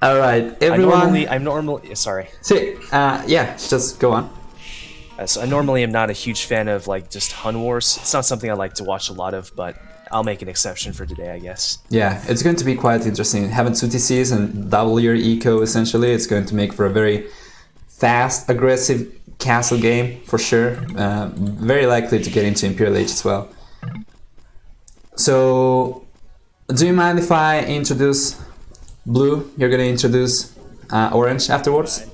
All right, everyone. I'm normally sorry. See, yeah, just go on. So I normally am not a huge fan of like just Hun Wars. It's not something I like to watch a lot of, but I'll make an exception for today, I guess. Yeah, it's going to be quite interesting. Having two TCs and double your eco, essentially, it's going to make for a very fast, aggressive castle game for sure. Very likely to get into Imperial Age as well. So, do you mind if I introduce blue? You're going to introduce orange afterwards?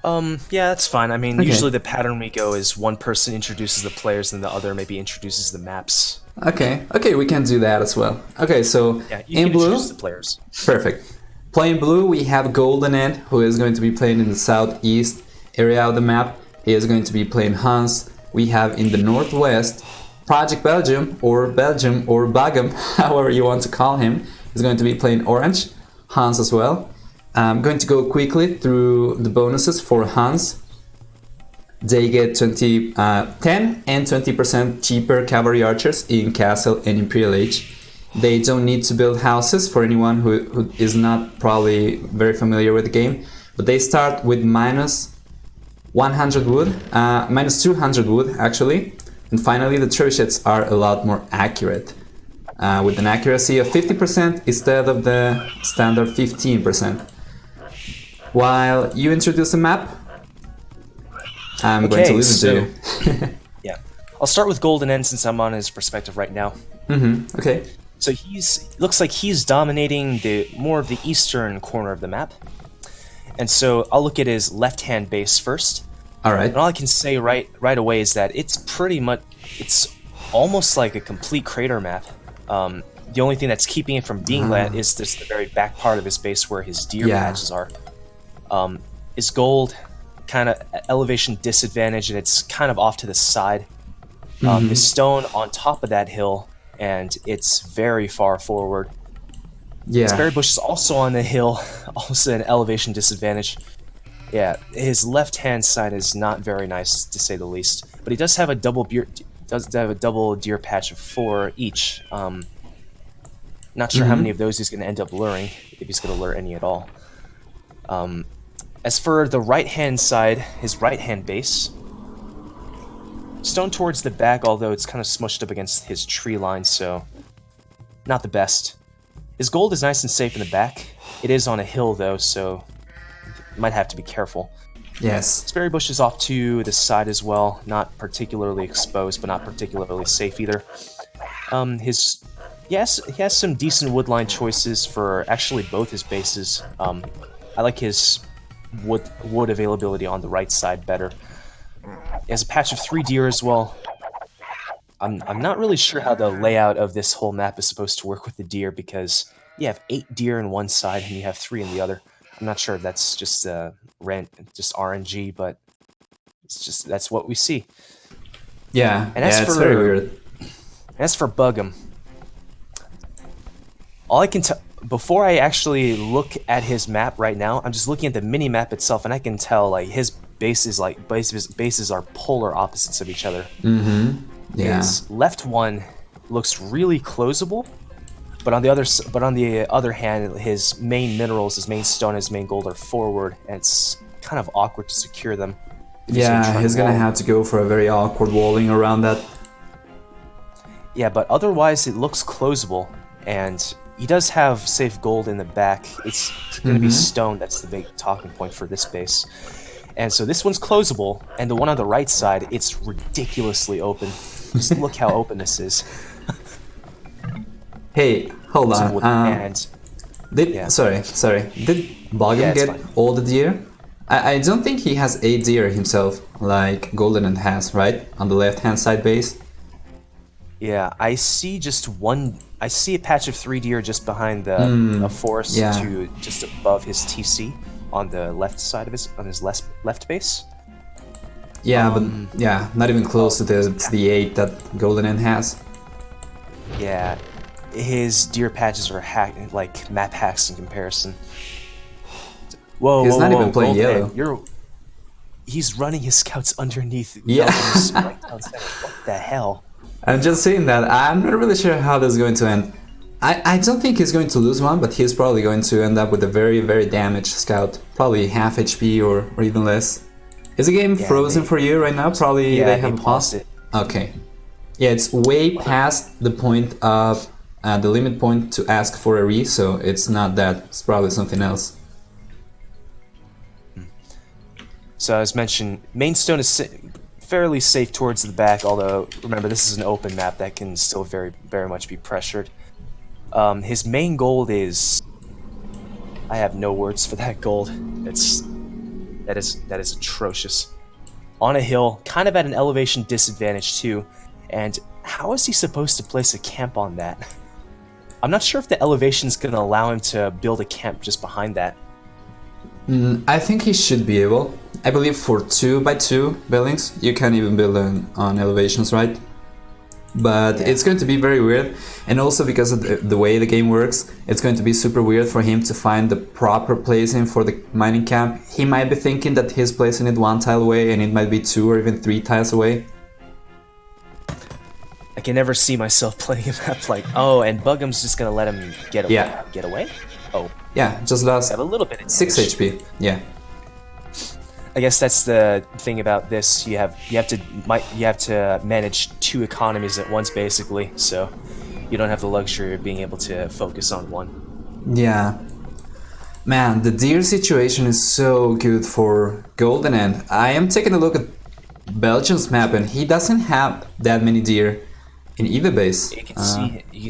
Yeah, that's fine. I mean, Okay. usually the pattern we go is one person introduces the players and the other maybe introduces the maps. Okay, we can do that as well. Okay, so Yeah, you in can blue, introduce the players. perfect. Playing blue, we have GoldenEnd, who is going to be playing in the southeast area of the map. He is going to be playing Hans. We have in the northwest, Project Belgium or Bagum, however you want to call him, is going to be playing orange. Hans as well. I'm going to go quickly through the bonuses for Hans. They get 10 and 20% cheaper cavalry archers in Castle and Imperial Age. They don't need to build houses for anyone who is not probably very familiar with the game. But they start with minus 100 wood, minus 200 wood actually. And finally the trebuchets are a lot more accurate. With an accuracy of 50% instead of the standard 15%. While you introduce a map, I'm going to listen to you. Yeah, I'll start with GoldenEnd since I'm on his perspective right now. Okay. So looks like he's dominating the more of the eastern corner of the map, and so I'll look at his left-hand base first. All right. And all I can say right away is that it's almost like a complete crater map. The only thing that's keeping it from being that is this the very back part of his base where his deer patches are. Is gold kind of elevation disadvantage, and it's kind of off to the side. His stone on top of that hill, and it's very far forward. His berry bush is also on the hill, also an elevation disadvantage. Yeah, his left-hand side is not very nice to say the least, but he does have a double deer patch of 4 each. Not sure how many of those he's going to end up luring, if he's going to lure any at all. As for the right-hand side, his right-hand base, stone towards the back, although it's kind of smushed up against his tree line, so not the best. His gold is nice and safe in the back. It is on a hill, though, so you might have to be careful. Yes. His berry bush is off to the side as well, not particularly exposed, but not particularly safe either. He has some decent woodline choices for actually both his bases. I like his wood availability on the right side better. He has a patch of 3 deer as well. I'm not really sure how the layout of this whole map is supposed to work with the deer, because you have 8 deer in one side and you have 3 in the other. I'm not sure if that's just RNG, but that's what we see. Yeah, and it's very weird. As for Bug'em, all I can tell, before I actually look at his map right now, I'm just looking at the mini map itself, and I can tell like his bases are polar opposites of each other. Yeah. His left one looks really closable, but on the other hand, his main minerals, his main stone, his main gold are forward, and it's kind of awkward to secure them. Yeah, he's gonna have to go for a very awkward walling around that. Yeah, but otherwise it looks closable, and he does have safe gold in the back. It's going to be stone that's the big talking point for this base. And so this one's closable, and the one on the right side, it's ridiculously open. Just look how open this is. Hey, hold on. Sorry. Did Bogum get fine. all the deer? I don't think he has 8 deer himself, like GoldenEnd has, right? On the left-hand side base. Yeah, I see just one. I see a patch of 3 deer just behind the forest to just above his TC on the left side of his left base. Yeah, but not even close to the 8 that GoldenEnd has. Yeah, his deer patches are like map hacks in comparison. Whoa, He's not even playing yellow. He's running his scouts underneath. Yeah. What the hell? I'm just saying that I'm not really sure how this is going to end. I don't think he's going to lose one, but he's probably going to end up with a very, very damaged scout. Probably half HP or even less. Is the game frozen for you right now? Probably yeah, they have paused it. Okay. Yeah, it's way past the point of the limit point to ask for a re, so it's not that. It's probably something else. So as mentioned, main stone is fairly safe towards the back, although remember this is an open map that can still very much be pressured. His main gold is, I have no words for that gold. That is atrocious. On a hill, kind of at an elevation disadvantage too, and how is he supposed to place a camp on that? I'm not sure if the elevation is going to allow him to build a camp just behind that. I think he should be able. I believe for 2x2 buildings, you can even build on elevations, right? But it's going to be very weird, and also because of the way the game works, it's going to be super weird for him to find the proper placing for the mining camp. He might be thinking that he's placing it 1 tile away, and it might be 2 or even 3 tiles away. I can never see myself playing a map like, oh, and Bugham's just gonna let him get away. Yeah. Get away? Oh. Yeah, just lost have a little bit of 6 HP. Yeah. I guess that's the thing about this. You have to manage 2 economies at once, basically. So you don't have the luxury of being able to focus on one. Yeah. Man, the deer situation is so good for GoldenEnd. I am taking a look at Belgium's map, and he doesn't have that many deer in either base. You can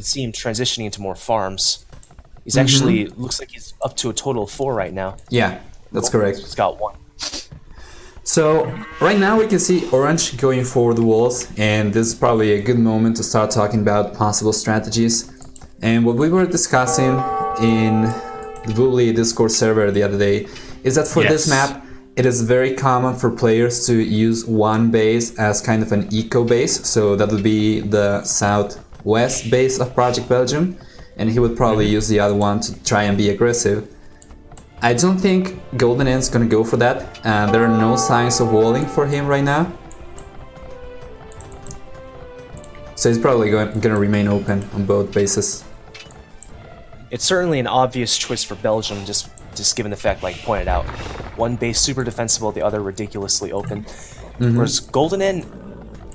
see him transitioning into more farms. He's actually looks like he's up to a total of 4 right now. Yeah, that's correct. He's got 1. So right now we can see Orange going for the walls, and this is probably a good moment to start talking about possible strategies. And what we were discussing in the Woolly Discord server the other day is that for this map, it is very common for players to use one base as kind of an eco base. So that would be the southwest base of Project Belgium, and he would probably use the other one to try and be aggressive. I don't think GoldenEnd's gonna go for that. There are no signs of walling for him right now. So he's probably gonna remain open on both bases. It's certainly an obvious choice for Belgium, just given the fact, like pointed out, one base super defensible, the other ridiculously open. Whereas GoldenEnd,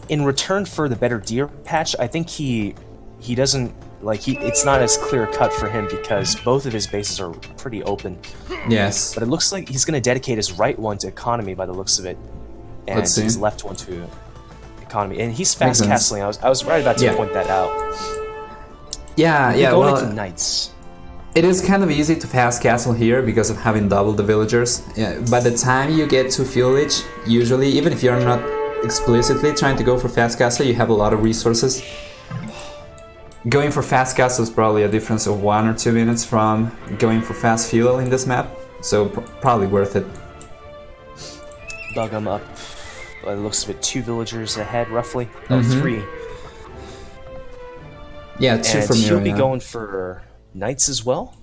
in return for the better deer patch, I think he doesn't like it's not as clear cut for him because both of his bases are pretty open. Yes. But it looks like he's going to dedicate his right one to economy by the looks of it, and his left one to economy. And he's fast castling. I was right about to point that out. Yeah, going into knights. It is kind of easy to fast castle here because of having double the villagers. By the time you get to village, usually, even if you're not explicitly trying to go for fast castle, you have a lot of resources. Going for fast castle is probably a difference of 1 or 2 minutes from going for fast fuel in this map, so probably worth it. Bugham up, by the looks of it, 2 villagers ahead, roughly. Oh, 3. Yeah, 2 from you. He'll be going for knights as well,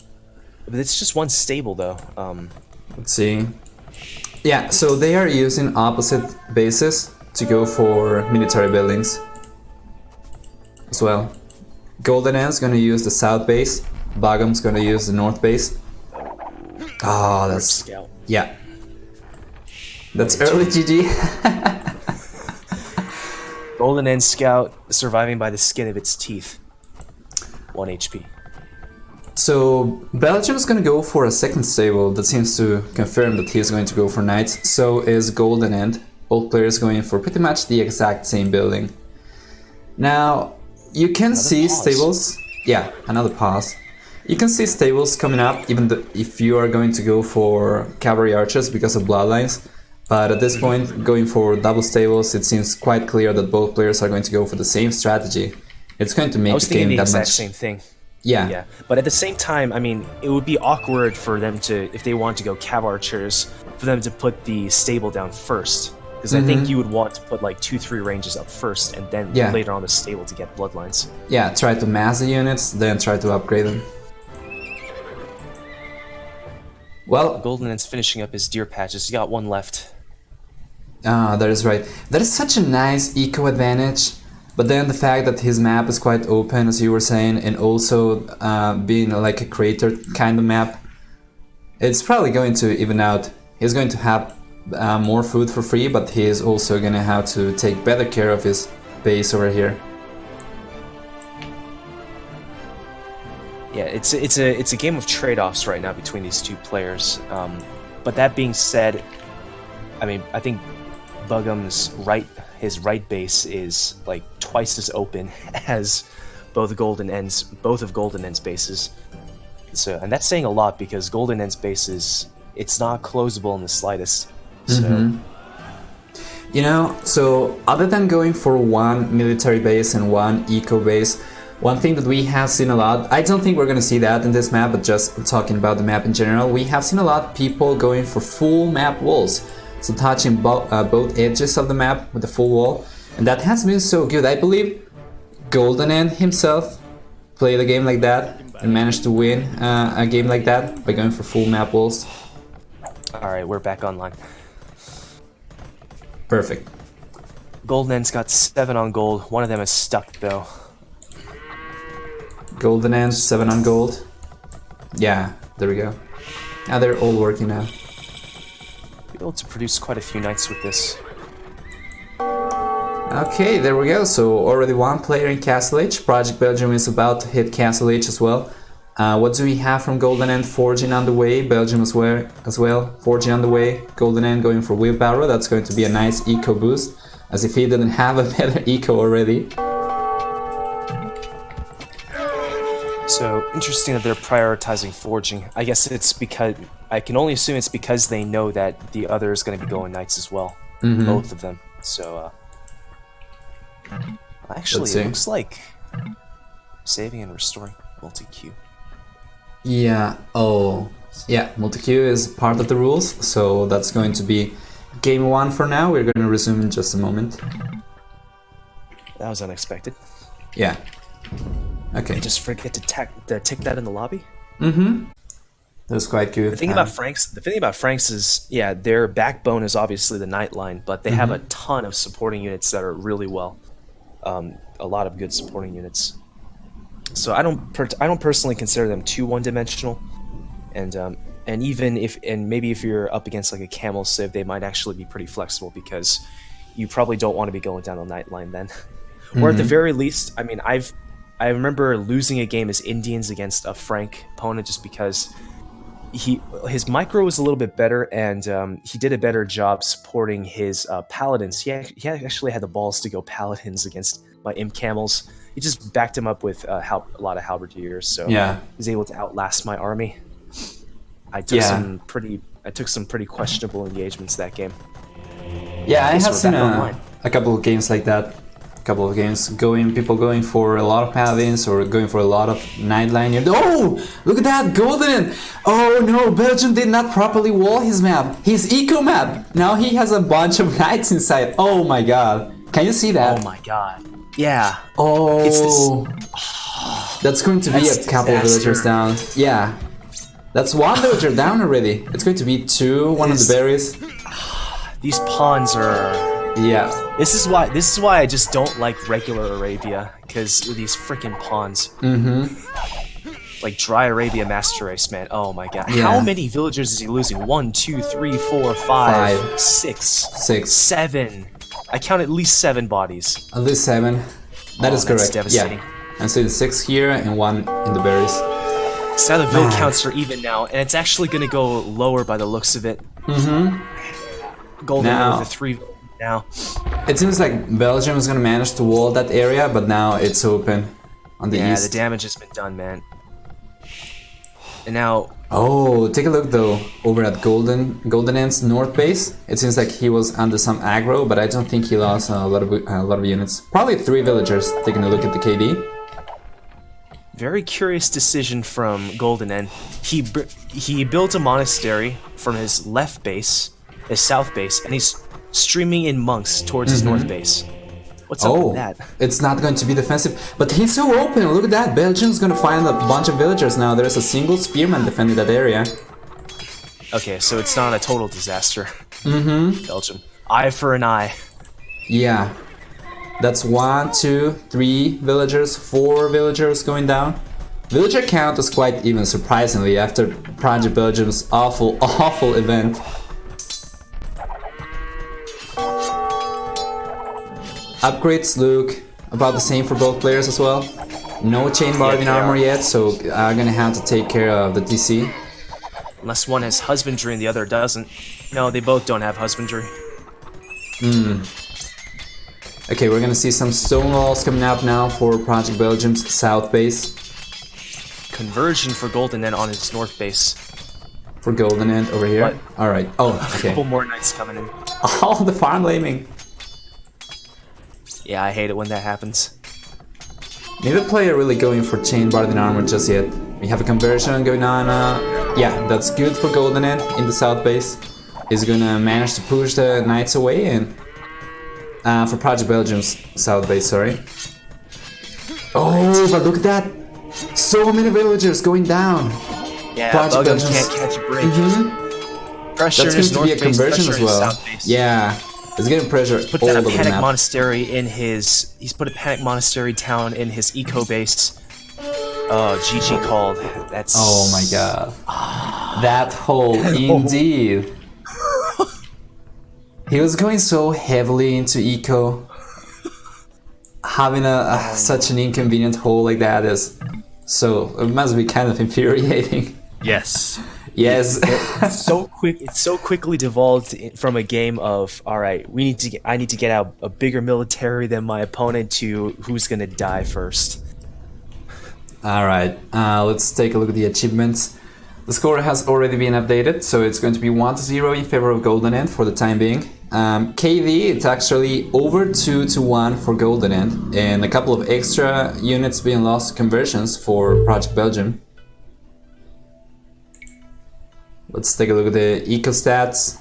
but it's just 1 stable though. Let's see. Yeah, so they are using opposite bases to go for military buildings as well. GoldenEnd's gonna use the south base, Bugham's gonna use the north base. Oh, that's... Scout. Yeah. That's early GG. GoldenEnd Scout surviving by the skin of its teeth. 1 HP. So Belgium's gonna go for a second stable that seems to confirm that he's going to go for knights. So is GoldenEnd. Both players going for pretty much the exact same building. Now, you can see stables. Yeah, another pause. You can see stables coming up, even if you are going to go for cavalry archers because of bloodlines. But at this point, going for double stables, it seems quite clear that both players are going to go for the same strategy. It's going to make the game that much. I was thinking the exact same thing. Yeah. But at the same time, I mean, it would be awkward for them to, if they want to go cav archers, for them to put the stable down first. Because I think you would want to put like 2-3 ranges up first, and then later on the stable to get bloodlines. Yeah, try to mass the units, then try to upgrade them. Well, GoldenEnd's finishing up his deer patches. He's got 1 left. Ah, that is right. That is such a nice eco advantage. But then the fact that his map is quite open, as you were saying, and also being like a creator kind of map, it's probably going to even out. He's going to have more food for free, but he is also going to have to take better care of his base over here. Yeah, it's a game of trade-offs right now between these two players. But that being said, I mean, I think his right base is like twice as open as both of GoldenEnd's bases. So, and that's saying a lot because GoldenEnd's base it's not closable in the slightest. So, you know, so other than going for one military base and one eco base, one thing that we have seen a lot, I don't think we're going to see that in this map, but just talking about the map in general, we have seen a lot of people going for full map walls. So touching both edges of the map with the full wall. And that has been so good. I believe GoldenEnd himself played a game like that and managed to win a game like that by going for full map walls. Alright, we're back online. Perfect. GoldenEnd's got 7 on gold. One of them is stuck though. GoldenEnd, 7 on gold. Yeah, there we go. Now they're all working now. Be able to produce quite a few knights with this. Okay, there we go. So already one player in Castle H. Project Belgium is about to hit Castle H as well. What do we have from GoldenEnd? Forging on the way. Belgium as well. Forging on the way. GoldenEnd going for Wheelbarrow. That's going to be a nice eco boost, as if he didn't have a better eco already. So interesting that they're prioritizing forging. I guess it's because I can only assume it's because they know that the other is going to be going knights as well, both of them. So actually, it looks like saving and restoring multi-queue. Yeah. Oh, yeah. Multi-queue is part of the rules, so that's going to be game 1 for now. We're going to resume in just a moment. That was unexpected. Yeah. Okay. I just forget to tick that in the lobby. That was quite good. The thing about Franks is, yeah, their backbone is obviously the Knight line, but they have a ton of supporting units that are really well. A lot of good supporting units. So I don't personally consider them too one-dimensional, and maybe if you're up against like a camel civ, they might actually be pretty flexible because you probably don't want to be going down the Knight line then. Or at the very least, I mean, I remember losing a game as Indians against a Frank opponent just because his micro was a little bit better and he did a better job supporting his paladins. He actually had the balls to go paladins against my imp camels. He just backed him up with a lot of halberdiers, so he was able to outlast my army. I took some pretty questionable engagements that game. Yeah, I have seen a couple of games like that. Couple of games people going for a lot of paladins or going for a lot of Nightline. Oh, look at that, GoldenEnd! Oh no, Belgium did not properly wall his map, his eco map. Now he has a bunch of knights inside. Oh my god, can you see that? Oh my god, yeah. Oh, it's this... that's going to be a couple of villagers down. Yeah, that's one villager down already. It's going to be 2. One of the berries. These pawns are. Yeah. This is why I just don't like regular Arabia, because these freaking pawns. Like Dry Arabia Master Race, man. Oh my god. Yeah. How many villagers is he losing? 1, 2, 3, 4, 5, 6. 7. I count at least 7 bodies. At least 7. That is correct. That's devastating. Yeah. And so 6 here and 1 in the berries. So now the vote counts are even now, and it's actually going to go lower by the looks of it. GoldenEnd with a 3 now. It seems like Belgium is going to manage to wall that area, but now it's open on the east. Yeah, the damage has been done, man. And now... Oh, take a look though, over at GoldenEnd's north base. It seems like he was under some aggro, but I don't think he lost a lot of units. Probably 3 villagers, taking a look at the KD. Very curious decision from GoldenEnd. He built a monastery from his left base, his south base, and he's streaming in monks towards his north base. What's up with that? It's not going to be defensive, but he's so open. Look at that. Belgium's going to find a bunch of villagers now. There's a single spearman defending that area. Okay, so it's not a total disaster. Belgium. Eye for an eye. Yeah. That's 1, 2, 3 villagers, 4 villagers going down. Villager count is quite even, surprisingly, after Project Belgium's awful event. Upgrades look about the same for both players as well. No chain barbing armor yet, so I'm gonna have to take care of the TC. Unless one has husbandry and the other doesn't. No, they both don't have husbandry. Okay, we're gonna see some stone walls coming up now for Project Belgium's south base. Conversion for GoldenEnd on its north base. For GoldenEnd over here. Alright. Oh, A okay. couple more knights coming in. Oh, the farm laming. Yeah, I hate it when that happens. Neither player really going for chain barding armor just yet. We have a conversion going on. Yeah, that's good for GoldenEnd in the south base. He's gonna manage to push the knights away, and for Project Belgium's south base, sorry. Oh, but look at that! So many villagers going down. Yeah, Project Bugum Belgium's- can't catch a break. Pressure That's in his going to be north a base, conversion pressure as in his well. south base. Yeah, it's getting pressure Put all down a over the panic map. monastery in his. He's put a panic monastery town in his eco base. Oh, GG called. That's. Oh my god. That hole, indeed. He was going so heavily into eco. Having such an inconvenient hole like that is so. It must be kind of infuriating. Yes. Yes. So quick. It's so quickly devolved from a game of all right. I need to get out a bigger military than my opponent to who's gonna die first. Alright, let's take a look at the achievements. The score has already been updated, so it's going to be 1-0 in favor of GoldenEnd for the time being. KD, it's actually over 2-1 for GoldenEnd, and a couple of extra units being lost to conversions for Project Belgium. Let's take a look at the eco stats.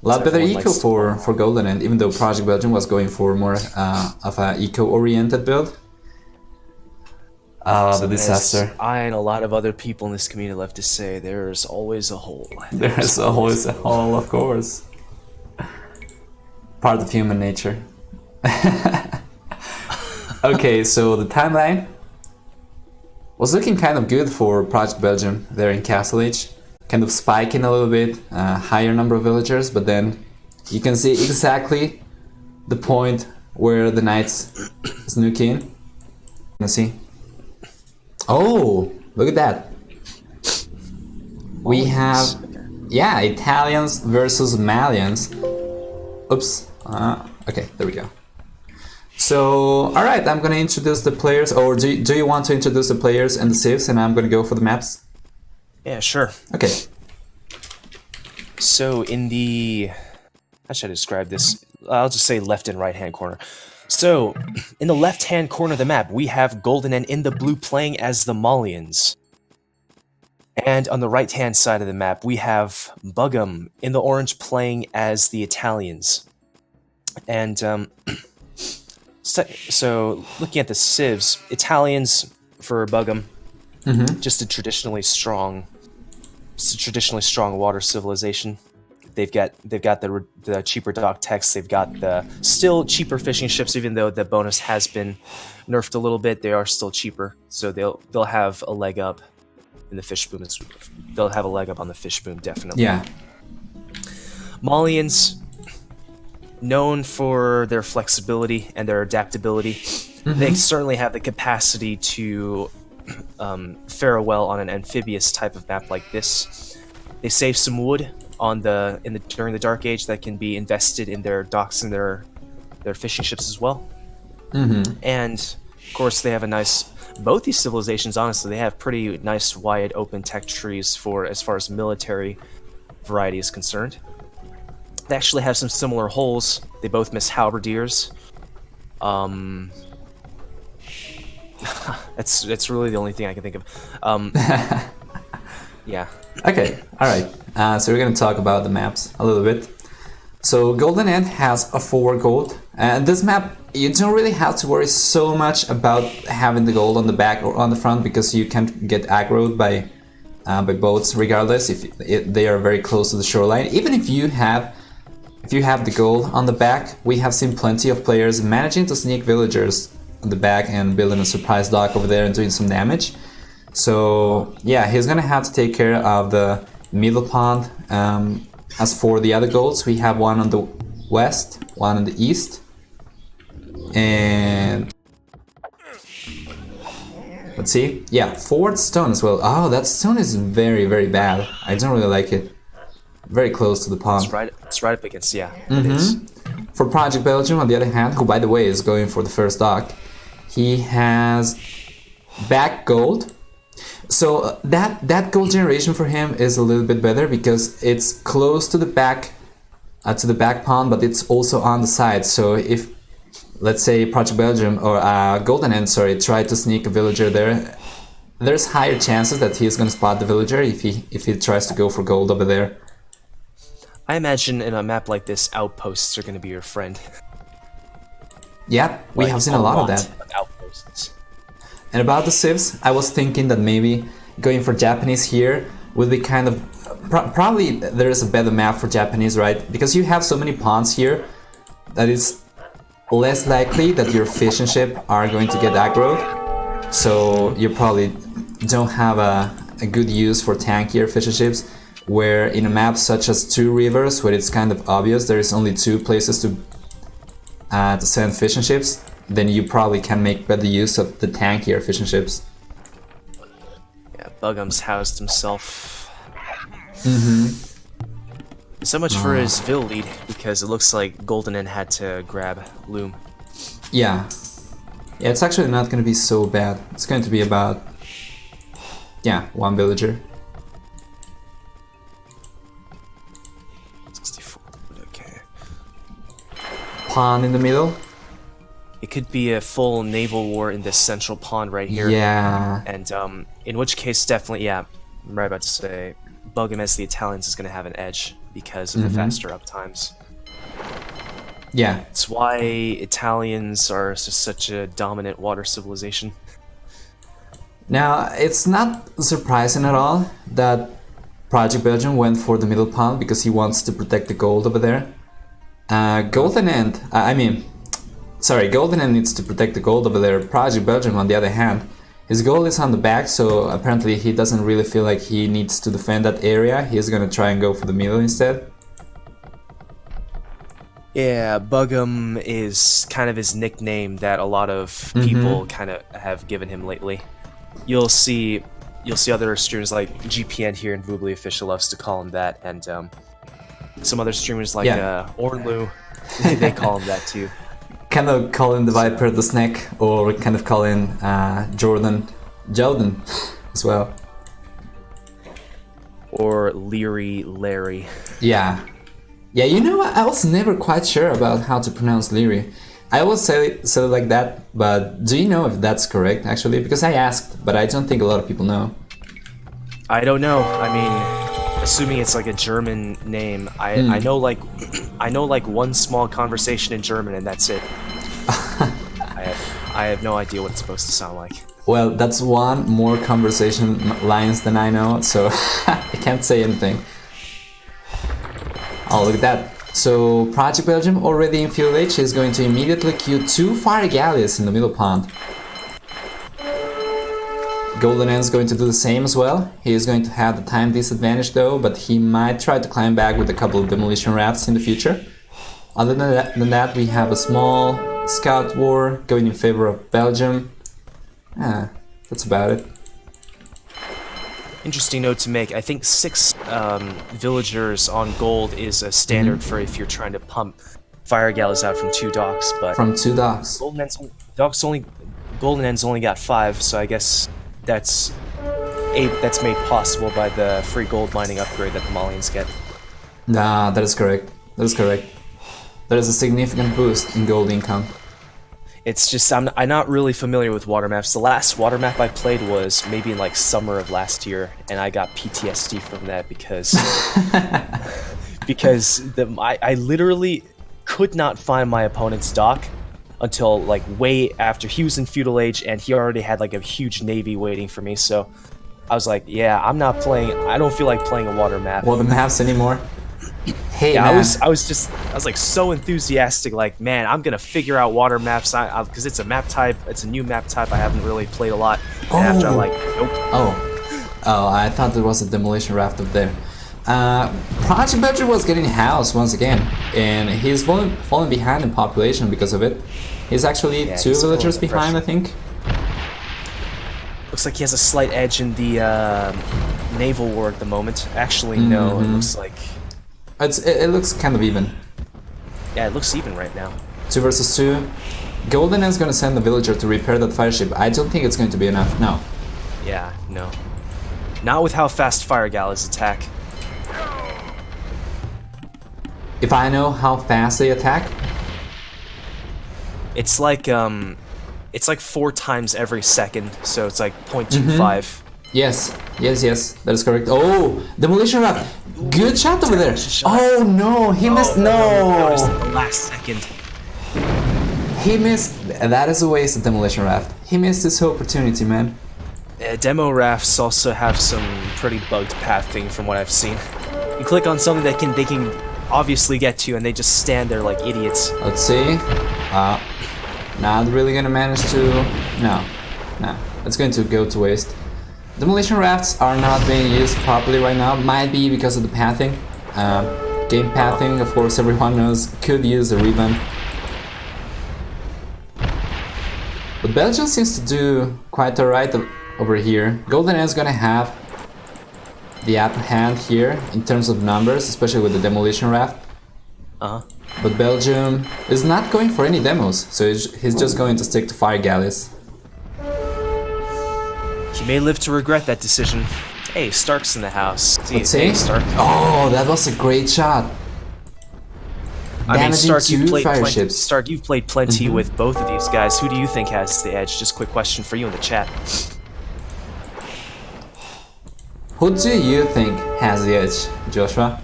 A lot better eco for GoldenEnd, even though Project Belgium was going for more of an eco-oriented build. Oh, the disaster. As I and a lot of other people in this community love to say, there's always a hole. There's always a hole, of course. Part of human nature. Okay, so the timeline was looking kind of good for Project Belgium there in Castle Age. Kind of spiking a little bit, higher number of villagers, but then you can see exactly the point where the knights snook in. Let's see. Oh, look at that. We have, yeah, Italians versus Malians. Oops. Okay, there we go. So, alright, I'm gonna introduce the players, or do you want to introduce the players and the civs, and I'm gonna go for the maps? Yeah, sure. Okay. So in the, how should I describe this? I'll just say left and right hand corner. So in the left hand corner of the map, we have GoldenEnd in the blue playing as the Malians. And on the right hand side of the map, we have Bugum in the orange playing as the Italians. And so looking at the civs, Italians for Bugum, just a traditionally strong water civilization. They've got the cheaper dock techs. They've got the still cheaper fishing ships, even though the bonus has been nerfed a little bit. They are still cheaper, so they'll have a leg up in the fish boom. They'll have a leg up on the fish boom, definitely. Yeah. Malians, known for their flexibility and their adaptability, they certainly have the capacity to fare well on an amphibious type of map like this. They save some wood during the Dark Age that can be invested in their docks and their fishing ships as well. And of course, they have a nice. Both these civilizations, honestly, they have pretty nice wide open tech trees for as far as military variety is concerned. They actually have some similar holes. They both miss halberdiers. That's really the only thing I can think of. Yeah. Okay, alright. So we're gonna talk about the maps a little bit. So GoldenEnd has a 4 gold, and this map you don't really have to worry so much about having the gold on the back or on the front, because you can't get aggroed by boats regardless if they are very close to the shoreline. Even if you have if you have the gold on the back, we have seen plenty of players managing to sneak villagers on the back and building a surprise dock over there and doing some damage. So yeah, he's gonna have to take care of the middle pond. As for the other golds, we have one on the west, one on the east, and let's see, yeah, forward stone as well. Oh, that stone is very, very bad. I don't really like it. Very close to the pond. It's right up against, yeah. It is. For Project Belgium, on the other hand, who by the way is going for the first dock, he has back gold. So that gold generation for him is a little bit better because it's close to the back pond, but it's also on the side. So if, let's say, Project Belgium or GoldenEnd, sorry, try to sneak a villager there, there's higher chances that he's gonna spot the villager if he tries to go for gold over there. I imagine in a map like this, outposts are going to be your friend. Yeah, we have seen a lot of that. Outposts. And about the civs, I was thinking that maybe going for Japanese here would be kind of... probably there is a better map for Japanese, right? Because you have so many ponds here that it's less likely that your fishing ship are going to get aggroed. So you probably don't have a good use for tankier fishing ships. Where in a map such as Two Rivers, where it's kind of obvious there is only two places to send fishing ships, then you probably can make better use of the tankier fishing ships. Yeah, Bugum's housed himself. So much for his Vil lead, because it looks like GoldenEnd had to grab Loom. Yeah. Yeah, it's actually not going to be so bad. It's going to be about, yeah, one villager. Pond in the middle. It could be a full naval war in this central pond right here. Yeah. And in which case, definitely, yeah, I'm right about to say, Bugum as the Italians is going to have an edge because of the faster up times. Yeah. It's why Italians are just such a dominant water civilization. Now, it's not surprising at all that Project Belgium went for the middle pond because he wants to protect the gold over there. GoldenEnd needs to protect the gold over there. Project Belgium, on the other hand, his gold is on the back, so apparently he doesn't really feel like he needs to defend that area. He's gonna try and go for the middle instead. Yeah, Bugum is kind of his nickname that a lot of people kind of have given him lately. You'll see other streamers like GPN here and Boobly Official loves to call him that, and some other streamers like Ornlu, they call him that too. Kind of call him the Viper the Snack, or kind of call him Jordan as well. Or Leary Larry. Yeah. Yeah, you know, I was never quite sure about how to pronounce Leary. I always say it like that, but do you know if that's correct, actually? Because I asked, but I don't think a lot of people know. I don't know. I mean, assuming it's like a German name, I know like one small conversation in German, and that's it. I have no idea what it's supposed to sound like. Well, that's one more conversation lines than I know, so I can't say anything. Oh, look at that. So Project Belgium already in field age is going to immediately queue 2 fire galleys in the middle pond. GoldenEnd is going to do the same as well. He is going to have the time disadvantage though, but he might try to climb back with a couple of demolition rafts in the future. Other than that, we have a small scout war going in favor of Belgium. That's about it. Interesting note to make. I think 6 villagers on gold is a standard for if you're trying to pump fire galleys out from 2 docks. But from 2 docks. GoldenEnd's only got 5, so I guess that's made possible by the free gold mining upgrade that the Malians get. Nah, that is correct. That is correct. There is a significant boost in gold income. It's just I'm not really familiar with water maps. The last water map I played was maybe in like summer of last year, and I got PTSD from that because I literally could not find my opponent's dock until like way after he was in feudal age, and he already had like a huge navy waiting for me. So I was like, yeah, I'm not playing. I don't feel like playing a water map. Water maps anymore. Hey, Yeah, man. I was like so enthusiastic. Like, man, I'm gonna figure out water maps because it's a map type. It's a new map type I haven't really played a lot. And after I'm like, nope. Oh, I thought there was a demolition raft up there. Project Belgium was getting housed once again, and he's falling behind in population because of it. He's actually Yeah, two he's villagers feeling the behind, I pressure. think. Looks like he has a slight edge in the naval war at the moment. Actually, no. It looks like It looks kind of even. yeah, it looks even right now. 2 versus 2. GoldenEnd is gonna send a villager to repair that fire ship. I don't think it's going to be enough. No. Yeah, no. Not with how fast Fire Galleys attack. If I know how fast they attack, It's like 4 times every second, so it's like 0.25. yes, that is correct. Oh, demolition raft. Good shot over there. shot. Oh no, he missed. Noticed No, at the last second. he missed. That is a waste of demolition raft. He missed his opportunity, man. Demo rafts also have some pretty bugged pathing from what I've seen. You click on something that they can obviously get to, and they just stand there like idiots. Let's see. Not really gonna manage to. No, it's going to go to waste. Demolition rafts are not being used properly right now. Might be because of the pathing. Game pathing, of course, everyone knows, could use a revamp. But Belgium seems to do quite alright over here. GoldenEnd is gonna have the upper hand here in terms of numbers, especially with the demolition raft. But Belgium is not going for any demos, so he's just going to stick to fire galleys. He may live to regret that decision. Hey, Stark's in the house. Let's see. Hey, Stark. Oh, that was a great shot. I mean, Damaging Stark, you've 2 played fire plenty. ships. Stark, you've played plenty with both of these guys. Who do you think has the edge? Just quick question for you in the chat. Who do you think has the edge, Joshua?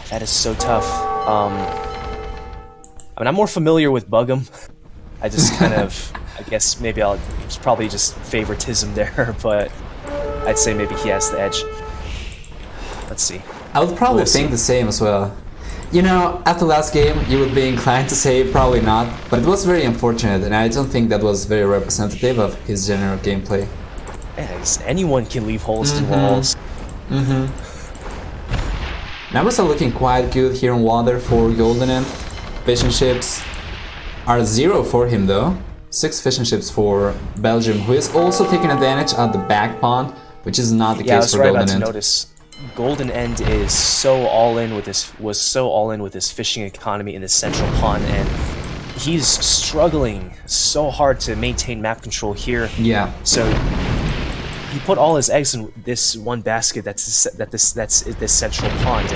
That is so tough. I mean, I'm more familiar with Bug'em. I just kind of, I guess maybe it's probably just favoritism there, but I'd say maybe he has the edge. Let's see. I would probably We'll think see. the same as well. You know, after last game, you would be inclined to say probably not, but it was very unfortunate, and I don't think that was very representative of his general gameplay. Yes, anyone can leave holes in walls. Numbers are looking quite good here in water for GoldenEnd. Fishing ships are 0 for him though. 6 fishing ships for Belgium, who is also taking advantage of the back pond, which is not the Yeah, I case was for right about to GoldenEnd. notice. GoldenEnd is so all in with his fishing economy in the central pond, and he's struggling so hard to maintain map control here. Yeah. So he put all his eggs in this one basket that's this central pond,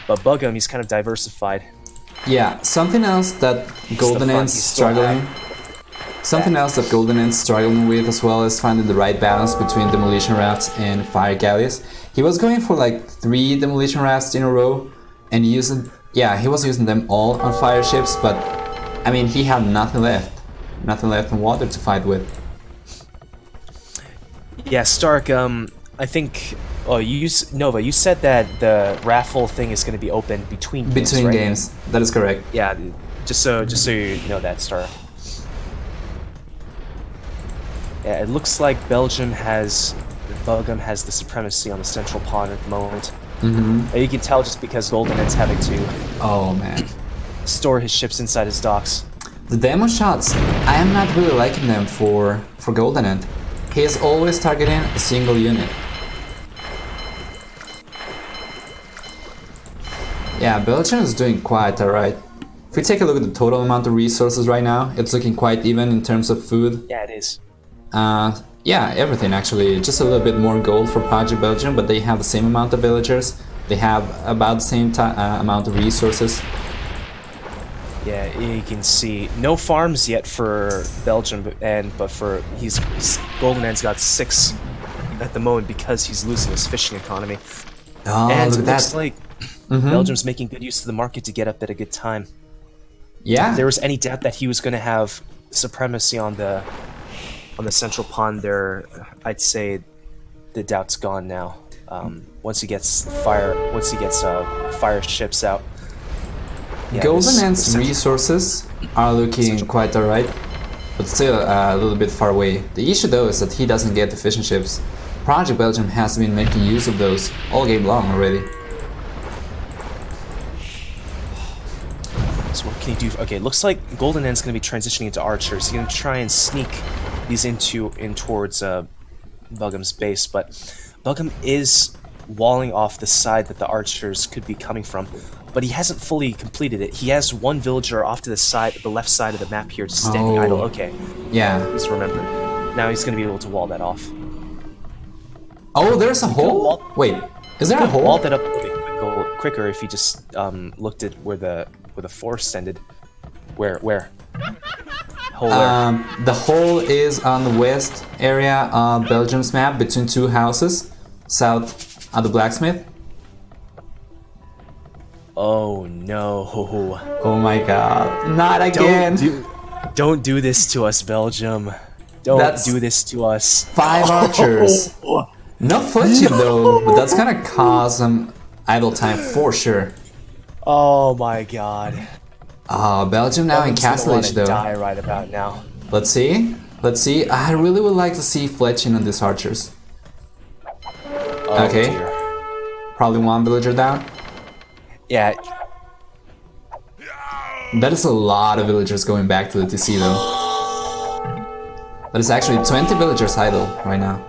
but Bug'em, he's kind of diversified. Yeah, something else that GoldenEnd's he's still struggling. Something else that GoldenEnd's struggling with as well is finding the right balance between demolition rafts and fire galleys. He was going for like 3 demolition rafts in a row and he was using them all on fire ships, but I mean he had nothing left in water to fight with. Yeah, Stark. I think. Oh, Nova. You said that the raffle thing is going to be open between games, Between right? games, that is correct. Yeah, just so you know that, Stark. Yeah, it looks like Bug'em has the supremacy on the central pond at the moment. You can tell just because GoldenEnd's having to Oh man. store his ships inside his docks. The demo shots, I am not really liking them for GoldenEnd. He is always targeting a single unit. Yeah, Belgium is doing quite alright. If we take a look at the total amount of resources right now, it's looking quite even in terms of food. Yeah, it is. Yeah, everything actually. Just a little bit more gold for Project Belgium, but they have the same amount of villagers. They have about the same amount of resources. Yeah, you can see no farms yet for Belgium, but GoldenEnd's got 6 at the moment because he's losing his fishing economy. Oh, And look it at looks that. like Belgium's making good use of the market to get up at a good time. Yeah. If there was any doubt that he was going to have supremacy on the central pond there, I'd say the doubt's gone now. Once he gets fire ships out. Yeah, GoldenEnd's resources are looking quite alright, but still a little bit far away. The issue though is that he doesn't get the fishing ships. Project Belgium has been making use of those all game long already. So what can he do? Okay, looks like GoldenEnd's going to be transitioning into archers. He's going to try and sneak these in towards Bugham's base, but Bugham is walling off the side that the archers could be coming from, but he hasn't fully completed it. He has one villager off to the left side of the map here, just standing idle. Okay. Yeah. He's remembered. Now he's going to be able to wall that off. Oh, there's a hole? Wait, is there a hole? Wall that up a bit quicker if he just looked at where the forest ended. Where? Hole where? The hole is on the west area of Belgium's map between two houses, south of the blacksmith. Oh no. Oh my god, not again! Don't do this to us, Belgium. Don't do this to us. 5 archers. No fletching though, but that's gonna cause some idle time for sure. Oh my god. Belgium now in Castle Age though. Die right about now. Let's see. I really would like to see fletching on these archers. Oh, okay. Dear. Probably one villager down. Yeah. That is a lot of villagers going back to the TC though. That is actually 20 villagers idle right now.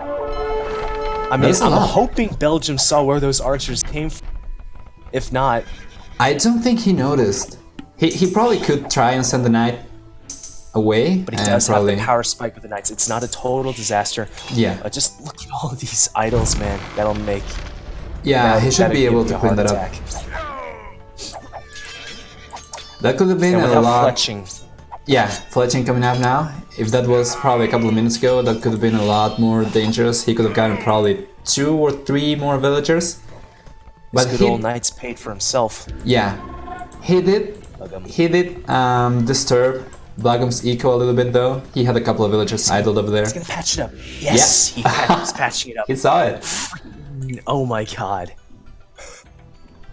I mean, I'm hoping Belgium saw where those archers came from. If not... I don't think he noticed. He probably could try and send the knight away. But he does have the power spike with the knights. It's not a total disaster. Yeah. Just look at all of these idols, man. That'll make... Yeah, he should be able to clean that up. That could have been a lot... Fletching. Yeah, fletching coming up now. If that was probably a couple of minutes ago, that could have been a lot more dangerous. He could have gotten probably 2 or 3 more villagers. But good old knight's paid for himself. Yeah, he did disturb Bugham's eco a little bit though. He had a couple of villagers idled over there. He's gonna patch it up. Yes, yeah. He's patching it up. He saw it. Oh my god.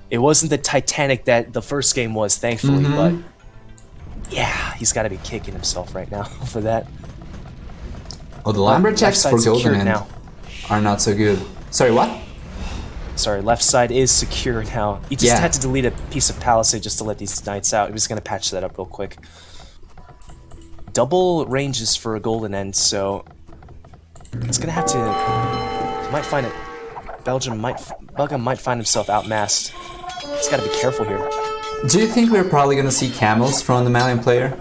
It wasn't the Titanic that the first game was, thankfully, but yeah, he's got to be kicking himself right now for that. Oh, the lumberjacks for GoldenEnd are not so good. Sorry, what? Sorry, left side is secure now. He just had to delete a piece of palisade just to let these knights out. He was going to patch that up real quick. Double ranges for a GoldenEnd, so it's going to have to... You might find it... Bugham might find himself outmassed. He's got to be careful here. Do you think we're probably going to see camels from the Malian player?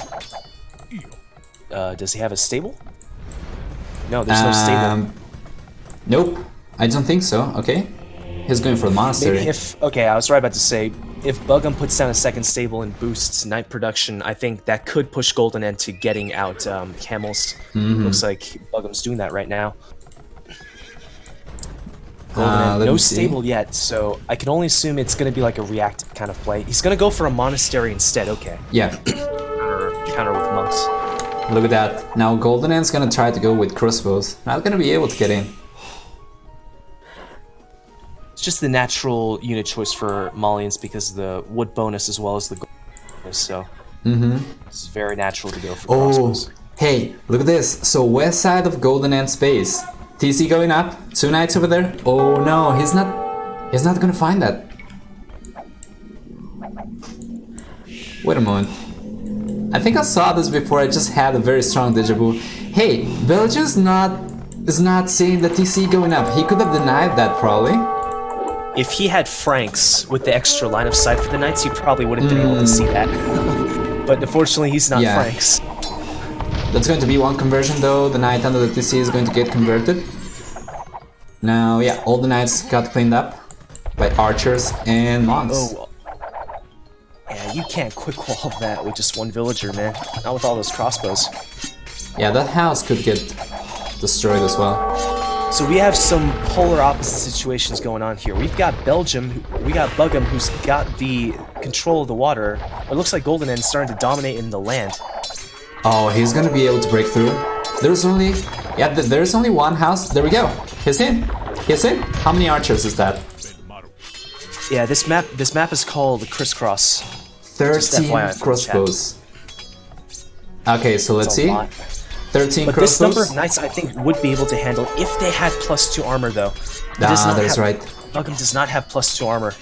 Does he have a stable? No, there's no stable. Nope, I don't think so. Okay. He's going for the monastery. Maybe okay, I was right about to say, if Bugham puts down a second stable and boosts knight production, I think that could push GoldenEnd to getting out camels. Looks like Bugham's doing that right now. No stable yet, so I can only assume it's going to be like a reactive kind of play. He's going to go for a monastery instead, okay. Yeah. counter with monks. Look at that. Now GoldenEnd's going to try to go with crossbows. Not going to be able to get in. It's just the natural unit choice for Malians because of the wood bonus as well as the gold bonus, so it's very natural to go for crossbows. Hey, look at this. So west side of GoldenEnd space. TC going up. 2 knights over there. Oh no, he's not gonna find that. Wait a moment. I think I saw this before. I just had a very strong deja vu. Hey, Belgium's is not seeing the TC going up. He could have denied that probably. If he had Franks with the extra line of sight for the knights, he probably would have been able to see that. But unfortunately, he's not Franks. That's going to be one conversion though. The knight under the TC is going to get converted. Now, yeah, all the knights got cleaned up by archers and monks. Oh, yeah, you can't quick wall that with just one villager, man. Not with all those crossbows. Yeah, that house could get destroyed as well. So we have some polar opposite situations going on here. We've got Belgium, we got Bugham, who's got the control of the water. It looks like GoldenEnd starting to dominate in the land. Oh, he's gonna be able to break through. There's only one house. There we go. He's in. He's in? How many archers is that? Yeah, this map is called Crisscross. 13 FYI for crossbows. Okay, so let's see. Lot. 13 But crossbows. this number of knights, I think, would be able to handle if they had +2 armor, though. That's right. Malcolm does not have +2 armor.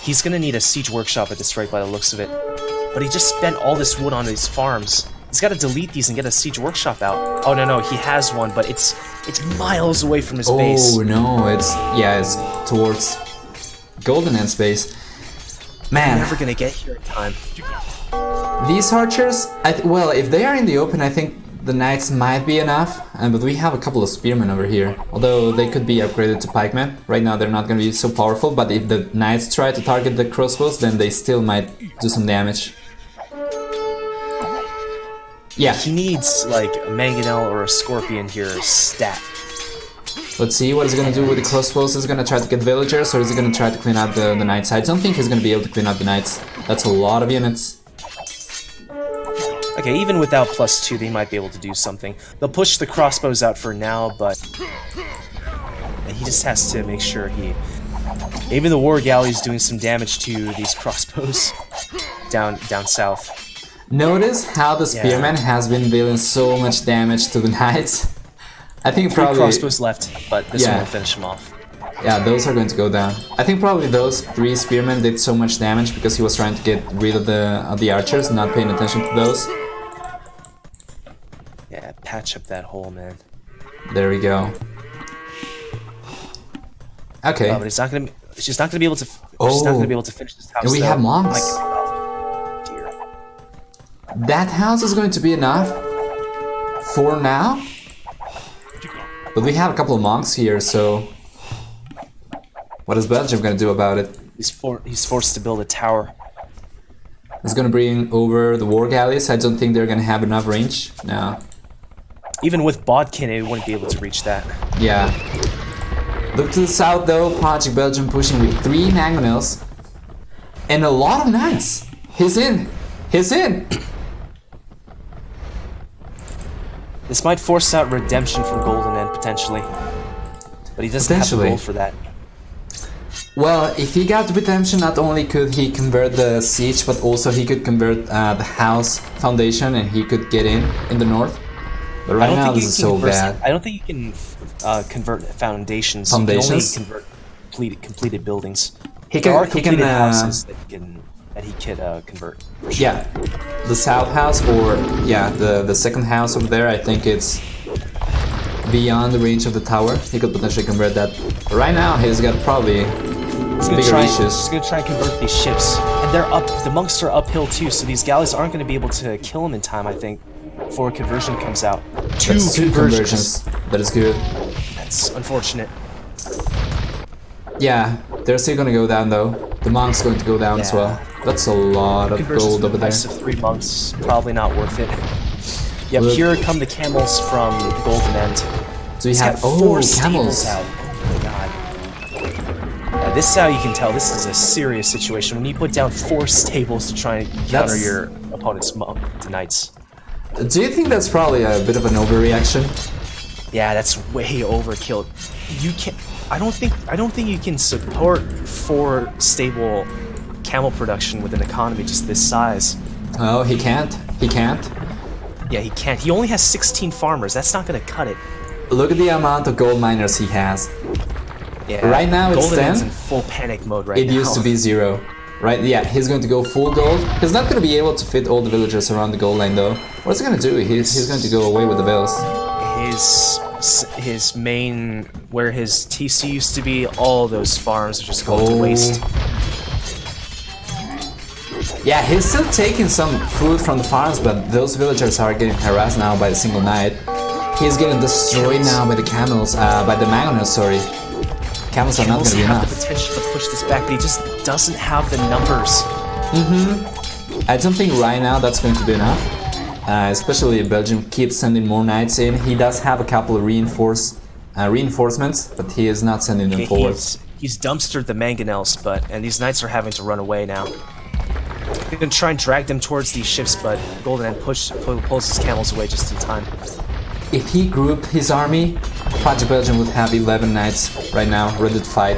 He's gonna need a siege workshop at this rate by the looks of it. But he just spent all this wood on these farms. He's got to delete these and get a siege workshop out. Oh no, he has one, but it's miles away from his base. Oh no, it's towards GoldenEnd's base. Man, I'm never gonna get here in time. These archers, well, if they are in the open, I think the knights might be enough. But we have a couple of spearmen over here, although they could be upgraded to pikemen. Right now they're not going to be so powerful, but if the knights try to target the crossbows, then they still might do some damage. Yeah. He needs like a mangonel or a scorpion here stat. Let's see what he's going to do with the crossbows. Is he going to try to get villagers, or is he going to try to clean up the knights? I don't think he's going to be able to clean up the knights. That's a lot of units. Okay, even without +2, they might be able to do something. They'll push the crossbows out for now, but he just has to make sure he... Even the war galley is doing some damage to these crossbows down south. Notice how the spearman has been dealing so much damage to the knights. I think 3 probably... crossbows left, but this one will finish him off. Yeah, those are going to go down. I think probably those 3 spearmen did so much damage because he was trying to get rid of the archers, not paying attention to those. Yeah, patch up that hole, man. There we go. Okay. But it's not gonna. She's not gonna be able to. She's Oh. not gonna be able to finish this house. And we though. have monks. Oh, dear. That house is going to be enough for now. But we have a couple of monks here, so what is Belgium going to do about it? He's forced to build a tower. It's going to bring over the war galleys. I don't think they're going to have enough range. No. Even with Bodkin, it wouldn't be able to reach that. Yeah. Look to the south though. Project Belgium pushing with 3 mangonels and a lot of knights. He's in. He's in. This might force out redemption from GoldenEnd potentially, but he doesn't have the gold for that. Well, if he got redemption, not only could he convert the siege, but also he could convert the house foundation, and he could get in the north. But right now this is so bad. I don't think you can convert foundations. Foundations? You can only convert completed buildings. He There can. are He completed can. houses that he could convert. For sure. Yeah, the south house, or yeah, the second house over there. I think it's beyond the range of the tower. He could potentially convert that. But right now, he's got probably bigger issues. He's gonna try and convert these ships, and they're up. The monks are uphill too, so these galleys aren't gonna be able to kill him in time. I think before a conversion comes out. Two conversions. That is good. That's unfortunate. Yeah, they're still gonna go down though. The monk's going to go down as well. That's a lot of gold over there. Price of 3 monks, probably not worth it. Yep, Look. here come the camels from GoldenEnd. So you He's have got 4 camels. stables out. Oh my god. This is how you can tell this is a serious situation when you put down 4 stables to try and counter your opponent's knights. Do you think that's probably a bit of an overreaction? Yeah, that's way overkill. You can't. I don't think you can support 4 stable camel production with an economy just this size. Oh, he can't. He can't. Yeah, he can't. He only has 16 farmers. That's not gonna cut it. Look at the amount of gold miners he has. Yeah. Right now it's GoldenEnd's 10. in full panic mode right It now. used to be 0. Right? Yeah, he's going to go full gold. He's not going to be able to fit all the villagers around the gold line though. What's he going to do? He's going to go away with the villas. His main, where his TC used to be, all those farms are just going to waste. Yeah, he's still taking some food from the farms, but those villagers are getting harassed now by the single knight. He's getting destroyed now by the camels, by the mangonels, sorry. Camels are not going to be have enough. the potential to push this back, but he just doesn't have the numbers. I don't think right now that's going to be enough. Especially if Belgium keeps sending more knights in. He does have a couple of reinforcements, but he is not sending them forward. He's dumpstered the mangonels, and these knights are having to run away now. He's gonna try and drag them towards these ships, but GoldenEnd pulls his camels away just in time. if he grouped his army, Project Belgium would have 11 knights right now, ready to fight.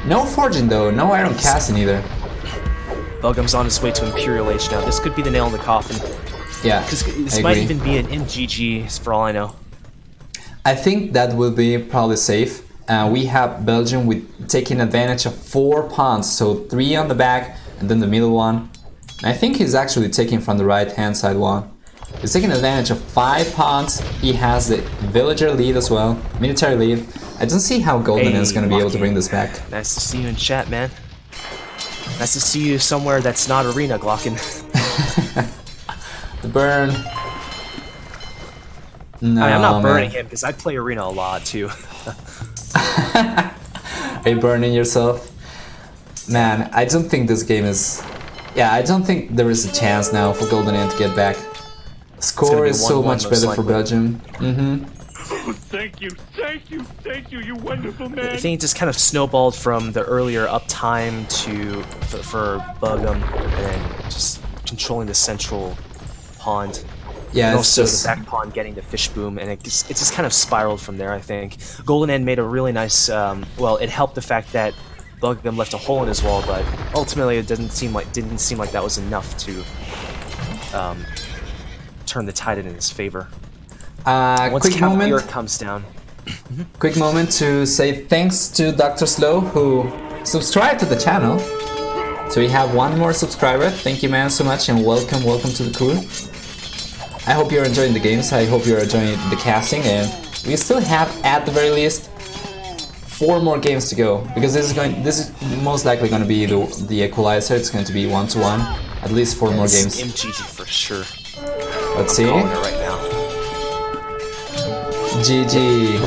No forging though, no iron casting either. Belgium's on his way to Imperial Age now. This could be the nail in the coffin. Yeah, Because this might even be an MGG for all I know. I think that will be probably safe. We have Belgium with taking advantage of 4 pawns, so 3 on the back and then the middle one. And I think he's actually taking from the right hand side one. He's taking advantage of 5 pawns. He has the villager lead as well, military lead. I don't see how GoldenEnd is going to be able to bring this back. Nice to see you in chat, man. Nice to see you somewhere that's not arena, Glocken. The burn. No, I'm not burning man. him because I play arena a lot too. Are you burning yourself? Man, I don't think this game is... Yeah, I don't think there is a chance now for GoldenEnd to get back. Score is so much better for Belgium. Thank you, you wonderful man. I think it just kind of snowballed from the earlier uptime to for Belgium, and then just controlling the central pond. Yeah, and it's also just... the back pond getting the fish boom, and it just kind of spiraled from there. I think GoldenEnd made a really nice. Well, it helped the fact that Belgium left a hole in his wall, but ultimately it didn't seem like that was enough to turn the tide in his favor. Once quick Cavalier moment. comes down. Quick moment to say thanks to Dr. Slow who subscribed to the channel. So we have 1 more subscriber. Thank you, man, so much, and welcome to the crew. I hope you're enjoying the games. I hope you're enjoying the casting, and we still have, at the very least, 4 more games to go, because this is most likely going to be the equalizer. It's going to be 1-1, at least 4 more games. MGG for sure. Let's see. I'm calling it right now. GG.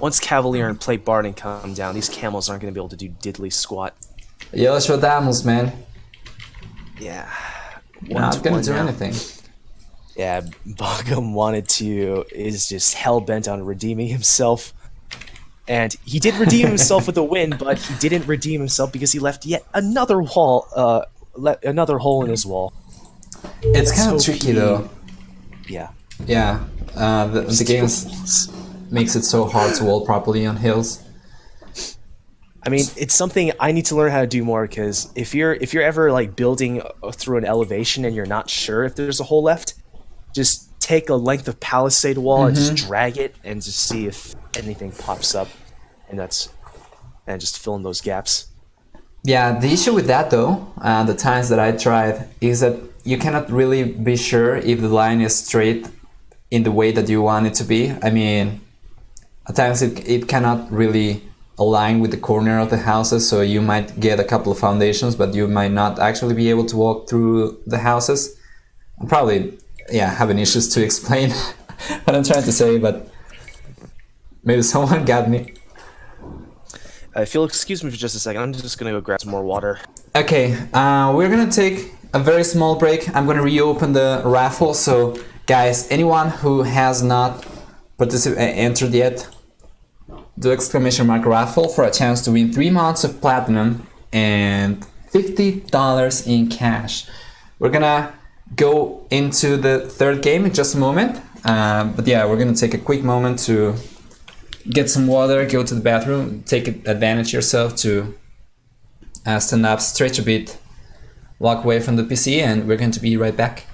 Once Cavalier and Plate Barding come down, these camels aren't going to be able to do diddly squat. Eles rodamos, man. Yeah. Not gonna do now. anything. Yeah, Belgium is just hell-bent on redeeming himself. And he did redeem himself with a win, but he didn't redeem himself because he left yet another another hole in his wall. It's kind of tricky though. Yeah. Yeah, the game makes it so hard to wall properly on hills. I mean, it's something I need to learn how to do more, because if you're ever like building through an elevation and you're not sure if there's a hole left, just take a length of palisade wall and just drag it and just see if anything pops up, and just fill in those gaps. Yeah, the issue with that though, the times that I tried, is that you cannot really be sure if the line is straight in the way that you want it to be. I mean, at times it cannot really align with the corner of the houses, so you might get a couple of foundations, but you might not actually be able to walk through the houses. I'm probably, having issues to explain what I'm trying to say, but maybe someone got me. If you'll excuse me for just a second, I'm just gonna go grab some more water. Okay, we're gonna take a very small break. I'm gonna reopen the raffle, so guys, anyone who has not entered yet, do ! raffle for a chance to win 3 months of platinum and $50 in cash. We're gonna go into the 3rd game in just a moment, but yeah, we're gonna take a quick moment to get some water, go to the bathroom, take advantage yourself to stand up, stretch a bit, walk away from the PC, and we're going to be right back.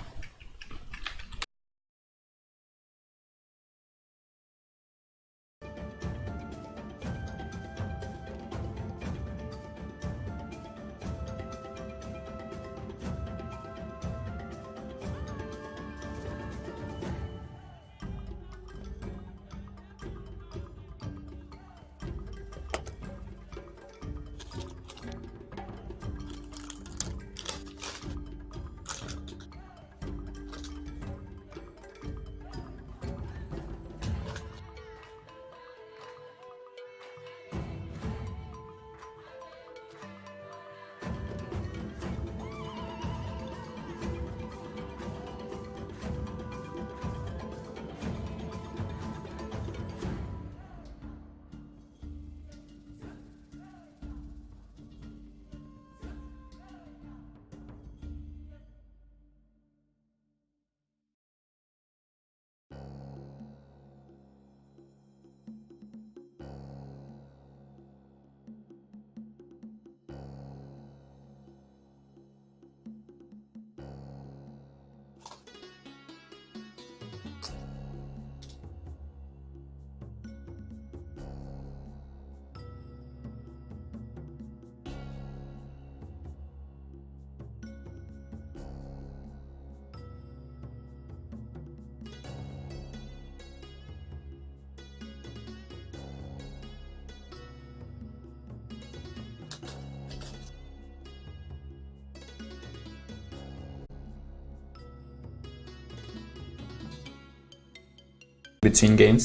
between games.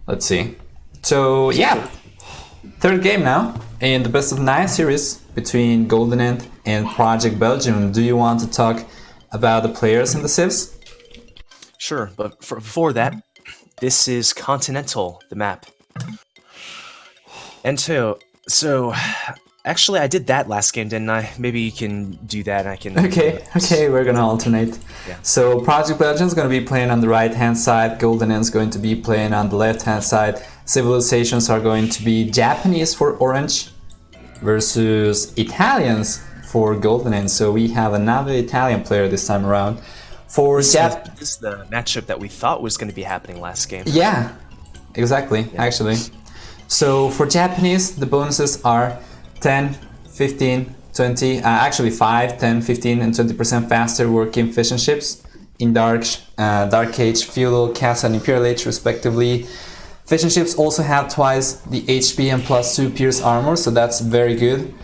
Let's see. So yeah, third game now in the best of 9 series between GoldenEnd and Project Belgium. Do you want to talk about the players in the civs? Sure, but before that, this is Continental, the map. And so actually I did that last game, didn't I? Maybe you can do that and I can... Okay, we're gonna alternate. Yeah. So Project Belgium is gonna be playing on the right hand side, GoldenEnd is going to be playing on the left hand side. Civilizations are going to be Japanese for Orange versus Italians for GoldenEnd. So we have another Italian player this time around. For This is the matchup that we thought was going to be happening last game. Yeah, exactly, actually. So for Japanese, the bonuses are 10, 15, 20, actually 5, 10, 15, and 20% faster working fission ships in Dark Age, Feudal, Castle, and Imperial Age, respectively. Fission ships also have twice the HP and +2 Pierce armor, so that's very good.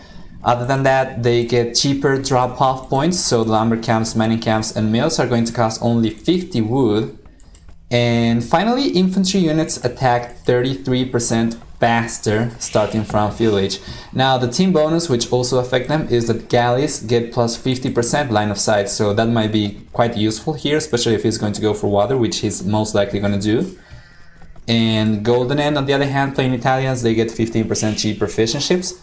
Other than that, they get cheaper drop-off points, so the lumber camps, mining camps, and mills are going to cost only 50 wood. And finally, infantry units attack 33% faster starting from Feudal Age. Now, the team bonus, which also affect them, is that galleys get plus 50% line of sight, so that might be quite useful here, especially if he's going to go for water, which he's most likely going to do. And GoldenEnd, on the other hand, playing Italians, they get 15% cheaper fission ships.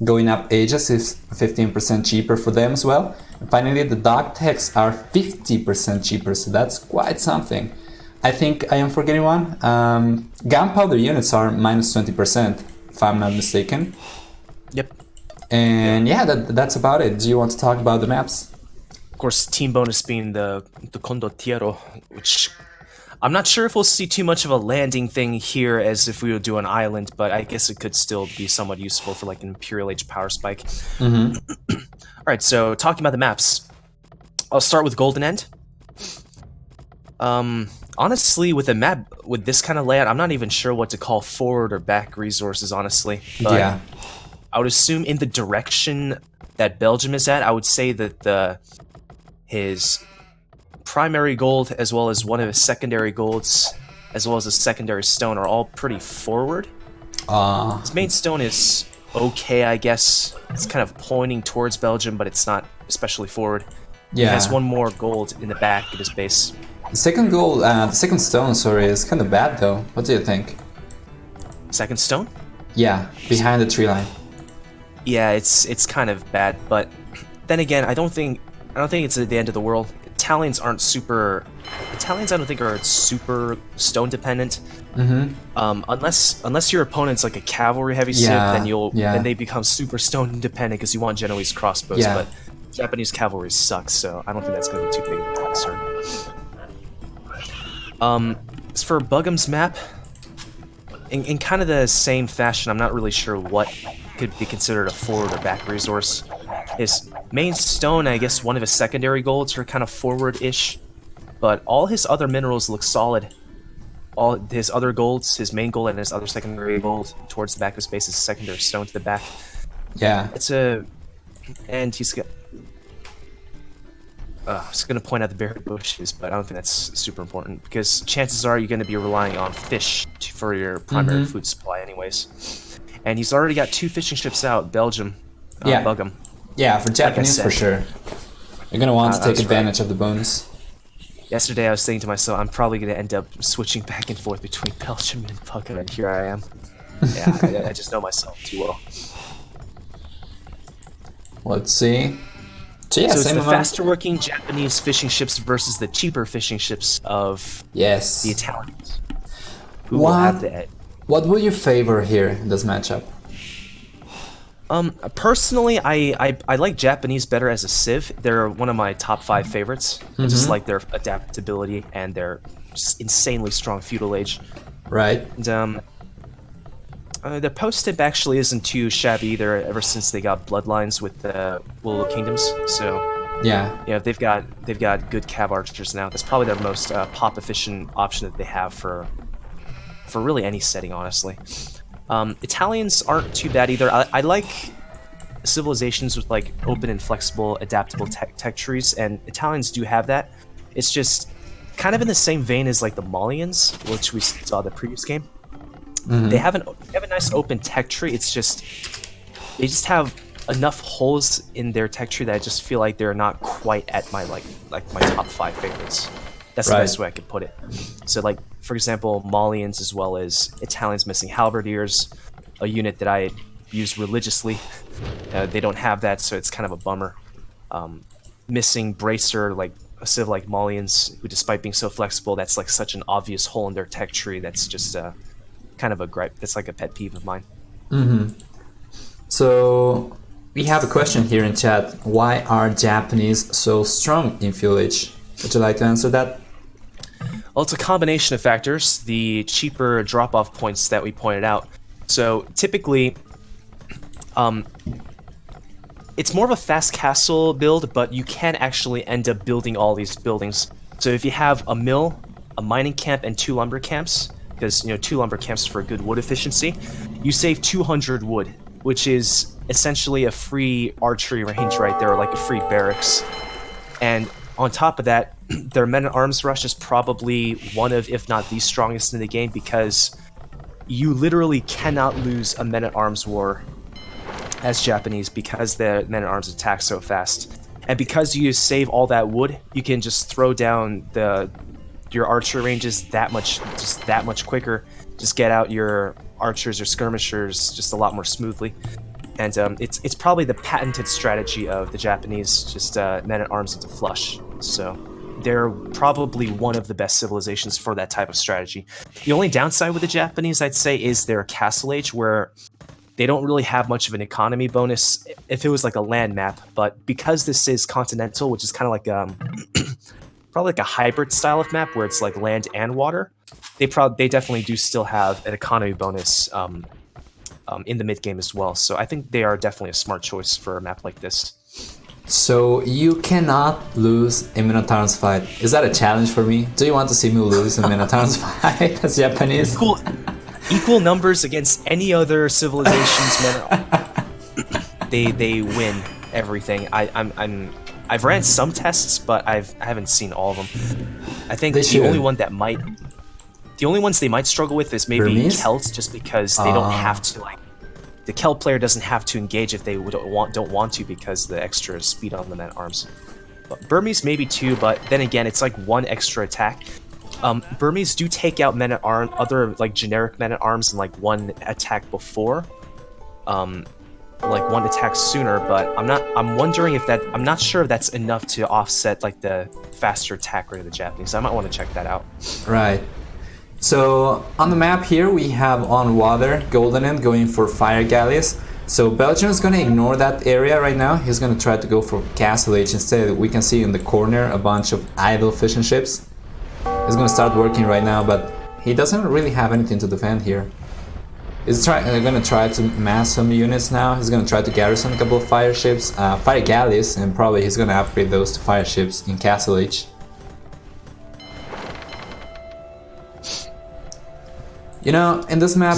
Going up ages is 15% cheaper for them as well. And finally, the dog techs are 50% cheaper, so that's quite something. I think I am forgetting one. Gunpowder units are minus 20%, if I'm not mistaken. Yep. And yeah, that's about it. Do you want to talk about the maps? Of course, team bonus being the Condottiero, which I'm not sure if we'll see too much of a landing thing here as if we would do an island, but I guess it could still be somewhat useful for like an Imperial Age power spike. Alright, so talking about the maps. I'll start with GoldenEnd. Honestly, with a map with this kind of layout, I'm not even sure what to call forward or back resources, honestly. But Yeah. I would assume in the direction that Belgium is at, I would say that his primary gold as well as one of his secondary golds as well as a secondary stone are all pretty forward. His main stone is okay, I guess. It's kind of pointing towards Belgium, but it's not especially forward. Yeah. He has one more gold in the back of his base. The second goal, the second stone, sorry, is kind of bad though. What do you think? Second stone? Yeah, behind the tree line. Yeah, it's kind of bad, but then again, I don't think it's the end of the world. Italians I don't think are super stone dependent. Unless your opponent's like a cavalry heavy civ, then they become super stone dependent because you want Genoese crossbows. Yeah. But Japanese cavalry sucks, so I don't think that's going to be too big of a concern. As for Bugham's map, in kind of the same fashion, I'm not really sure what could be considered a forward or back resource. His main stone, I guess one of his secondary golds are kind of forward-ish, but all his other minerals look solid. All his other golds, his main gold and his other secondary gold towards the back of his base is a secondary stone to the back. Yeah. And he's got... I was going to point out the berry bushes, but I don't think that's super important, because chances are you're going to be relying on fish for your primary food supply anyways. And he's already got 2 fishing ships out, Belgium, Bugham. Yeah, for Japanese for sure. You're going to want to take advantage of the bonus. Yesterday I was thinking to myself, I'm probably going to end up switching back and forth between Belgium and Bugham, and here I am. Yeah, I just know myself too well. Let's see. So yeah, so it's same the amount. faster working Japanese fishing ships versus the cheaper fishing ships of the Italians. Who will have the edge. What will you favor here in this matchup? Personally, I like Japanese better as a civ. They're one of my top 5 favorites. I just like their adaptability and their just insanely strong feudal age. Right. And their post-tip actually isn't too shabby either, ever since they got bloodlines with the Little Kingdoms. So yeah, they've got good cav archers now. That's probably their most pop efficient option that they have for really any setting, honestly. Italians aren't too bad either. I like civilizations with like open and flexible, adaptable tech trees, and Italians do have that. It's just kind of in the same vein as like the Malians, which we saw the previous game. Mm-hmm. They have a nice open tech tree. It's just they just have enough holes in their tech tree that I just feel like they're not quite at my like my top 5 favorites. That's the best way I could put it. So like for example, Malians as well as Italians missing halberdiers, a unit that I use religiously. They don't have that, so it's kind of a bummer. Missing bracer, like a civ like Malians, who despite being so flexible, that's like such an obvious hole in their tech tree. That's just kind of a gripe. That's like a pet peeve of mine. Mm-hmm. So we have a question here in chat. Why are Japanese so strong in Village? Would you like to answer that? Well, it's a combination of factors. The cheaper drop-off points that we pointed out. So typically, it's more of a fast castle build, but you can actually end up building all these buildings. So if you have a mill, a mining camp, and 2 lumber camps, because 2 lumber camps for good wood efficiency, you save 200 wood, which is essentially a free archery range right there, like a free barracks. And on top of that, their men-at-arms rush is probably one of, if not the strongest in the game, because you literally cannot lose a men-at-arms war as Japanese because the men-at-arms attack so fast. And because you save all that wood, you can just throw down your archer ranges that much quicker. Just get out your archers or skirmishers just a lot more smoothly. And it's probably the patented strategy of the Japanese, just men-at-arms into flush. So they're probably one of the best civilizations for that type of strategy. The only downside with the Japanese, I'd say, is their castle age, where they don't really have much of an economy bonus if it was like a land map. But because this is continental, which is kind of like probably like a hybrid style of map where it's like land and water, they definitely do still have an economy bonus in the mid game as well. So I think they are definitely a smart choice for a map like this. So you cannot lose a Minotaur's fight. Is that a challenge for me? Do you want to see me lose a Minotaur's fight as Japanese? Equal numbers against any other civilizations. They win everything. I've ran some tests, but I haven't seen all of them. I think the only ones they might struggle with is maybe Burmese? Celts, just because they don't have to the Celt player doesn't have to engage if they don't want to, because the extra speed on the men-at-arms. But Burmese maybe too, but then again, it's like 1 extra attack. Burmese do take out men-at-arms, other like generic men-at-arms, in like 1 attack before, like 1 attack sooner. But I'm wondering if I'm not sure if that's enough to offset like the faster attack rate of the Japanese. I might want to check that out. Right. So on the map here we have on water GoldenEnd going for fire galleys. So Belgium is going to ignore that area right now. He's going to try to go for Castle Age instead. We can see in the corner a bunch of idle fishing ships. He's going to start working right now, but he doesn't really have anything to defend here. He's going to try to mass some units now. He's going to try to garrison a couple of fire ships, fire galleys, and probably he's going to upgrade those to fire ships in Castle Age. In this map,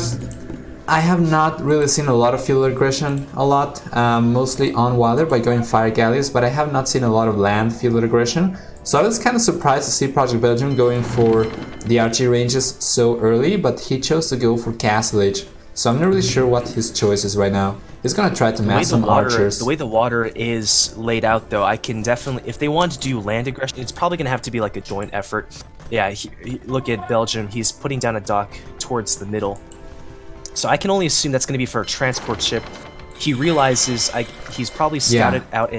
I have not really seen a lot of field aggression mostly on water by going fire galleys, but I have not seen a lot of land field aggression. So I was kind of surprised to see Project Belgium going for the archery ranges so early, but he chose to go for Castle Age. So I'm not really sure what his choice is right now. He's gonna try to mass some archers. The way the water is laid out, though, I can definitely, if they want to do land aggression, it's probably gonna have to be like a joint effort. Yeah, look at Belgium. He's putting down a dock towards the middle. So I can only assume that's going to be for a transport ship. He realizes he's probably scouted out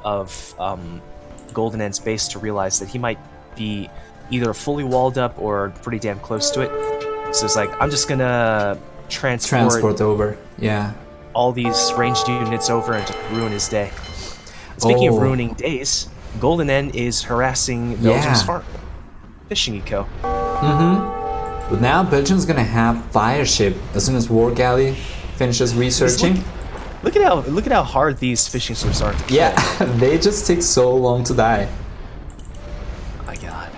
of GoldenEnd's base to realize that he might be either fully walled up or pretty damn close to it. So it's like, I'm just going to transport over. Yeah. All these ranged units over and just ruin his day. Speaking of ruining days, GoldenEnd is harassing Belgium's farm. Fishing eco. But now Belgium's gonna have fire ship as soon as War Galley finishes researching. Look at how hard these fishing ships are to kill. Yeah, they just take so long to die. Oh my god.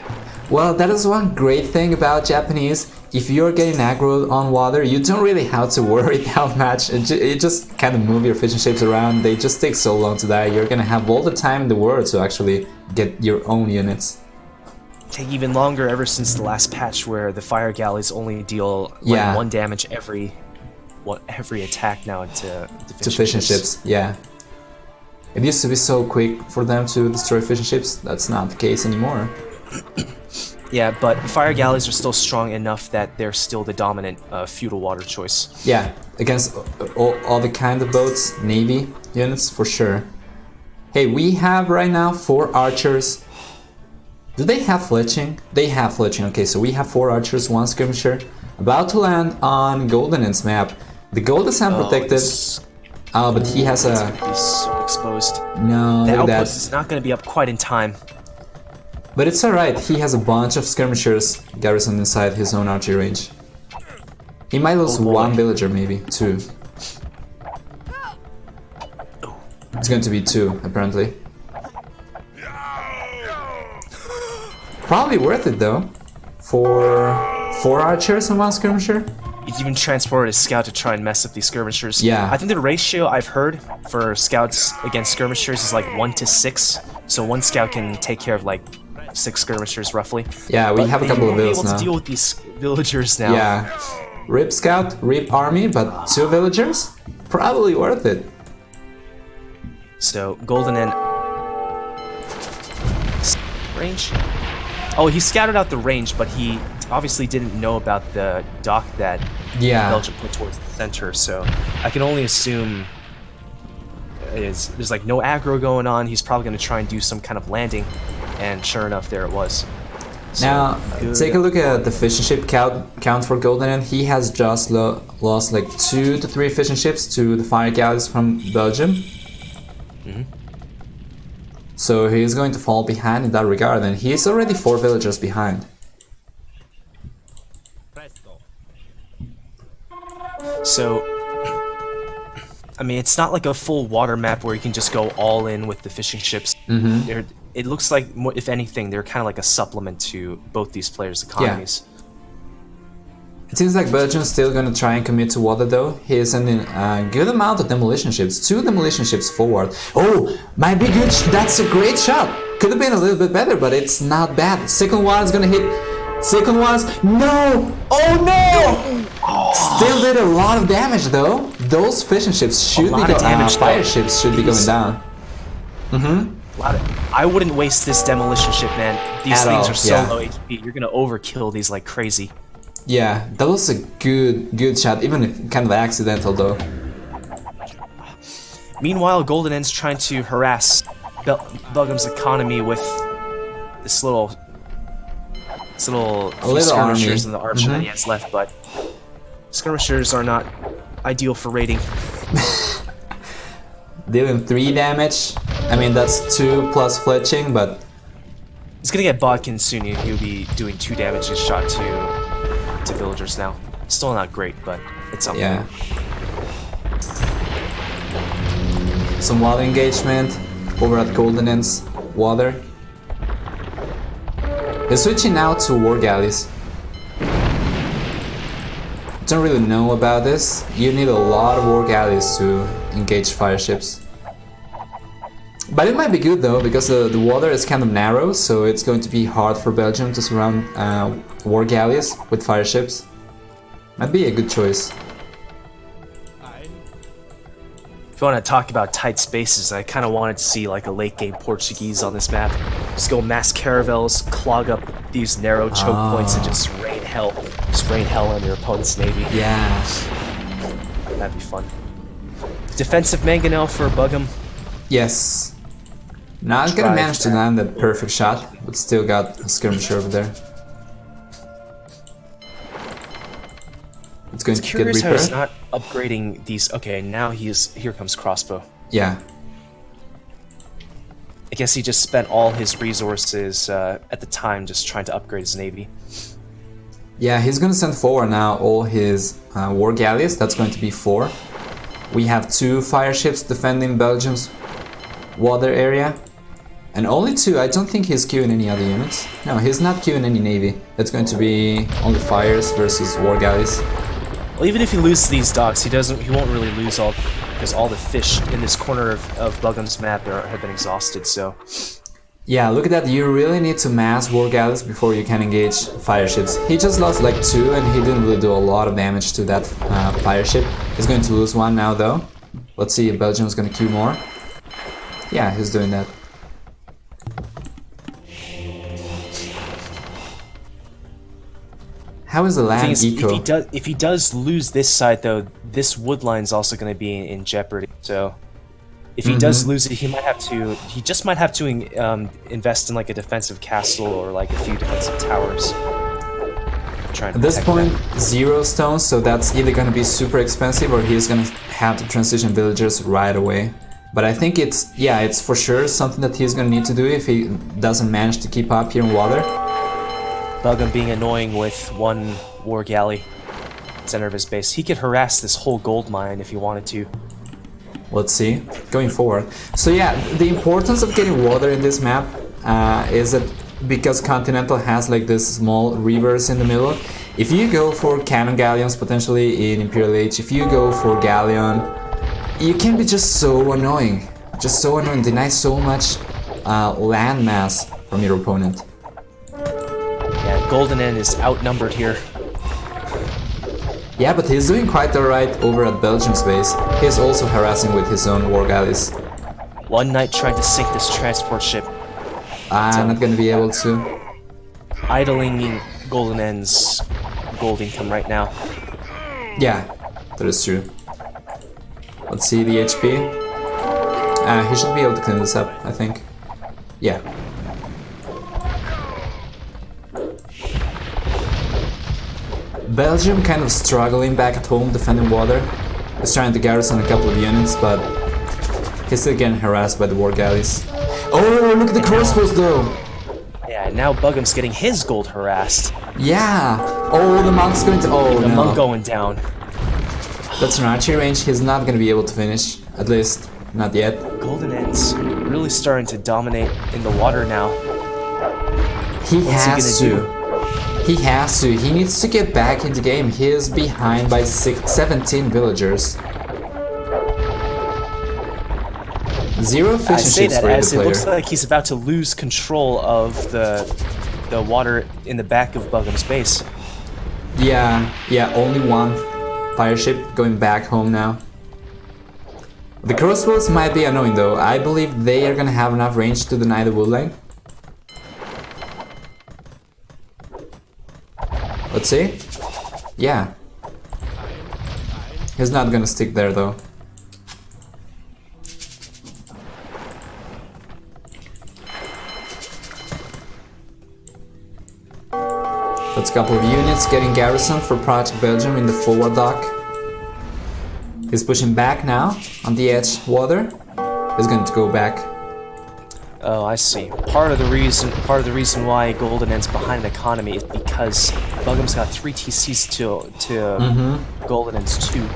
Well, that is one great thing about Japanese. If you're getting aggro on water, you don't really have to worry that much. You just kind of move your fishing ships around. They just take so long to die. You're gonna have all the time in the world to actually get your own units. take even longer ever since the last patch where the fire galleys only deal like 1 damage every attack now to fission ships. Yeah. It used to be so quick for them to destroy fission ships. That's not the case anymore. Yeah, but fire galleys are still strong enough that they're still the dominant feudal water choice. Yeah, against all the kind of boats, navy units for sure. Hey, we have right now 4 archers. Do they have fletching? They have fletching. Okay, so we have 4 archers, 1 skirmisher, about to land on GoldenEnd's map. The gold is unprotected. Oh, but he has It's gonna be so exposed. No, the look at outpost that. is not going to be up quite in time. But it's alright, he has a bunch of skirmishers garrisoned inside his own archery range. He might lose 1 villager, maybe 2. It's going to be 2, apparently. Probably worth it though, for 4 archers and 1 skirmisher. You even transported a scout to try and mess up these skirmishers. Yeah. I think the ratio I've heard for scouts against skirmishers is like 1 to 6. So 1 scout can take care of like 6 skirmishers roughly. Yeah, we have a couple of vills vills able now. to deal with these villagers now. Yeah, rip scout, rip army, but 2 villagers? Probably worth it. So GoldenEnd range. Oh, he scouted out the range, but he obviously didn't know about the dock that Belgium put towards the center. So I can only assume there's like no aggro going on. He's probably going to try and do some kind of landing, and sure enough, there it was. So, now, take a look at the fishing ship count for GoldenEnd. He has just lost like 2 to 3 fishing ships to the fire galleys from Belgium. So he is going to fall behind in that regard, and he is already 4 villagers behind. So, I mean, it's not like a full water map where you can just go all in with the fishing ships. It looks like, if anything, they're kind of like a supplement to both these players' economies. It seems like Belgium's still gonna try and commit to water though. He is sending a good amount of demolition ships, 2 demolition ships forward. Oh, might be good, that's a great shot! Could have been a little bit better, but it's not bad. Second one is gonna hit, second one's, no! Oh no! Still did a lot of damage though. Those fishing ships should be going, fire ships should be going down. I wouldn't waste this demolition ship, man. These things are so yeah. low HP. You're gonna overkill these like crazy. Yeah, that was a good shot, even if kind of accidental though. Meanwhile, GoldenEnd's trying to harass Bugham's economy with this little skirmishers and the archer that he has left, but skirmishers are not ideal for raiding. Dealing 3 damage. I mean, that's 2 plus fletching, but He's gonna get bodkin soon. He'll be doing 2 damage each shot to villagers now. Still not great, but it's something. yeah. Some water engagement over at GoldenEnd's water. They're switching now to war galleys. Don't really know about this. You need a lot of war galleys to engage fire ships. But it might be good though, because the water is kind of narrow, so it's going to be hard for Belgium to surround war galleys with fire ships. Might be a good choice. If you want to talk about tight spaces, I kind of wanted to see like a late game Portuguese on this map. Just go mass caravels, clog up these narrow choke points, and just rain hell. Just rain hell on your opponent's navy. Yeah. That'd be fun. Defensive mangonel for Bugham. Yes. Not gonna manage to land that perfect shot, but still got a skirmisher over there. It's going to get Curious how he's repaired. not upgrading these. Okay, now here comes crossbow. Yeah. I guess he just spent all his resources at the time just trying to upgrade his navy. Yeah, he's gonna send forward now all his war galleys. That's going to be 4. We have 2 fire ships defending Belgium's water area. And only 2, I don't think he's queuing any other units. No, he's not queuing any navy. That's going to be only fires versus war galleys. Well, even if he loses these docks, he won't really lose all, because all the fish in this corner of Bugham's map have been exhausted. So Yeah, look at that. You really need to mass war galleys before you can engage fire ships. He just lost like 2 and he didn't really do a lot of damage to that fire ship. He's going to lose 1 now though. Let's see if Belgium's gonna queue more. Yeah, he's doing that. How is the land eco? If he does lose this side though, this wood line is also going to be in jeopardy. So if he does lose it, he just might have to invest in like a defensive castle or like a few defensive towers. At this point, 0 stones, so that's either going to be super expensive or he's going to have to transition villagers right away. But I think it's for sure something that he's going to need to do if he doesn't manage to keep up here in water. Bugum being annoying with 1 war galley center of his base. He could harass this whole gold mine if he wanted to. Let's see, going forward. So yeah, the importance of getting water in this map is that because Continental has like this small rivers in the middle, if you go for cannon galleons potentially in Imperial Age, if you go for galleon, you can be just so annoying. Deny so much land mass from your opponent. Yeah, GoldenEnd is outnumbered here. Yeah, but he's doing quite alright over at Belgium's base. He's also harassing with his own war galleys. One knight trying to sink this transport ship. I'm not gonna be able to. Idling GoldenEnd's gold income right now. Yeah, that is true. Let's see the HP. He should be able to clean this up, I think. Yeah. Belgium kind of struggling back at home defending water. He's trying to garrison a couple of units, but he's still getting harassed by the war galleys. Oh, look at the crossbows though! Yeah, now Bugum's getting his gold harassed. Yeah! Oh, the monk's going to... Oh, the no. monk going down. That's an archery range he's not going to be able to finish. At least, not yet. GoldenEnd's really starting to dominate in the water now. What's he gonna do? He has to. He needs to get back in the game. He is behind by 17 villagers. 0 efficiency. I say that for as the it player. looks like he's about to lose control of the water in the back of Bugum's base. Yeah, only 1 fire ship going back home now. The crossbows might be annoying though. I believe they are gonna have enough range to deny the wood line. Let's see. Yeah. He's not gonna stick there though. That's a couple of units getting garrisoned for Project Belgium in the forward dock. He's pushing back now on the edge water. He's going to go back. Oh, I see. Part of the reason why GoldenEnd's behind in economy is because Bugum's got 3 TCs to GoldenEnd's 2.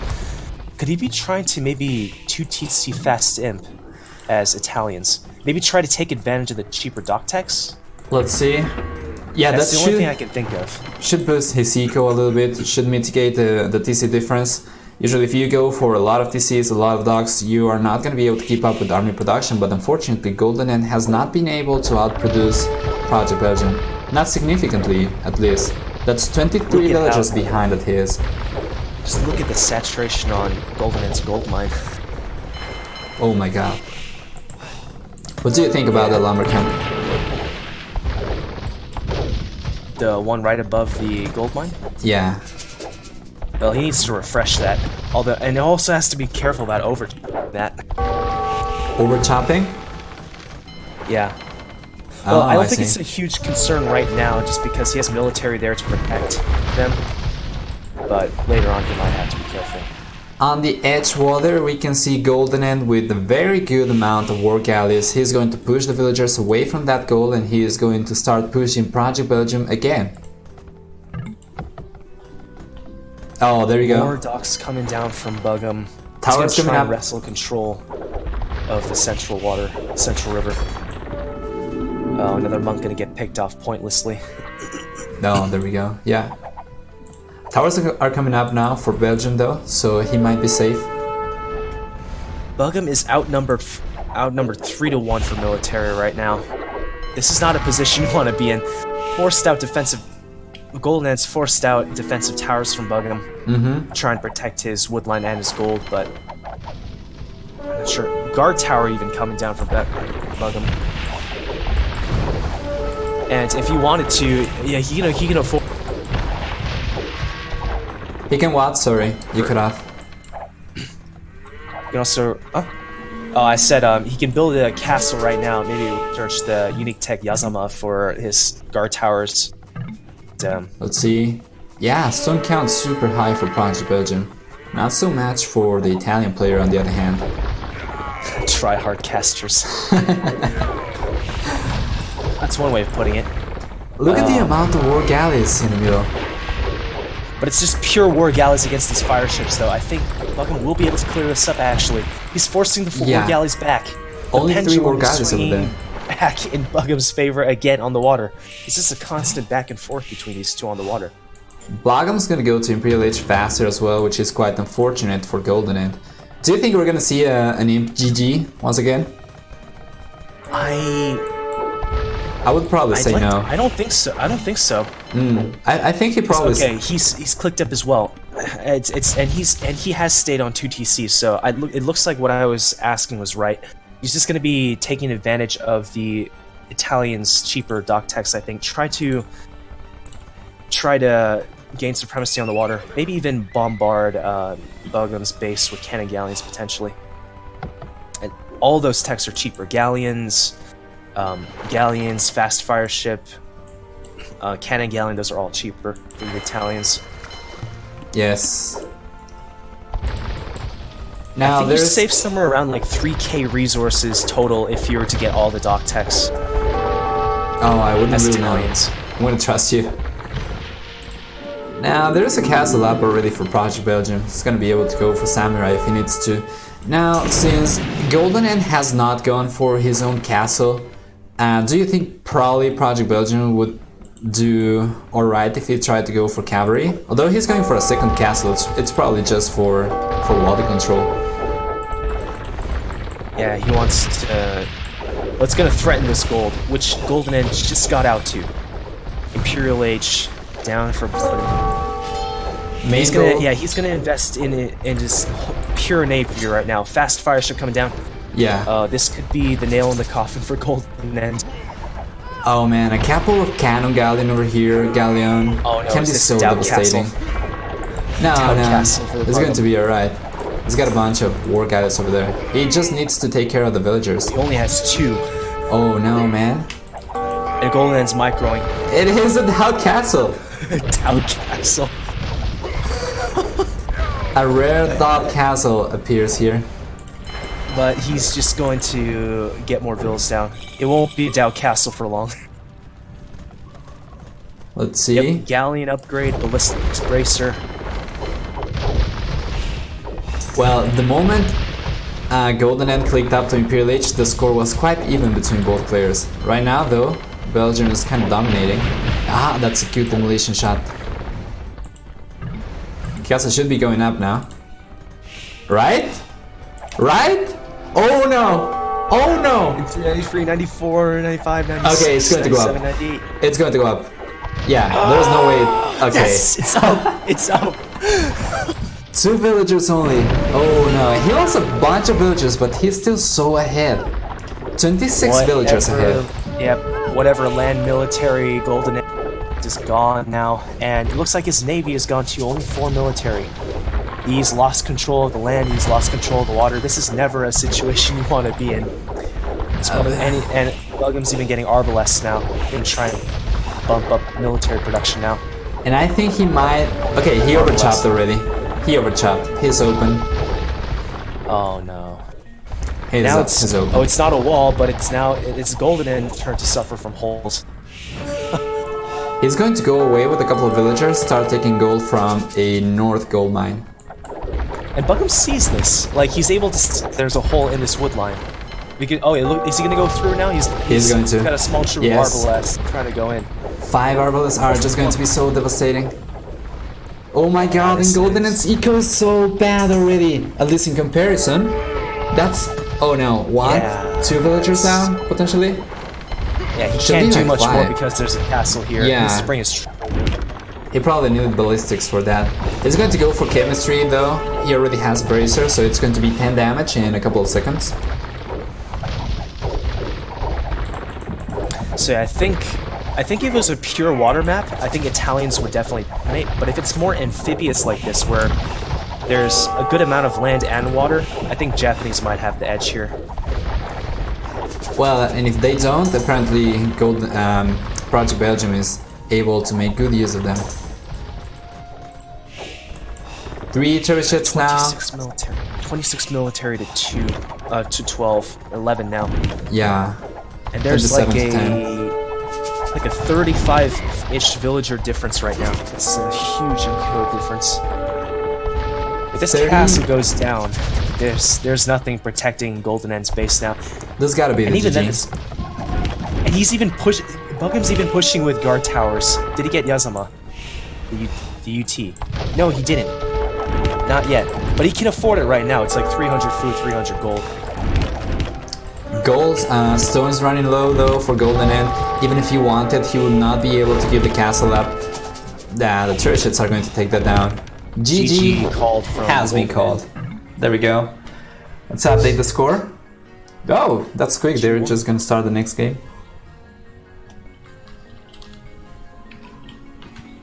Could he be trying to maybe 2 TC fast imp as Italians? Maybe try to take advantage of the cheaper dock techs? Let's see. Yeah, that's the only thing I can think of. Should boost his eco a little bit. Should mitigate the TC difference. Usually if you go for a lot of TCs, a lot of docks, you are not going to be able to keep up with army production, but unfortunately GoldenEnd has not been able to outproduce Project Belgium. Not significantly, at least. That's 23 villagers behind at his. Just look at the saturation on GoldenEnd's gold mine. Oh my god. What do you think about the lumber camp? The one right above the gold mine? Yeah. Well, he needs to refresh that. And he also has to be careful about over that. Over chopping? Yeah. Well, I don't think it's a huge concern right now, just because he has military there to protect them. But later on, he might have to be careful. On the edge water, we can see GoldenEnd with a very good amount of war galleys. He's going to push the villagers away from that goal, and he is going to start pushing Project Belgium again. Oh, there you go. More docks coming down from Bugum. Towers coming up. Wrestle control of the central river. Oh, another monk gonna get picked off pointlessly. No, there we go. Yeah. Towers are coming up now for Belgium though, so he might be safe. Bugum is outnumbered 3-1 for military right now. This is not a position you want to be in. Forced out defensive. GoldenEnd's forced out defensive towers from Buggum. Trying to protect his woodline and his gold, but I'm not sure. Guard tower even coming down from Buggum. And if he wanted to, yeah, he can afford. He can what? Sorry, you cut off. You can also. Oh, I said he can build a castle right now. Maybe search the unique tech Yazama for his guard towers. Let's see. Yeah, stone count super high for Project Belgium. Not so much for the Italian player on the other hand. Try hard casters. That's one way of putting it. Look at the amount of war galleys in the middle. But it's just pure war galleys against these fire ships, though. I think Buggum will be able to clear this up, actually. He's forcing the war galleys back. Only 3 war galleys over there. Back in Buggum's favor again on the water. It's just a constant back and forth between these two on the water. Buggum's gonna go to Imperial Age faster as well, which is quite unfortunate for GoldenEnd. Do you think we're gonna see an Imp GG once again? I would probably say no. I don't think so. I don't think so. I think he probably. Okay, he's clicked up as well. He has stayed on 2 TC. So it looks like what I was asking was right. He's just going to be taking advantage of the Italians' cheaper dock techs. I think try to gain supremacy on the water. Maybe even bombard Buggum's base with cannon galleons potentially. And all those techs are cheaper. Galleons, fast fire ship, cannon galleon. Those are all cheaper than the Italians. Yes. Now I think there's you save somewhere around like 3k resources total if you were to get all the dock techs. Oh, I wouldn't really know. I'm gonna trust you. Now there's a castle up already for Project Belgium. He's gonna be able to go for Samurai if he needs to. Now, since GoldenEnd has not gone for his own castle, do you think probably Project Belgium would do alright if he tried to go for cavalry? Although he's going for a second castle, it's probably just for water control. Yeah, he wants to. What's gonna threaten this gold, which GoldenEnd just got out to. Imperial Age down for. He's gonna invest in just pure Napier right now. Fast fire ship coming down. Yeah. This could be the nail in the coffin for GoldenEnd. Oh man, a couple of cannon galleon over here, galleon. Oh no, can be so devastating. No, it's going to be alright. He's got a bunch of war galleys over there. He just needs to take care of the villagers. He only has 2. Oh no, man. And GoldenEnd's microing. It is a Dow Castle. Dow Castle. A rare Dow Castle appears here. But he's just going to get more villas down. It won't be Dow Castle for long. Let's see. Yep, galleon upgrade, ballistics bracer. Well, the moment GoldenEnd clicked up to Imperial Age, the score was quite even between both players. Right now, though, Belgium is kind of dominating. Ah, that's a cute demolition shot. Castle should be going up now. Right? Right? Oh no! Oh no! 93, 94, 95, 96. Okay, it's going to go up. 98. It's going to go up. Yeah, there's no way. Okay. Yes, it's up. It's up. 2 villagers only. Oh no, he lost a bunch of villagers, but he's still so ahead. 26 villagers ahead. Yep, whatever land military GoldenEnd is gone now, and it looks like his navy has gone to only 4 military. He's lost control of the land, he's lost control of the water. This is never a situation you want to be in. It's one of and Buggum's even getting arbalests now. He's trying to bump up military production now. And I think he might... Okay, he overchopped already. He overchopped. He's open. Oh no. He's open. Oh, it's not a wall, but it's GoldenEnd's turn to suffer from holes. He's going to go away with a couple of villagers, start taking gold from a north gold mine. And Buggum sees this. Like, he's able to... There's a hole in this wood line. We can, look, is he going to go through now? He's going to. Got a small troop of arbalests trying to go in. 5 arbalests are just going to be so devastating. Oh my god, and GoldenEnd's eco is so bad already. At least in comparison. That's... Oh no, what? Yeah. 2 villagers down, potentially? Yeah, he Should can't be do like much more 5. because there's a castle here. Yeah. The spring is He probably needed ballistics for that. He's going to go for chemistry though. He already has bracer, so it's going to be 10 damage in a couple of seconds. So yeah, I think if it was a pure water map, I think Italians would definitely dominate. But if it's more amphibious like this, where there's a good amount of land and water, I think Japanese might have the edge here. Well, and if they don't, apparently Project Belgium is able to make good use of them. 3 turret ships now. 26 military to 2, to 12, 11 now. Yeah. And there's like 27 to 10. a 35-ish villager difference right now. It's a huge hero difference. If this 30? castle goes down, there's nothing protecting GoldenEnd's base now. This gotta be And the even then, GG. and he's even Bugham's even pushing with guard towers. Did he get Yazama? The UT? No, he didn't. Not yet. But he can afford it right now. It's like 300 food, 300 gold. Gold, stone's running low though for GoldenEnd. Even if he wanted, he would not be able to give the castle up. The turret ships are going to take that down. GG called from has been GoldenEnd. called. There we go. Let's update the score. Oh, that's quick. They're just gonna start the next game.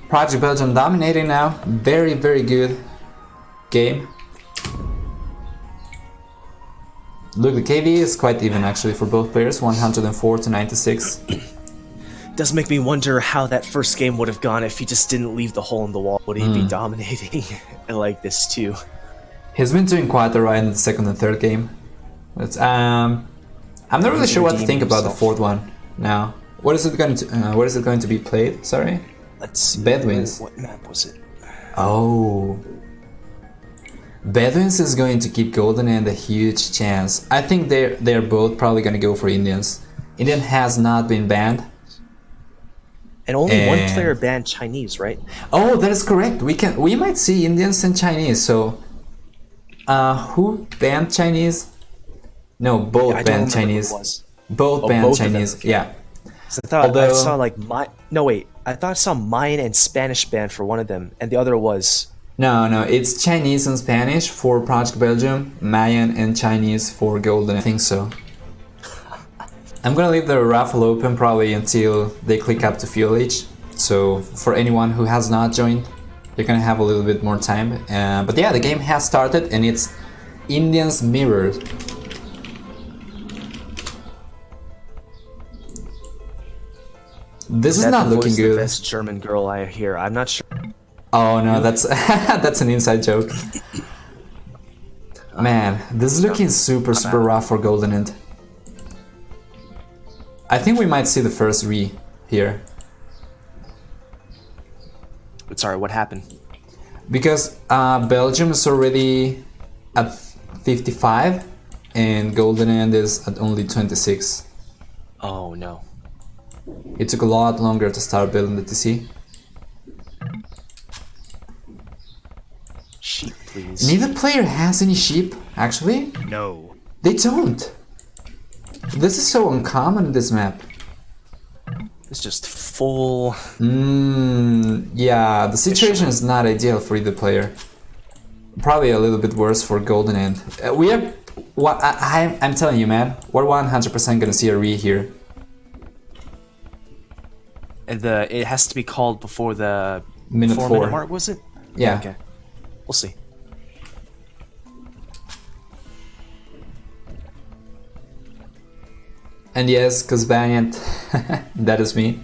Project Belgium dominating now. Very, very good game. Look, the KV is quite even actually for both players, 104 to 96. Does make me wonder how that first game would have gone if he just didn't leave the hole in the wall. Would he be dominating like this too? He's been doing quite alright in the second and third game. But, I'm not really sure what to think about the fourth one now. What is it going to be played? Sorry. Let's see. Bedouins. What map was it? Oh. Bedouins is going to give GoldenEnd a huge chance. I think they're both probably going to go for Indians. Indian has not been banned. And only one player banned Chinese, right? Oh, that is correct. We might see Indians and Chinese. So, who banned Chinese? No, both I don't banned remember who it Chinese. was. Both Oh, banned both of them, Chinese. okay. Yeah. So I thought I Although- saw like I thought I saw Mayan and Spanish banned for one of them, and the other was No, it's Chinese and Spanish for Project Belgium, Mayan and Chinese for Golden. I think so. I'm gonna leave the raffle open probably until they click up to fuel age. So for anyone who has not joined, you're gonna have a little bit more time. But yeah, the game has started and it's Indians mirrored. This is that not the looking voice of good. the best German girl I hear. I'm not sure. Oh no, that's that's an inside joke. Man, this is looking super rough for GoldenEnd. I think we might see the first re here. But sorry, what happened? Because Belgium is already at 55 and GoldenEnd is at only 26. Oh no. It took a lot longer to start building the TC. Sheep, please. Neither player has any sheep, actually. No. They don't. This is so uncommon in this map. It's just full. Yeah, the situation is not ideal for either player. Probably a little bit worse for GoldenEnd. We are. I'm telling you, man, we're 100% gonna see a re here. And it has to be called before the Minute 4 4. minute mark, was it? Yeah. Okay. We'll see. And yes, cause Valiant, that is me.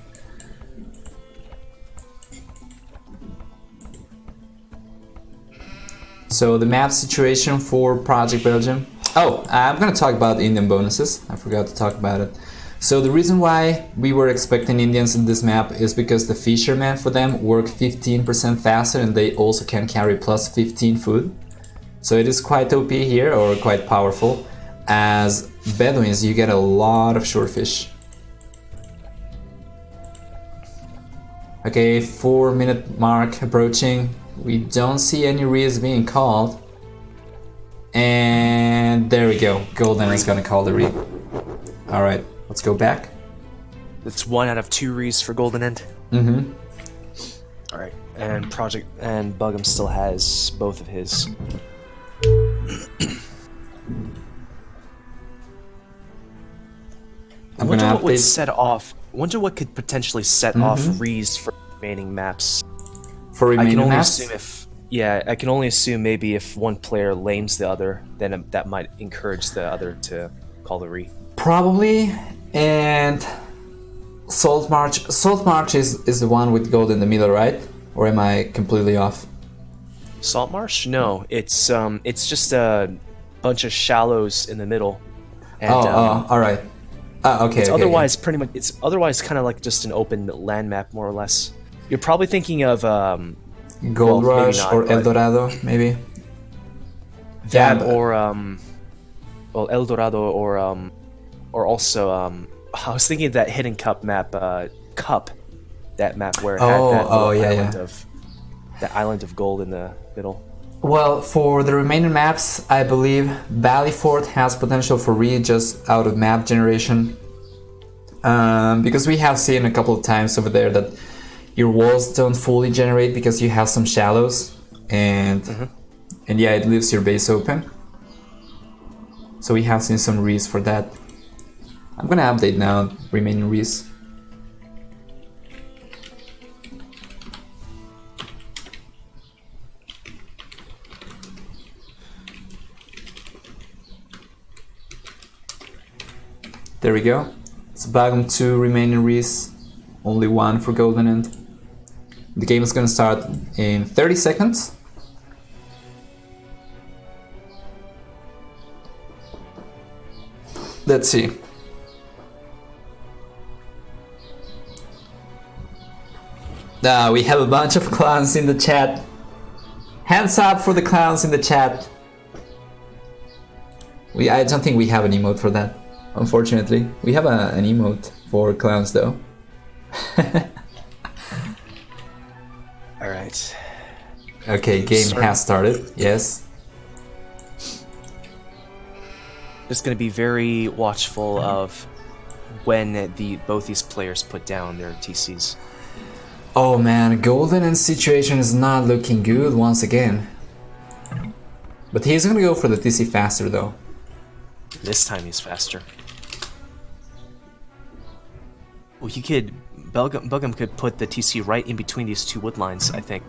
So the map situation for Project Belgium. Oh, I'm gonna talk about Indian bonuses. I forgot to talk about it. So the reason why we were expecting Indians in this map is because the fishermen for them work 15% faster and they also can carry plus 15 food. So it is quite OP here, or quite powerful. As Bedouins, you get a lot of shorefish. Okay, 4 minute mark approaching. We don't see any reas being called. And there we go. Golden is gonna call the re. Alright, let's go back. That's 1 out of 2 Rees for GoldenEnd. Mm-hmm. All right, and Bug'em still has both of his. I wonder what would set off. Wonder what could potentially set off Rees for remaining maps. For remaining maps? I can only assume maybe if one player lames the other, then that might encourage the other to call the re. Probably, and Salt March. Salt March is the one with gold in the middle, right? Or am I completely off? Salt Marsh? No, it's just a bunch of shallows in the middle. And, all right. Okay. It's okay, otherwise pretty much. It's otherwise kind of like just an open land map, more or less. You're probably thinking of Gold Rush or El Dorado, maybe. That or El Dorado or also I was thinking of that Hidden Cup map, Cup, that map where it had that island of the island of gold in the middle. Well, for the remaining maps, I believe Valley Fort has potential for just out of map generation. Because we have seen a couple of times over there that your walls don't fully generate because you have some shallows, and yeah, it leaves your base open. So we have seen some Rees for that. I'm gonna update now remaining Rees. There we go. It's Bug'em 2 remaining Rees, only 1 for GoldenEnd. The game is gonna start in 30 seconds. Let's see. We have a bunch of clowns in the chat. Hands up for the clowns in the chat. I don't think we have an emote for that, unfortunately. We have an emote for clowns though. Alright. Okay, game has started, yes. Just going to be very watchful of when both these players put down their TCs. Oh man, GoldenEnd's situation is not looking good once again. But he's gonna go for the TC faster though. This time he's faster. Well, Bug'em could put the TC right in between these two wood lines, I think.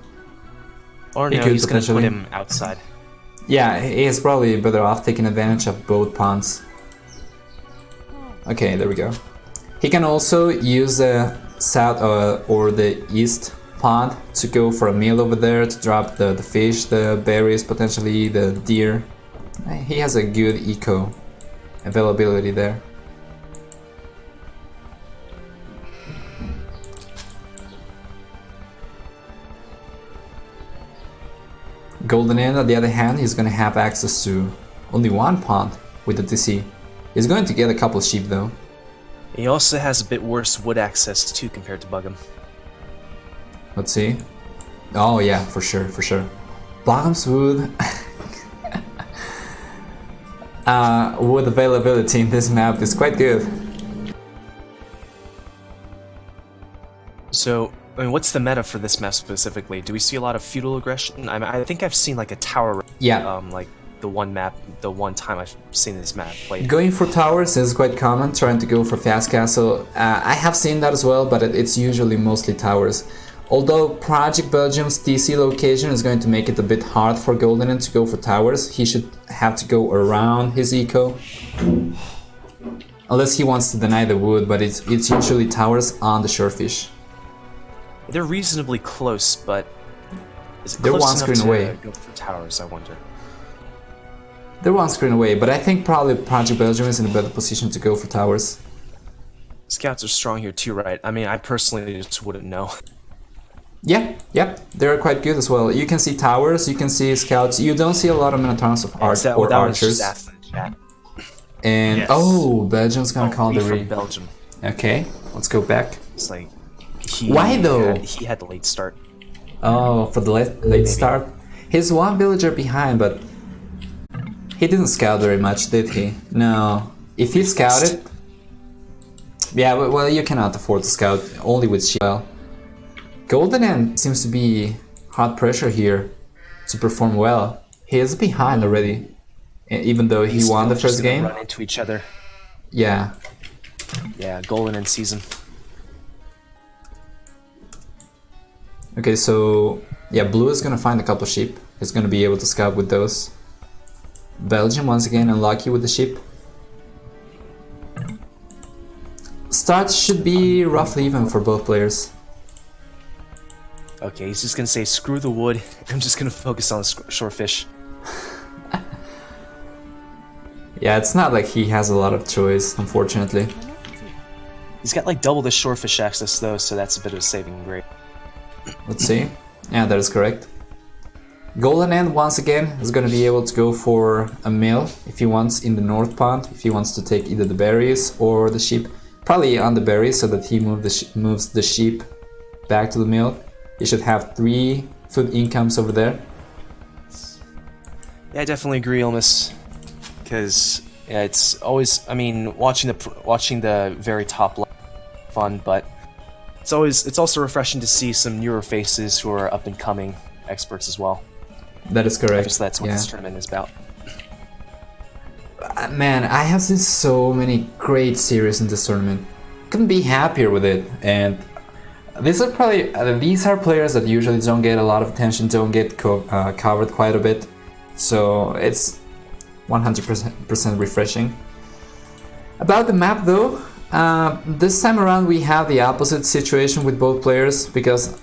Or no, he's gonna put him outside. Yeah, he is probably better off taking advantage of both pawns. Okay, there we go. He can also use the south or the east pond to go for a meal over there to drop the fish, the berries, potentially the deer. He has a good eco availability there. GoldenEnd, on the other hand, he's gonna have access to only 1 pond with the TC. He's going to get a couple sheep though. He also has a bit worse wood access too compared to Bug'em. Let's see. Oh yeah, for sure, for sure. Bug'em's wood. Wood availability in this map is quite good. So, I mean, what's the meta for this map specifically? Do we see a lot of feudal aggression? I think I've seen like a tower. Yeah. Like the one time I've seen this map played. Going for towers is quite common, trying to go for fast castle. I have seen that as well, but it's usually mostly towers. Although Project Belgium's TC location is going to make it a bit hard for GoldenEnd to go for towers, he should have to go around his eco. Unless he wants to deny the wood, but it's usually towers on the shorefish. They're reasonably close, but is it They're close one enough screen to away. go for towers, I wonder. They're 1 screen away, but I think probably Project Belgium is in a better position to go for towers. Scouts are strong here too, right? I mean, I personally just wouldn't know. Yeah, they're quite good as well. You can see towers, you can see scouts. You don't see a lot of Minotaurs of art or archers. And Yes. oh, Belgium's gonna call the from re. Belgium. Okay, let's go back. It's like Why though? He had the late start. Oh, for the late start. He's 1 villager behind, but he didn't scout very much, did he? No. If he scouted, Yeah, well, you cannot afford to scout only with sheep. Well, GoldenEnd seems to be hard pressure here to perform well. He is behind already, even though he won the first game. Run into each other. Yeah. Yeah, GoldenEnd season. Okay, so yeah, Blue is gonna find a couple sheep. He's gonna be able to scout with those. Belgium once again unlucky with the sheep. Start should be roughly even for both players. Okay, he's just gonna say screw the wood. I'm just gonna focus on the shorefish. Yeah, it's not like he has a lot of choice, unfortunately. He's got like double the shorefish access though, so that's a bit of a saving grace. Let's see. Yeah, that is correct. GoldenEnd once again is going to be able to go for a mill if he wants in the north pond, if he wants to take either the berries or the sheep. Probably on the berries so that he moves the sheep back to the mill. He should have 3 food incomes over there. Yeah, I definitely agree, Ilmus. Because yeah, it's always, I mean, watching the very top level fun, but it's also refreshing to see some newer faces who are up and coming experts as well. That is correct. Because that's what this tournament is about. Man, I have seen so many great series in this tournament. Couldn't be happier with it. And these are players that usually don't get a lot of attention, don't get covered quite a bit. So it's 100% refreshing. About the map though, this time around we have the opposite situation with both players because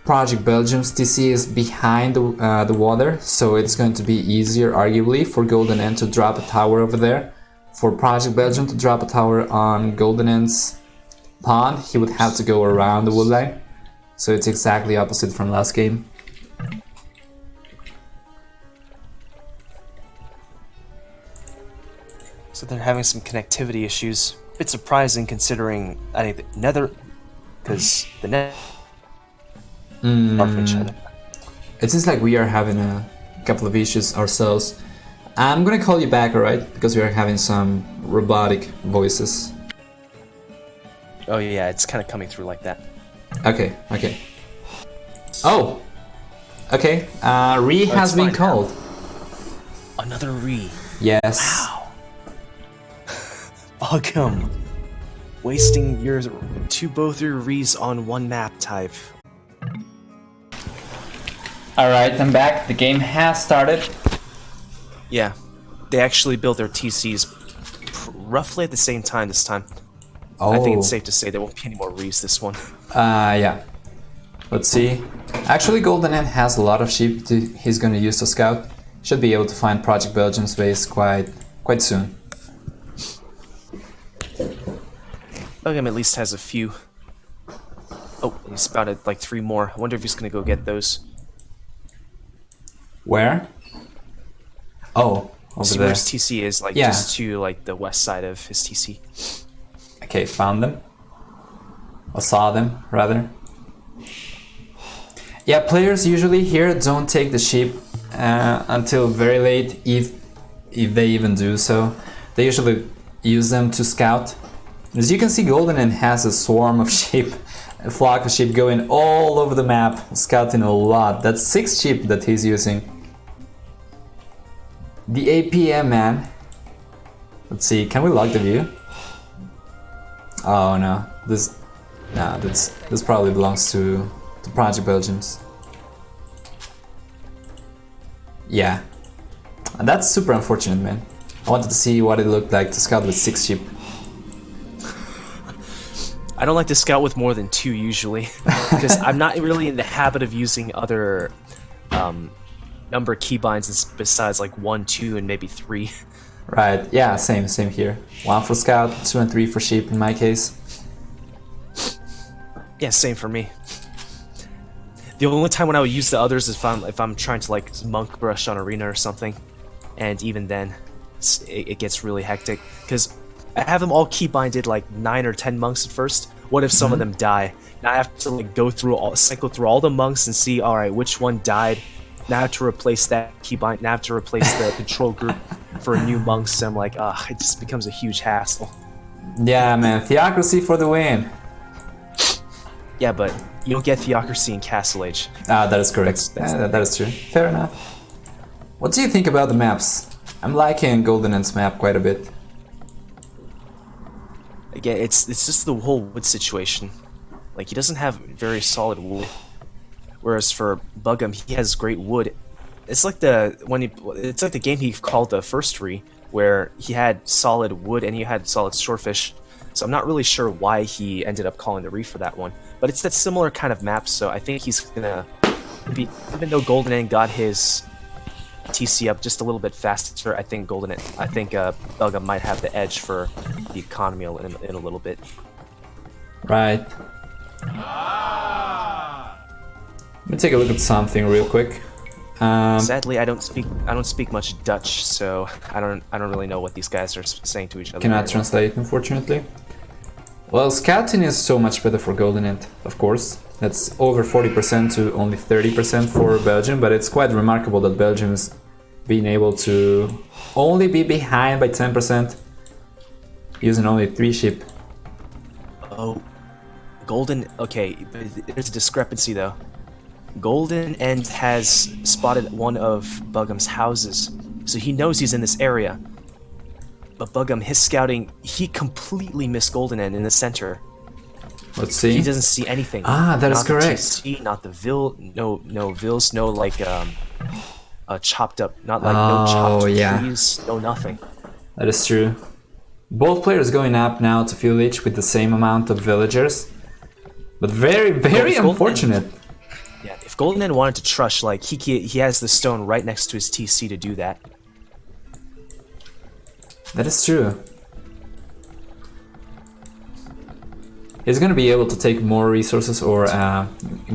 Project Belgium's TC is behind the water, so it's going to be easier, arguably, for GoldenEnd to drop a tower over there. For Project Belgium to drop a tower on GoldenEnd's pond, he would have to go around the woodline. So it's exactly opposite from last game. So they're having some connectivity issues. A bit surprising considering, I think, the nether, because the net apart from each other. It seems like we are having a couple of issues ourselves. I'm gonna call you back, alright? Because we are having some robotic voices. Oh yeah, it's kind of coming through like that. Okay. Oh! Okay, Re has been called. Another Re. Yes. Wow. Welcome. Wasting both your Re's on one map type. Alright, I'm back. The game has started. Yeah, they actually built their TCs roughly at the same time this time. Oh. I think it's safe to say there won't be any more Re's this one. Yeah. Let's see. Actually, GoldenEnd has a lot of sheep he's gonna use to scout. Should be able to find Project Belgium's base quite soon. Belgium at least has a few. Oh, he spouted like 3 more. I wonder if he's gonna go get those. Where? Oh, over See there. where his TC is, like just to like the west side of his TC. Okay, found them. Or saw them, rather. Yeah, players usually here don't take the sheep until very late, if they even do so. They usually use them to scout. As you can see, GoldenEnd has a swarm of sheep, a flock of sheep going all over the map, scouting a lot. That's 6 sheep that he's using. The APM man. Let's see, can we log the view? Oh no, this probably belongs to Project Belgium's. Yeah, and that's super unfortunate, man. I wanted to see what it looked like to scout with 6 sheep. I don't like to scout with more than 2 usually, because I'm not really in the habit of using other number keybinds besides like 1, 2, and maybe 3. Right, yeah, same here. 1 for scout, 2 and 3 for sheep in my case. Yeah, same for me. The only time when I would use the others is if I'm trying to like monk brush on arena or something, and even then, it gets really hectic because I have them all keybinded like 9 or 10 monks at first. What if some of them die? Now I have to like cycle through all the monks and see, all right, which one died. Now I have to replace that keybind. Now I have to replace the control group for a new monk. So I'm like, it just becomes a huge hassle. Yeah, man, theocracy for the win. Yeah, but you don't get theocracy in Castle Age. Ah, that is correct. That is true. Fair enough. What do you think about the maps? I'm liking GoldenEnd's map quite a bit. Again, it's just the whole wood situation. Like, he doesn't have very solid wood, whereas for Bugum, he has great wood. It's like it's like the game he called the first re, where he had solid wood and he had solid swordfish. So I'm not really sure why he ended up calling the re for that one, but it's that similar kind of map. So I think he's gonna be, even though GoldenEnd got his TC up just a little bit faster, I think Bugum might have the edge for the economy in a little bit. Right. Let me take a look at something real quick. Sadly, I don't speak much Dutch, so I don't really know what these guys are saying to each other. Cannot translate, unfortunately. Well, scouting is so much better for GoldenEnd, of course. That's over 40% to only 30% for Belgium, but it's quite remarkable that Belgium is being able to only be behind by 10% using only 3 ship. Oh, okay, but there's a discrepancy though. GoldenEnd has spotted one of Bugum's houses, so he knows he's in this area. But Bugum, his scouting, he completely missed GoldenEnd in the center. Let's see. He doesn't see anything. Ah, that is correct. Not the TC, not the no vills, no like chopped up, not like no chopped trees, no nothing. That is true. Both players going up now to village with the same amount of villagers, but very unfortunate. Yeah, if GoldenEnd wanted to trush, like he has the stone right next to his TC to do that. That is true. He's gonna be able to take more resources or a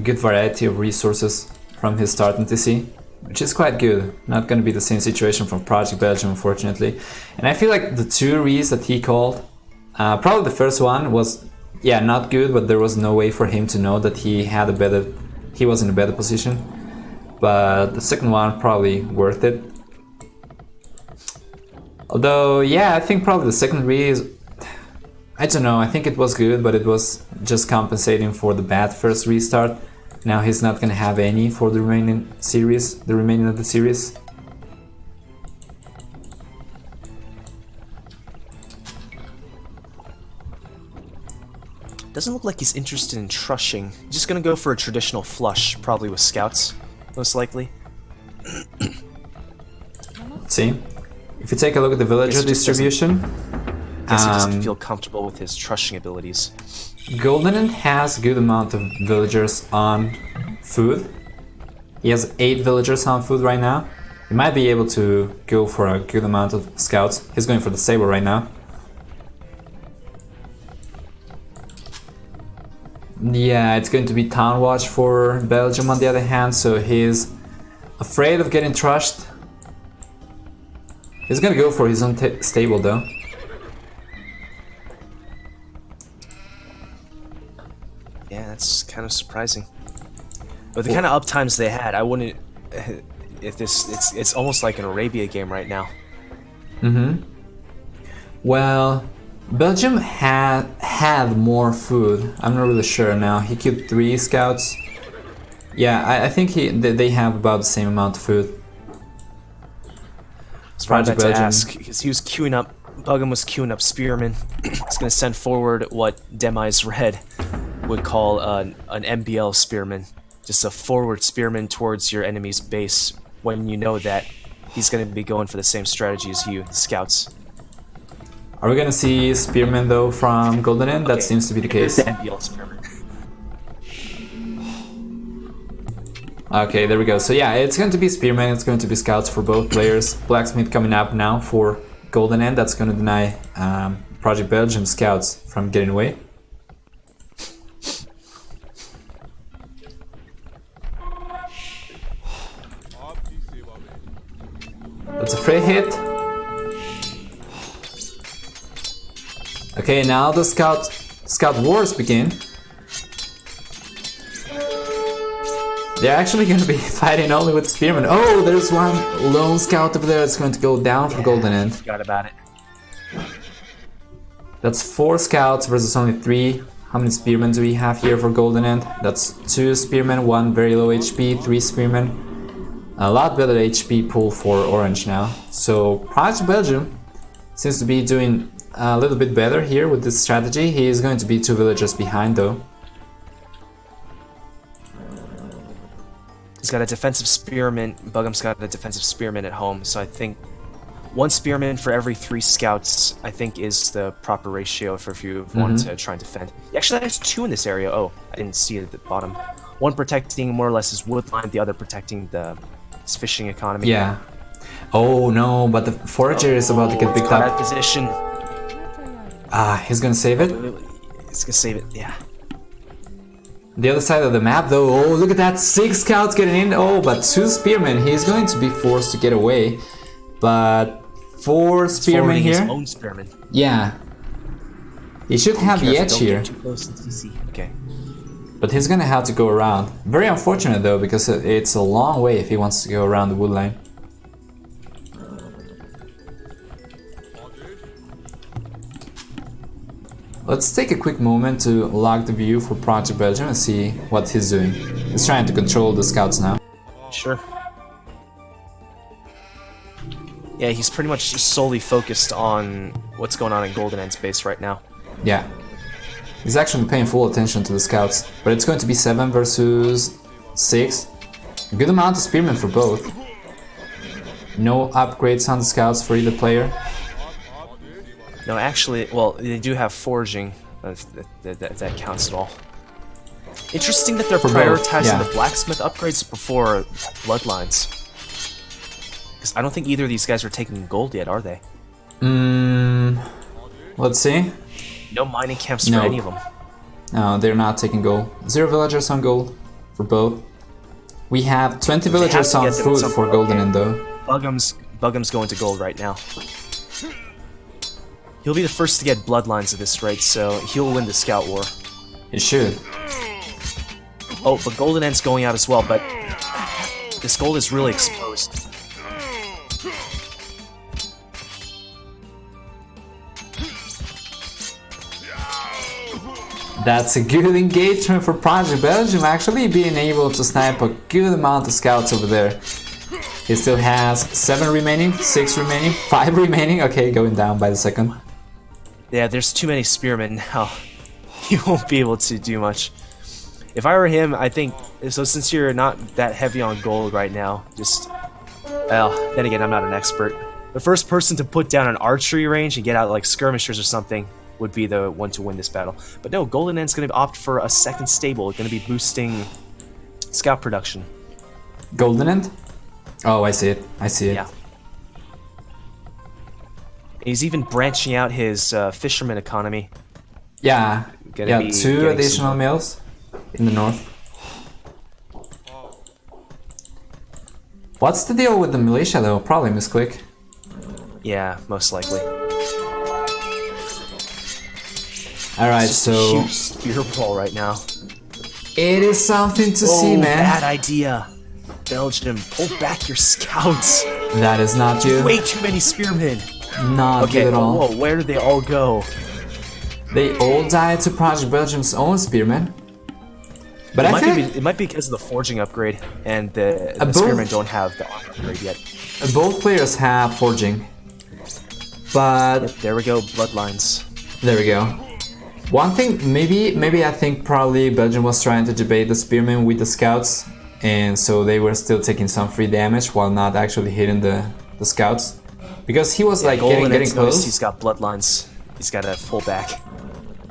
good variety of resources from his starting TC, which is quite good. Not gonna be the same situation from Project Belgium, unfortunately. And I feel like the 2 re's that he called, probably the first one was, yeah, not good, but there was no way for him to know that he was in a better position. But the second one probably worth it. Although, yeah, I think probably the second re is, I don't know, I think it was good, but it was just compensating for the bad first restart. Now he's not gonna have any for the remaining of the series. Doesn't look like he's interested in trushing. He's just gonna go for a traditional flush, probably with scouts, most likely. Let's see. If you take a look at the villager distribution, I guess he doesn't feel comfortable with his trushing abilities. GoldenEnd has a good amount of villagers on food. He has 8 villagers on food right now. He might be able to go for a good amount of scouts. He's going for the stable right now. Yeah, it's going to be Town Watch for Belgium on the other hand, so he's afraid of getting trashed. He's gonna go for his own stable though. Yeah, that's kind of surprising. But the kind of uptimes they had, I wouldn't. It's almost like an Arabia game right now. Mm-hmm. Well, Belgium had more food. I'm not really sure now. He killed 3 scouts. Yeah, I think they have about the same amount of food. That's what I meant to ask, because he was queuing up. Bugum was queuing up spearmen. He's gonna send forward what Demise Red would call an MBL spearman, just a forward spearman towards your enemy's base when you know that he's gonna be going for the same strategy as you, the scouts. Are we gonna see spearmen though from GoldenEnd? That seems to be the case. MBL spearman. Okay, there we go. So yeah, it's going to be spearmen, it's going to be scouts for both players. Blacksmith coming up now for GoldenEnd. That's going to deny Project Belgium scouts from getting away. That's a free hit. Okay, now the scout wars begin. They're actually going to be fighting only with spearmen. Oh, there's one lone scout over there that's going to go down for GoldenEnd. Forgot about it. That's 4 scouts versus only 3. How many spearmen do we have here for GoldenEnd? That's 2 spearmen, 1 very low HP, 3 spearmen. A lot better HP pool for orange now. So Project Belgium seems to be doing a little bit better here with this strategy. He is going to be 2 villagers behind though. He's got a defensive spearman. Bugham's got a defensive spearman at home, so I think 1 spearman for every 3 scouts, I think, is the proper ratio for if you want to try and defend. He actually has 2 in this area. Oh, I didn't see it at the bottom. 1 protecting more or less his wood line, the other protecting his fishing economy. Yeah. Oh no, but the forager is about to get picked Out up. of position. Ah, he's gonna save it. He's gonna save it, yeah. The other side of the map though, oh look at that, 6 scouts getting in, oh but 2 spearmen, he's going to be forced to get away. But 4 spearmen Forwarding here? his own spearman. Yeah. He should have the edge Don't here, get too close to TC. Okay. but he's gonna have to go around. Very unfortunate though, because it's a long way if he wants to go around the wood line. Let's take a quick moment to log the view for Project Belgium and see what he's doing. He's trying to control the scouts now. Sure. Yeah, he's pretty much just solely focused on what's going on in GoldenEnd's base right now. Yeah. He's actually paying full attention to the scouts. But it's going to be 7 versus 6. A good amount of spearmen for both. No upgrades on the scouts for either player. No, actually, well, they do have foraging, if that counts at all. Interesting that they're For both, prioritizing yeah. the blacksmith upgrades before bloodlines. Because I don't think either of these guys are taking gold yet, are they? Let's see. No mining camps No. for any of them. No, they're not taking gold. 0 villagers on gold for both. We have 20 villagers to on get them food some- for GoldenEnd though. Bugham's going to gold right now. He'll be the first to get bloodlines at this rate, so he'll win the scout war. He should. Oh, but GoldenEnd's going out as well, but this gold is really exposed. That's a good engagement for Project Belgium, actually being able to snipe a good amount of scouts over there. He still has 7 remaining, 6 remaining, 5 remaining. Okay, going down by the second. Yeah, there's too many spearmen now. He won't be able to do much. If I were him, I think, so since you're not that heavy on gold right now, just, well, then again, I'm not an expert. The first person to put down an archery range and get out like skirmishers or something would be the one to win this battle. But no, GoldenEnd's going to opt for a second stable. It's going to be boosting scout production. GoldenEnd? Oh, I see it. I see it. Yeah. He's even branching out his fisherman economy. Yeah, Gonna yeah, be 2 getting additional some- mills in the north. What's the deal with the militia though? Probably misclick. Yeah, most likely. Alright, Just so a huge spear ball right now. it is something to see, man. Bad idea. Belgium, pull back your scouts. That is not good. Way too many spearmen. Not Okay, good at all. whoa, where did they all go? They all died to Project Belgium's own spearmen. But I think It might be because of the forging upgrade, and the both- spearmen don't have the armor upgrade yet. both players have forging. But There we go, bloodlines. there we go. One thing, maybe I think probably Belgium was trying to debate the spearmen with the scouts, and so they were still taking some free damage while not actually hitting the scouts. Because he was like getting GoldenEnd's noticed close. he's got bloodlines. He's got to pull back.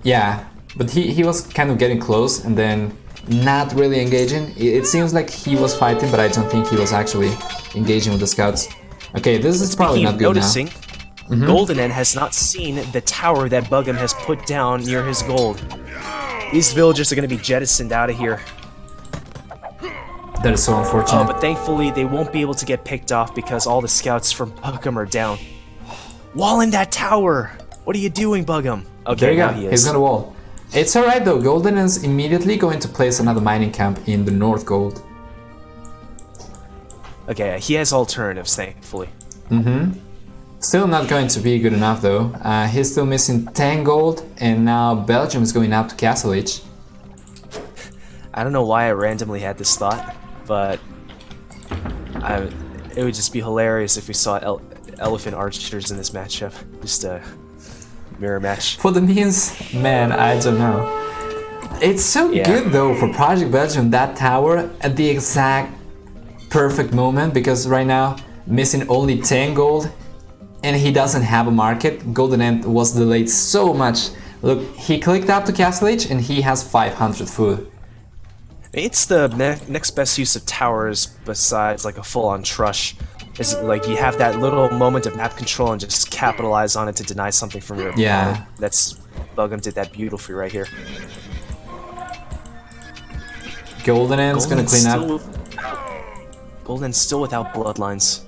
Yeah, but he was kind of getting close and then not really engaging. It seems like he was fighting, but I don't think he was actually engaging with the scouts. Okay, this is probably Speaking not of good noticing, now. GoldenEnd has not seen the tower that Bugham has put down near his gold. These villagers are going to be jettisoned out of here. That is so unfortunate. But thankfully, they won't be able to get picked off because all the scouts from Bugham are down. Wall in that tower! What are you doing, Bugham? Okay, There you now go, he he's is. gonna wall. It's alright though, Golden is immediately going to place another mining camp in the North Gold. Okay, he has alternatives, thankfully. Still not going to be good enough though. He's still missing 10 gold, and now Belgium is going up to Castle Age. I don't know why I randomly had this thought, but it would just be hilarious if we saw elephant archers in this matchup. Just a mirror match. For the means, man, I don't know. It's so good though for Project Belgium, that tower at the exact perfect moment, because right now missing only 10 gold and he doesn't have a market. GoldenEnd was delayed so much. Look, he clicked up to Castle Age and he has 500 food. It's the next best use of towers besides like a full-on trush. Is like you have that little moment of map control and just capitalize on it to deny something from your opponent. That's Bugum did that beautifully right here. GoldenEnd's gonna clean up. GoldenEnd's still without bloodlines.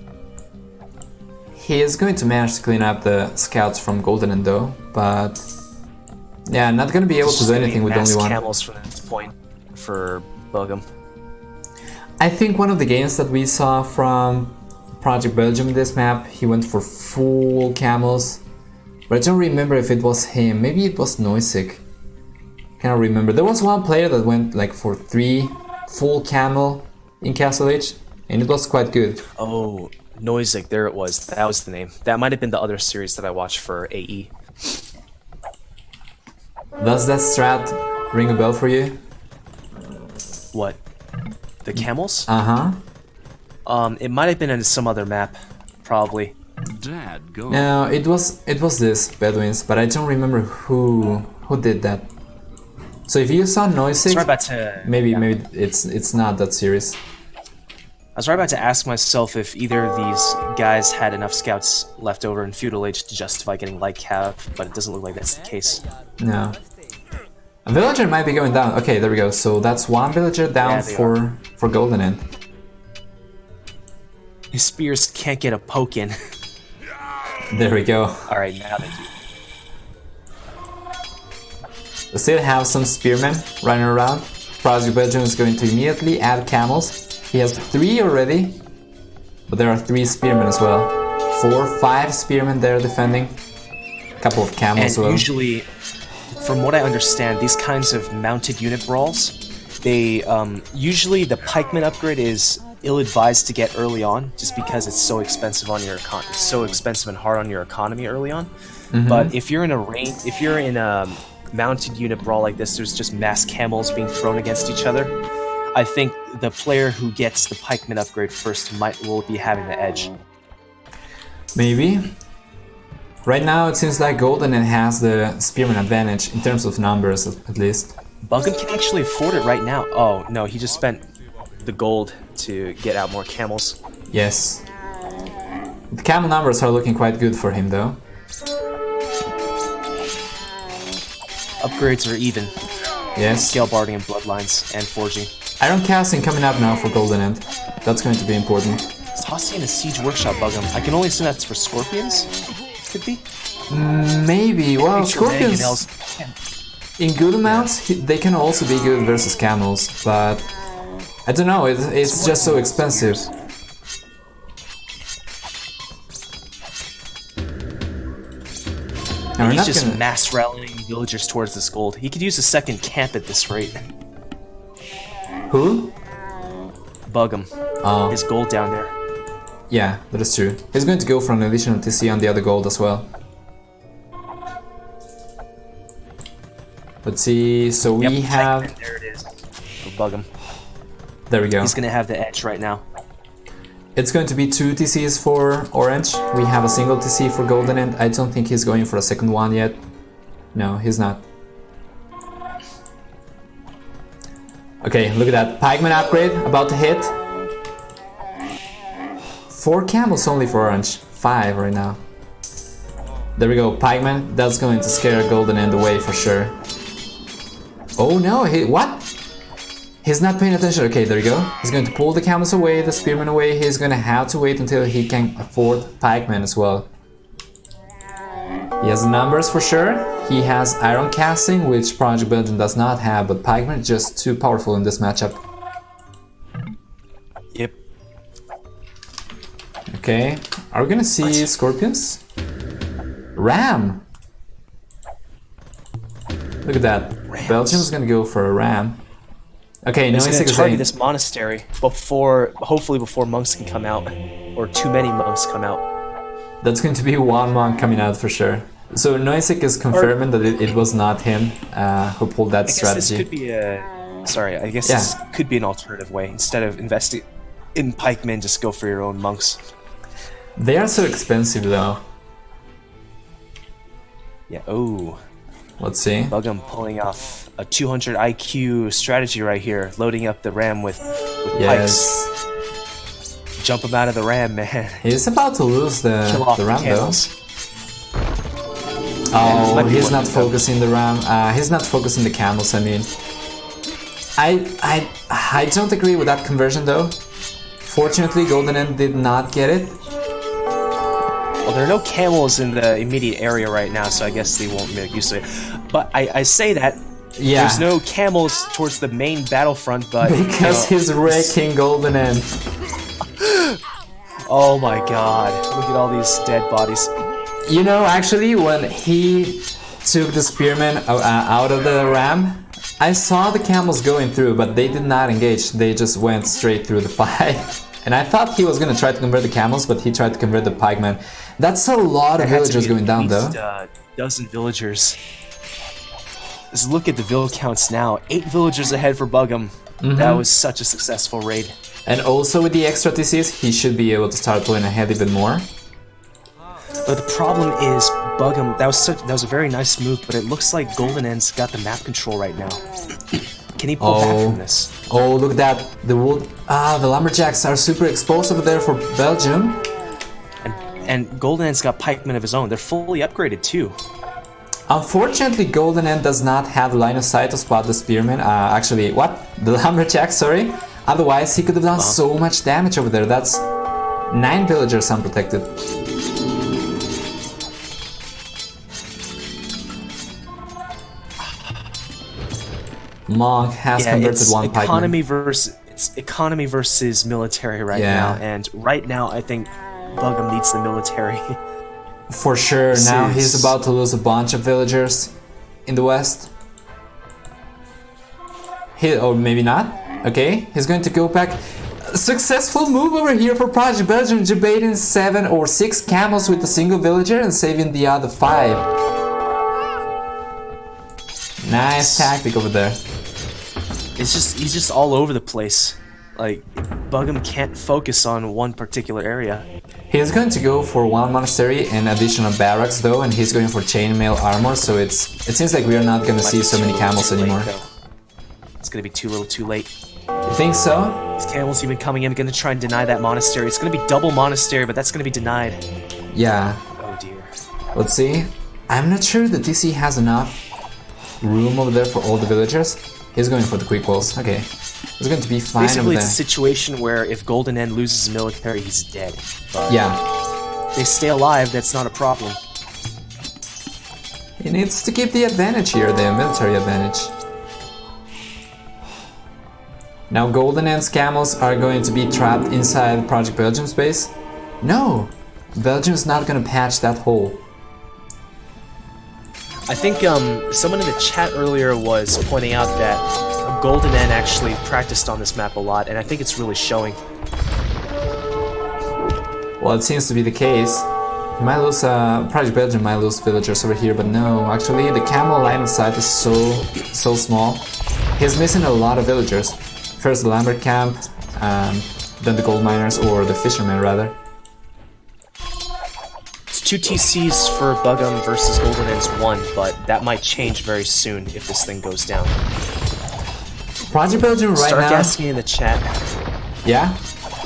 He is going to manage to clean up the scouts from GoldenEnd though, but yeah, not gonna be able to do anything with only one. Camels from this point for Bugum. I think one of the games that we saw from Project Belgium in this map, he went for full camels, but I don't remember if it was him. Maybe it was Noisig. Cannot remember. There was one player that went like for 3 full camel in Castle Age, and it was quite good. Oh, Noisig, there it was. That was the name. That might have been the other series that I watched for AE. Does that strat ring a bell for you? What? The camels? Uh-huh. It might have been in some other map, probably. Dad, go. No, it was this Bedouins, but I don't remember who did that. So if you saw Noisig, maybe it's not that serious. I was right about to ask myself if either of these guys had enough scouts left over in Feudal Age to justify getting light cav, but it doesn't look like that's the case. No. A villager might be going down. Okay, there we go. So that's one villager down for GoldenEnd. His spears can't get a poke in. There we go. Alright, now they do. We still have some spearmen running around. Project Belgium is going to immediately add camels. He has 3 already, but there are 3 spearmen as well. 4, 5 spearmen there defending. A couple of camels as well. And usually, from what I understand, these kinds of mounted unit brawls, they usually the pikeman upgrade is ill-advised to get early on, just because it's so expensive on your it's so expensive and hard on your economy early on. But if you're in a mounted unit brawl like this, there's just mass camels being thrown against each other. I think the player who gets the pikeman upgrade first will be having the edge. Maybe. Right now it seems like GoldenEnd has the spearman advantage in terms of numbers at least. Bugum can actually afford it right now. Oh no, he just spent the gold to get out more camels. Yes. The camel numbers are looking quite good for him though. Upgrades are even. Yes. Scale barding and bloodlines and forging. Iron casting coming up now for GoldenEnd. That's going to be important. Is Hosty in a siege workshop, Bugum? I can only assume that's for scorpions? Could be. Maybe. Well, scorpions in good amounts, they can also be good versus camels, but I don't know, it's just so expensive. And he's just mass rallying villagers towards this gold. He could use a second camp at this rate. Who? Bugum. Oh. His gold down there. Yeah, that is true. He's going to go for an additional TC on the other gold as well. Let's see, so we have... There it is. For Bugum. There we go. He's going to have the edge right now. It's going to be 2 TCs for Orange. We have a single TC for GoldenEnd. I don't think he's going for a second one yet. No, he's not. Okay, look at that. Pikeman upgrade about to hit. 4 camels only for Orange. 5 right now. There we go, Pikeman. That's going to scare GoldenEnd away for sure. Oh no, what? He's not paying attention. Okay, there you go. He's going to pull the camels away, the spearmen away. He's going to have to wait until he can afford pikemen as well. He has the numbers for sure. He has iron casting, which Project Belgium does not have, but pikemen is just too powerful in this matchup. Yep. Okay, are we gonna see scorpions? Ram! Look at that. Rams. Belgium's gonna go for a ram. Okay, no, He's he's going to saying target this monastery hopefully before monks can come out, or too many monks come out. that's going to be one monk coming out for sure. So Noisik is confirming that it was not him who pulled that I guess strategy. this could be this could be an alternative way. Instead of investing in pikemen, just go for your own monks. They are so expensive though. Yeah. Oh, Let's see. Bugum pulling off a 200 IQ strategy right here, loading up the ram with Yes. pikes. Jump him out of the ram, man. He's about to lose Kill off the the ram though. camels. Oh, might be he's one not of them. focusing the ram. He's not focusing the camels. I mean, I don't agree with that conversion though. Fortunately, GoldenEnd did not get it. Well, there are no camels in the immediate area right now, so I guess they won't make use of it. But I say that Yeah, there's no camels towards the main battlefront, but because he's wrecking GoldenEnd. Oh my god, look at all these dead bodies. You know, actually, when he took the spearmen out of the ram, I saw the camels going through, but they did not engage. They just went straight through the fight. And I thought he was gonna try to convert the camels, but he tried to convert the pikemen. That's a lot of villagers going down, though. Dozen villagers. Just look at the vill counts now. 8 villagers ahead for Bugum. That was such a successful raid. And also with the extra TCs, he should be able to start pulling ahead even more. But the problem is, Bugum, that was a very nice move, but it looks like GoldenEnd's got the map control right now. Can he pull back from this? Oh, look at that. The lumberjacks are super exposed over there for Belgium. And GoldenEnd's got pikemen of his own. They're fully upgraded too. Unfortunately, GoldenEnd does not have line of sight to spot the spearmen. Actually, what? The lumberjacks, sorry. Otherwise, he could have done so much damage over there. That's 9 villagers unprotected. Monk has converted one pikeman. It's economy versus military right Yeah. now, and right now I think Bugum needs the military. For sure, now he's about to lose a bunch of villagers in the west. Or maybe not. Okay, he's going to go back. Successful move over here for Project Belgium, debating 7 or 6 camels with a single villager and saving the other 5. Nice tactic over there. He's just all over the place. Like, Bugum can't focus on one particular area. He's going to go for 1 monastery and additional barracks though, and he's going for chainmail armor, so it seems like we are not going to see so many camels anymore. It's gonna be too little too late. You think so? These camels even coming in, gonna try and deny that monastery. It's gonna be double monastery, but that's gonna be denied. Yeah. Oh dear. Let's see. I'm not sure that DC has enough room over there for all the villagers. He's going for the quick walls. Okay. He's going to be fine Basically, over it's a there. situation where if GoldenEnd loses his military, he's dead. But Yeah. if they stay alive, that's not a problem. He needs to keep the advantage here, the military advantage. Now GoldenEnd's camels are going to be trapped inside Project Belgium space. No! Belgium's not going to patch that hole. I think someone in the chat earlier was pointing out that GoldenEnd actually practiced on this map a lot, and I think it's really showing. Well, it seems to be the case. He might lose, Project Belgium might lose villagers over here, but no, actually the camel line of sight is so small. He's missing a lot of villagers. First the Lambert camp, then the gold miners, or the fishermen rather. It's 2 TCs for Bugum versus GoldenEnd's 1, but that might change very soon if this thing goes down. Project Belgium right Start now... asking in the chat. Yeah?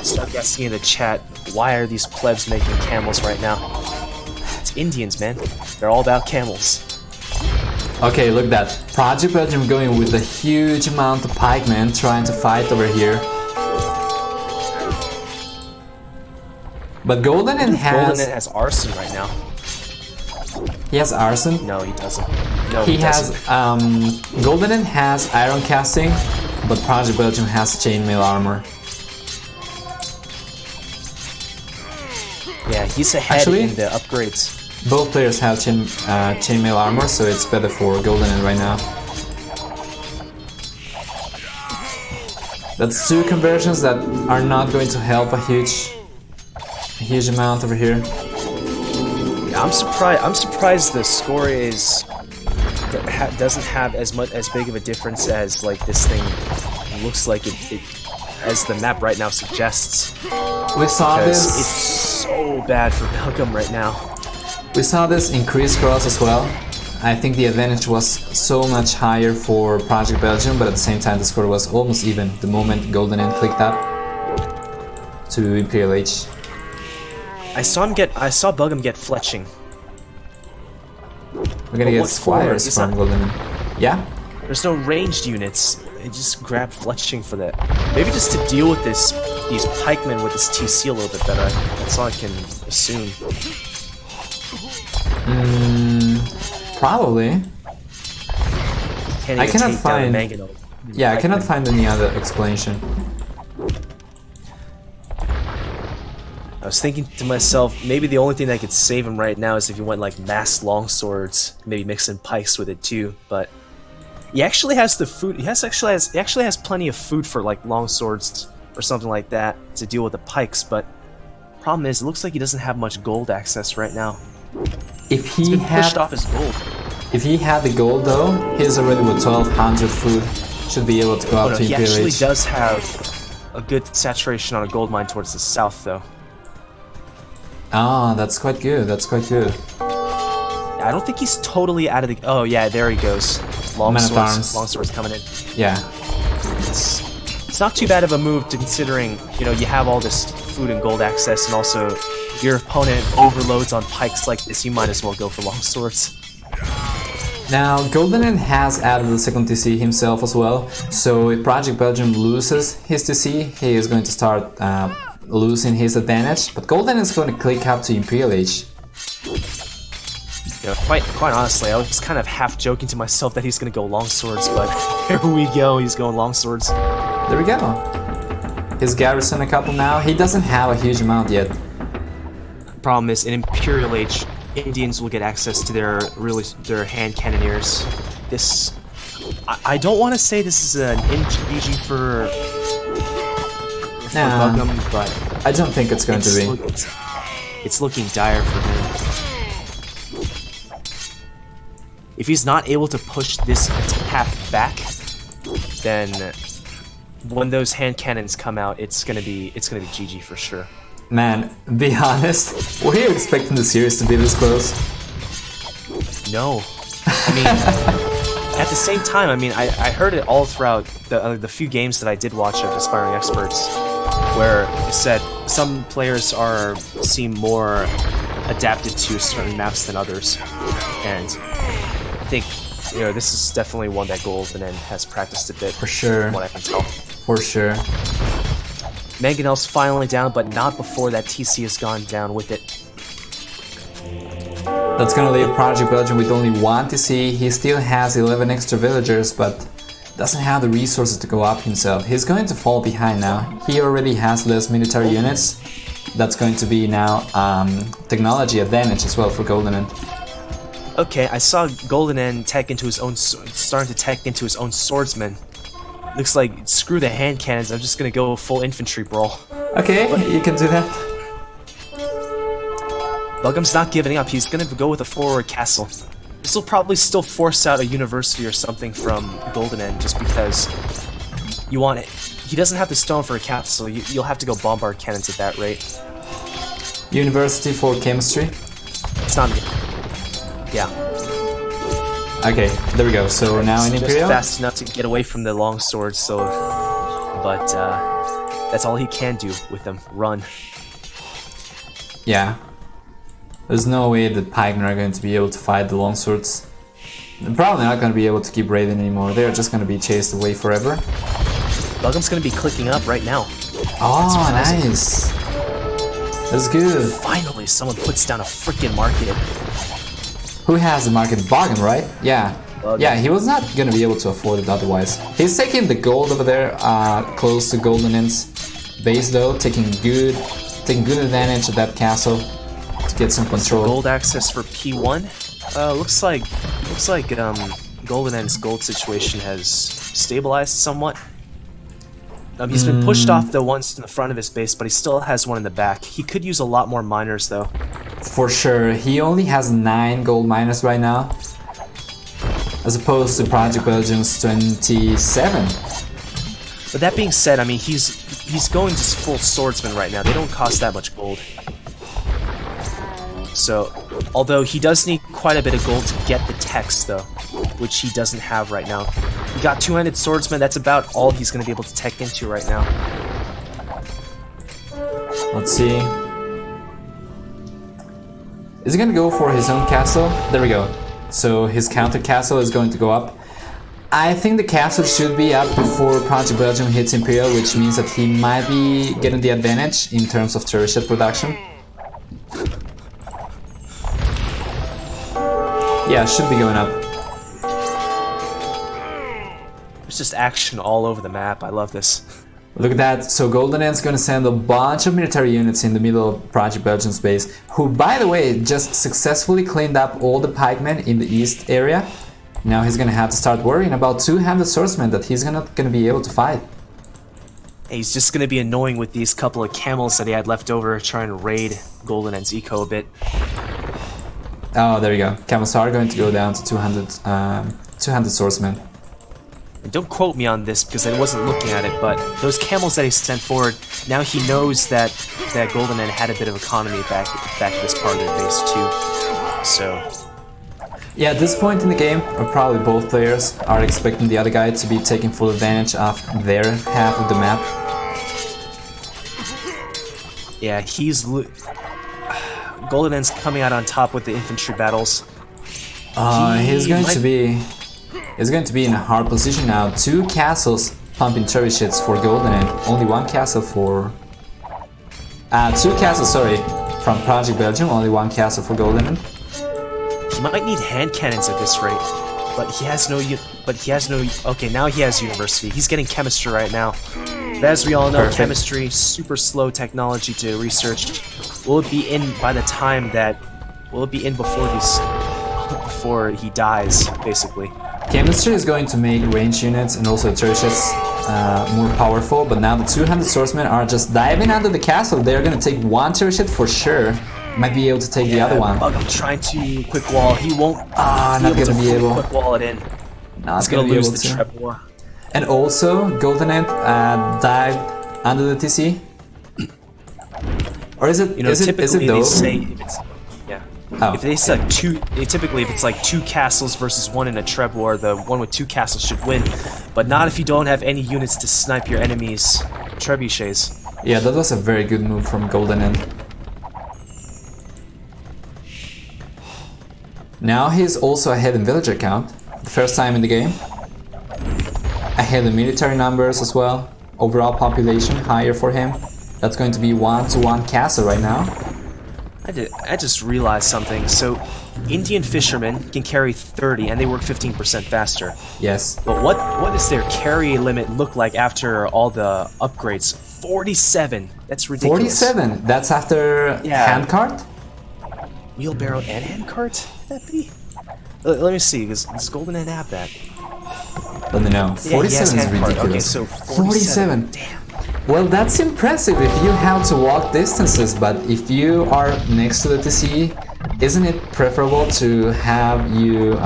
Start asking in the chat, why are these plebs making camels right now? It's Indians, man. They're all about camels. Okay, look at that. Project Belgium going with a huge amount of pikemen trying to fight over here. But GoldenEnd has arson right now. He has arson? No, he doesn't. No, He has, doesn't. GoldenEnd has iron casting, but Project Belgium has chainmail armor. Yeah, he's ahead Actually- in the upgrades. Both players have chainmail armor, so it's better for GoldenEnd right now. That's two conversions that are not going to help a huge amount over here. Yeah, I'm surprised the score is doesn't have as big of a difference as like this thing looks like it as the map right now suggests. We saw this. It's so bad for Belgium right now. We saw this in crisscross as well. I think the advantage was so much higher for Project Belgium, but at the same time the score was almost even the moment GoldenEnd clicked up to Imperial H. I saw Belgium get fletching. We're gonna get squires from GoldenEnd. Yeah? There's no ranged units. They just grabbed fletching for that. Maybe just to deal with these pikemen with this TC a little bit better. That's all I can assume. Probably. I cannot find. Yeah, I cannot find any other explanation. I was thinking to myself, maybe the only thing that could save him right now is if he went like mass longswords, maybe mix in pikes with it too. But he actually has the food. He actually has plenty of food for like longswords or something like that to deal with the pikes. But problem is, it looks like he doesn't have much gold access right now. If he had pushed off his gold. If he had the gold though, he's already with 1200 food. Should be able to go up to Imperial H. He actually does have a good saturation on a gold mine towards the south though. Ah, that's quite good. That's quite good. I don't think he's totally out of the. Oh yeah, there he goes. Longswords coming in. Yeah. It's not too bad of a move considering, you know, you have all this food and gold access, and also your opponent overloads on pikes like this. You might as well go for longswords. Now, GoldenEnd has added the second TC himself as well, so if Project Belgium loses his TC, he is going to start losing his advantage, but GoldenEnd is going to click up to Imperial H. Yeah, quite honestly, I was kind of half joking to myself that he's going to go longswords, but here we go, he's going longswords. There we go. His garrison a couple now. He doesn't have a huge amount yet. Problem is, in Imperial Age, Indians will get access to their hand cannoneers. This, I don't want to say this is an GG for Belgium, but I don't think it's going to be. It's looking dire for him. If he's not able to push this attack back, then when those hand cannons come out, it's gonna be GG for sure. Man, be honest, were you expecting the series to be this close? No. I mean, at the same time, I mean, I heard it all throughout the few games that I did watch of Aspiring Experts, where it said some players seem more adapted to certain maps than others, and I think, you know, this is definitely one that GoldenEnd has practiced a bit. For sure. From what I can tell. For sure. Mangonel's finally down, but not before that TC has gone down with it. That's gonna leave Project Belgium with only one TC. He still has 11 extra villagers, but doesn't have the resources to go up himself. He's going to fall behind now. He already has less military units. That's going to be now technology advantage as well for GoldenEnd. Okay, I saw GoldenEnd starting to tech into his own swordsman. Looks like, screw the hand cannons, I'm just gonna go full infantry brawl. Okay, you can do that. Belgium's not giving up, he's gonna go with a forward castle. This will probably still force out a university or something from GoldenEnd just because you want it. He doesn't have the stone for a castle, you'll have to go bombard cannons at that rate. University for chemistry? It's not. Yeah. Okay, there we go. So now in Imperial? Just fast enough to get away from the long swords, so... But, that's all he can do with them. Run. Yeah. There's no way that pikemen are going to be able to fight the longswords. They're probably not going to be able to keep raiding anymore. They're just going to be chased away forever. Belgium's going to be clicking up right now. Oh, nice. That's good. Finally, someone puts down a freaking market. Who has the market? Bogan, right? Yeah. Yeah, he was not gonna be able to afford it otherwise. He's taking the gold over there, close to GoldenEnd's base though, taking good advantage of that castle to get some control. Gold access for P1. Looks like GoldenEnd's gold situation has stabilized somewhat. He's been pushed off the ones in the front of his base, but he still has one in the back. He could use a lot more miners though. For sure, he only has 9 gold miners right now, as opposed to Project Belgium's 27. But that being said, I mean he's going just full swordsman right now. They don't cost that much gold. So, although he does need quite a bit of gold to get the text though, which he doesn't have right now. He got two-handed swordsman, that's about all he's going to be able to tech into right now. Let's see. Is he going to go for his own castle? There we go. So his counter castle is going to go up. I think the castle should be up before Project Belgium hits Imperial, which means that he might be getting the advantage in terms of turret production. Yeah, should be going up. There's just action all over the map. I love this. Look at that. So GoldenEnd's gonna send a bunch of military units in the middle of Project Belgium's base, who, by the way, just successfully cleaned up all the pikemen in the east area. Now he's gonna have to start worrying about two-handed swordsmen that he's not gonna be able to fight. He's just going to be annoying with these couple of camels that he had left over, trying to raid GoldenEnd's eco a bit. Oh, there you go. Camels are going to go down to 200 swordsmen. And don't quote me on this because I wasn't looking at it, but those camels that he sent forward, now he knows that GoldenEnd had a bit of economy back at this part of their base too. So yeah, at this point in the game, probably both players are expecting the other guy to be taking full advantage of their half of the map. yeah, GoldenEnd's coming out on top with the infantry battles. He's going to be in a hard position now. 2 castles pumping trebuchets for GoldenEnd. Only 1 castle for 2 castles, sorry, from Project Belgium. Only 1 castle for GoldenEnd. He might need hand cannons at this rate, but he has no. Okay, now he has university. He's getting chemistry right now. But as we all know, Perfect. chemistry, super slow technology to research. Will it be in by the time that? Will it be in before he dies, basically? Chemistry is going to make range units and also trebuchets more powerful, but now the 200 swordsmen are just diving under the castle. They're going to take 1 trebuchet for sure. Might be able to take the other one. I'm trying to quick wall. He won't. Not going to be able. Quick wall it in. Not He's gonna going to be lose able the to. trap war. And also, GoldenEnd dived under the TC. Or is it? Typically though? they say if it's, yeah. Oh. If they say like typically if it's like 2 castles versus 1 in a treb war, the one with 2 castles should win. But not if you don't have any units to snipe your enemies' trebuchets. Yeah, that was a very good move from GoldenEnd. Now he's also ahead in villager count, the first time in the game. Ahead in military numbers as well. Overall population higher for him. That's going to be 1-to-1 castle right now. I just realized something. So, Indian fishermen can carry 30 and they work 15% faster. Yes. But what does their carry limit look like after all the upgrades? 47. That's ridiculous. 47. That's after handcart. Wheelbarrow and handcart? Could that be? Let me see. Does GoldenEnd have that? Let me know. 47 is ridiculous. Okay, so 47. Damn. Well, that's impressive if you have to walk distances, but if you are next to the TC, isn't it preferable to have your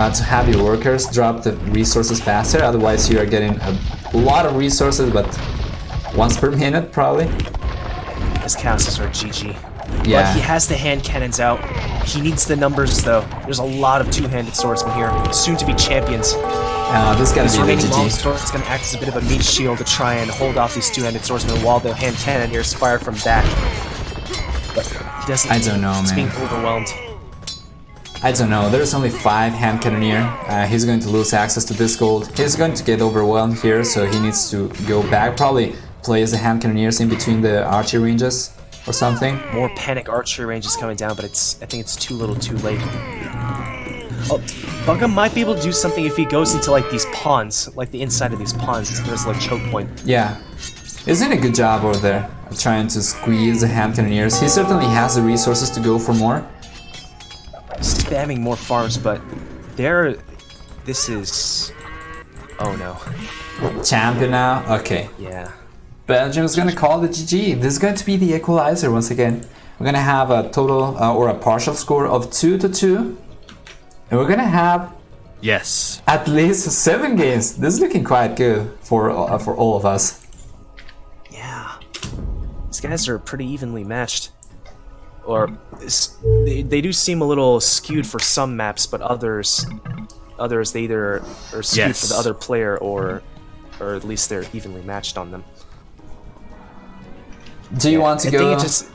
workers drop the resources faster? Otherwise, you are getting a lot of resources, but once per minute, probably. His castles are GG. Yeah. But he has the hand cannons out. He needs the numbers, though. There's a lot of 2-handed swordsmen here, soon to be champions. This is gonna His be the remaining GG. longsword is going to act as a bit of a meat shield to try and hold off these 2-handed swordsmen while the hand cannoneers fire from back. But he doesn't. I don't know, He's man. being overwhelmed. I don't know. There's only 5 hand cannoneer. He's going to lose access to this gold. He's going to get overwhelmed here, so he needs to go back. Probably place the hand cannoneers in between the archery ranges or something. More panic archery range is coming down, but I think it's too little, too late. Oh, Bugga might be able to do something if he goes into like these ponds, like the inside of these ponds. There's like choke point. Yeah. He's doing a good job over there, trying to squeeze the hand cannoneers. He certainly has the resources to go for more, spamming more farms, but this is... Oh no. Champion now? Okay. Yeah. Belgium's gonna call it GG. This is going to be the equalizer once again. We're gonna have a total or a partial score of 2-2. And we're gonna have at least 7 games. This is looking quite good for all of us. Yeah. These guys are pretty evenly matched. Or they do seem a little skewed for some maps, but others they either are skewed for the other player or at least they're evenly matched on them. Do you want to go? I think it just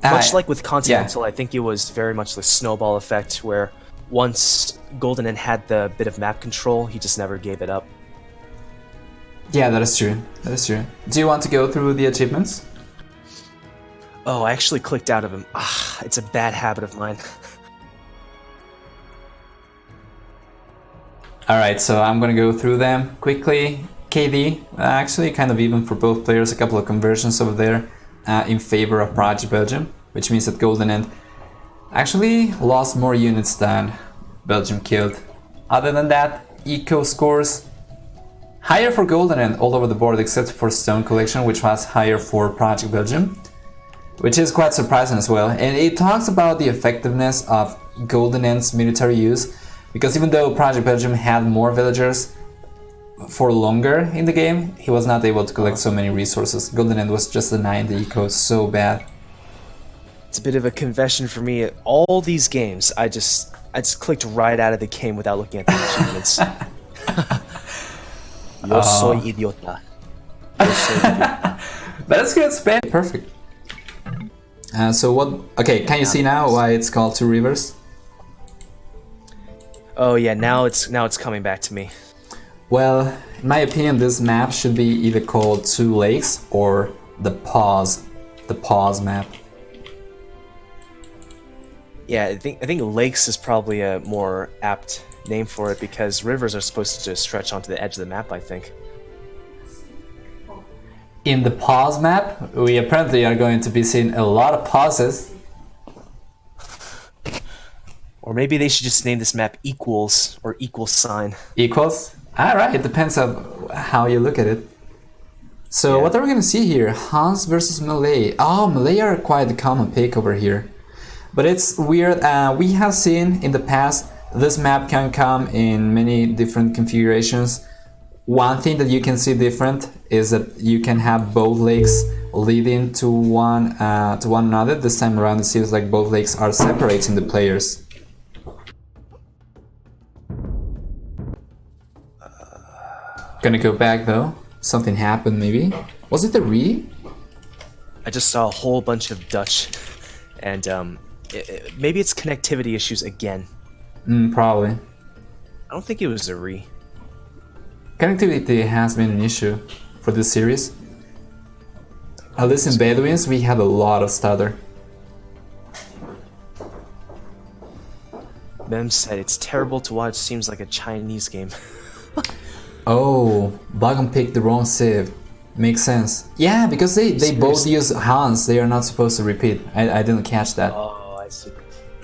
much like with Continental, I think it was very much the snowball effect where once GoldenEnd had the bit of map control, he just never gave it up. Yeah, that is true. That is true. Do you want to go through the achievements? Oh, I actually clicked out of him. Ah, it's a bad habit of mine. Alright, so I'm gonna go through them quickly. KD, actually kind of even for both players, a couple of conversions over there in favor of Project Belgium, which means that GoldenEnd actually lost more units than Belgium killed. Other than that, eco scores higher for GoldenEnd all over the board except for Stone Collection, which was higher for Project Belgium, which is quite surprising as well. And it talks about the effectiveness of GoldenEnd's military use, because even though Project Belgium had more villagers for longer in the game, he was not able to collect so many resources. GoldenEnd was just denying the eco so bad. It's a bit of a confession for me. All these games, I just clicked right out of the game without looking at the achievements. Yo soy idiota. Yo soy idiota. That's good, Spain. Perfect. So what? Okay, can you see now why it's called Two Rivers? Oh yeah, now it's coming back to me. Well, in my opinion, this map should be either called Two Lakes or the Pause map. Yeah, I think lakes is probably a more apt name for it because rivers are supposed to just stretch onto the edge of the map, I think. In the Pause map, we apparently are going to be seeing a lot of pauses. Or maybe they should just name this map Equals or Equal Sign. Equals? Alright, it depends on how you look at it. So what are we gonna see here? Hans versus Malay. Oh, Malay are quite a common pick over here. But it's weird, we have seen in the past this map can come in many different configurations. One thing that you can see different is that you can have both lakes leading to one another. This time around it seems like both lakes are separating the players. Gonna go back though. Something happened maybe. Was it a re? I just saw a whole bunch of Dutch, and maybe it's connectivity issues again. Probably. I don't think it was a re. Connectivity has been an issue for this series. At least in Bedouins we had a lot of stutter. Mem said it's terrible to watch, seems like a Chinese game. Oh, Bagon picked the wrong civ. Makes sense. Yeah, because they both use Hans, they are not supposed to repeat. I didn't catch that. Oh, I see.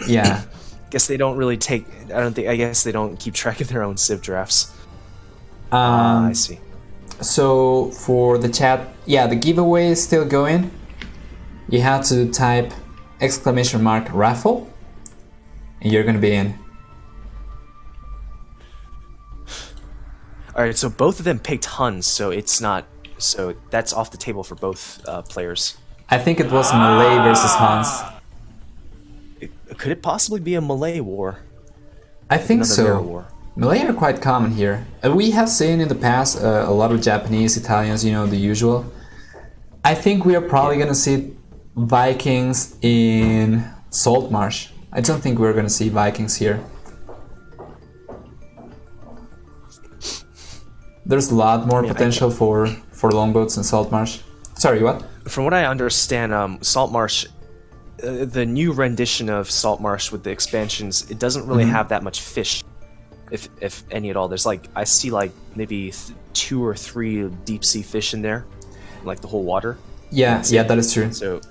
Yeah. Guess they don't really take. I guess they don't keep track of their own civ drafts. I see. So for the chat, yeah, the giveaway is still going. You have to type !raffle and you're gonna be in. Alright, so both of them picked Huns, so it's not. So that's off the table for both players. I think it was Malay versus Hans. Could it possibly be a Malay war? I think Another so. mirror war. Malay are quite common here. We have seen in the past a lot of Japanese, Italians, you know, the usual. I think we are probably gonna see Vikings in Saltmarsh. I don't think we're gonna see Vikings here. There's a lot more potential for longboats in Saltmarsh. Sorry, what? From what I understand, Saltmarsh, the new rendition of Saltmarsh with the expansions, it doesn't really have that much fish, if any at all. There's like, I see like maybe 2 or 3 deep sea fish in there, like the whole water. Yeah, yeah, that is true. So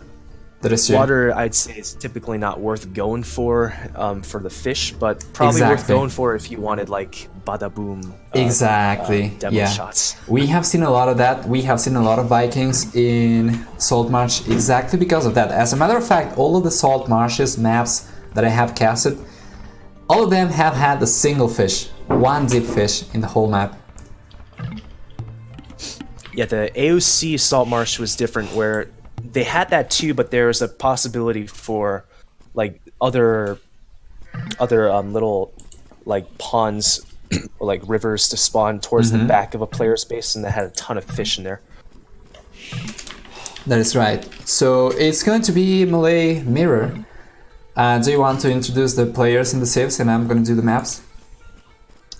That is true. Water, I'd say, is typically not worth going for the fish, but probably worth Exactly. going for if you wanted like bada boom. Exactly. Demo Yeah. shots. We have seen a lot of that. We have seen a lot of Vikings in Salt Marsh exactly because of that. As a matter of fact, all of the Salt Marshes maps that I have casted, all of them have had a single fish, one deep fish in the whole map. Yeah, the AOC Salt Marsh was different, where they had that too, but there was a possibility for like other little like ponds or like rivers to spawn towards the back of a player's base, and that had a ton of fish in there. That is right. So it's going to be Malay Mirror. Do you want to introduce the players and the saves, and I'm going to do the maps?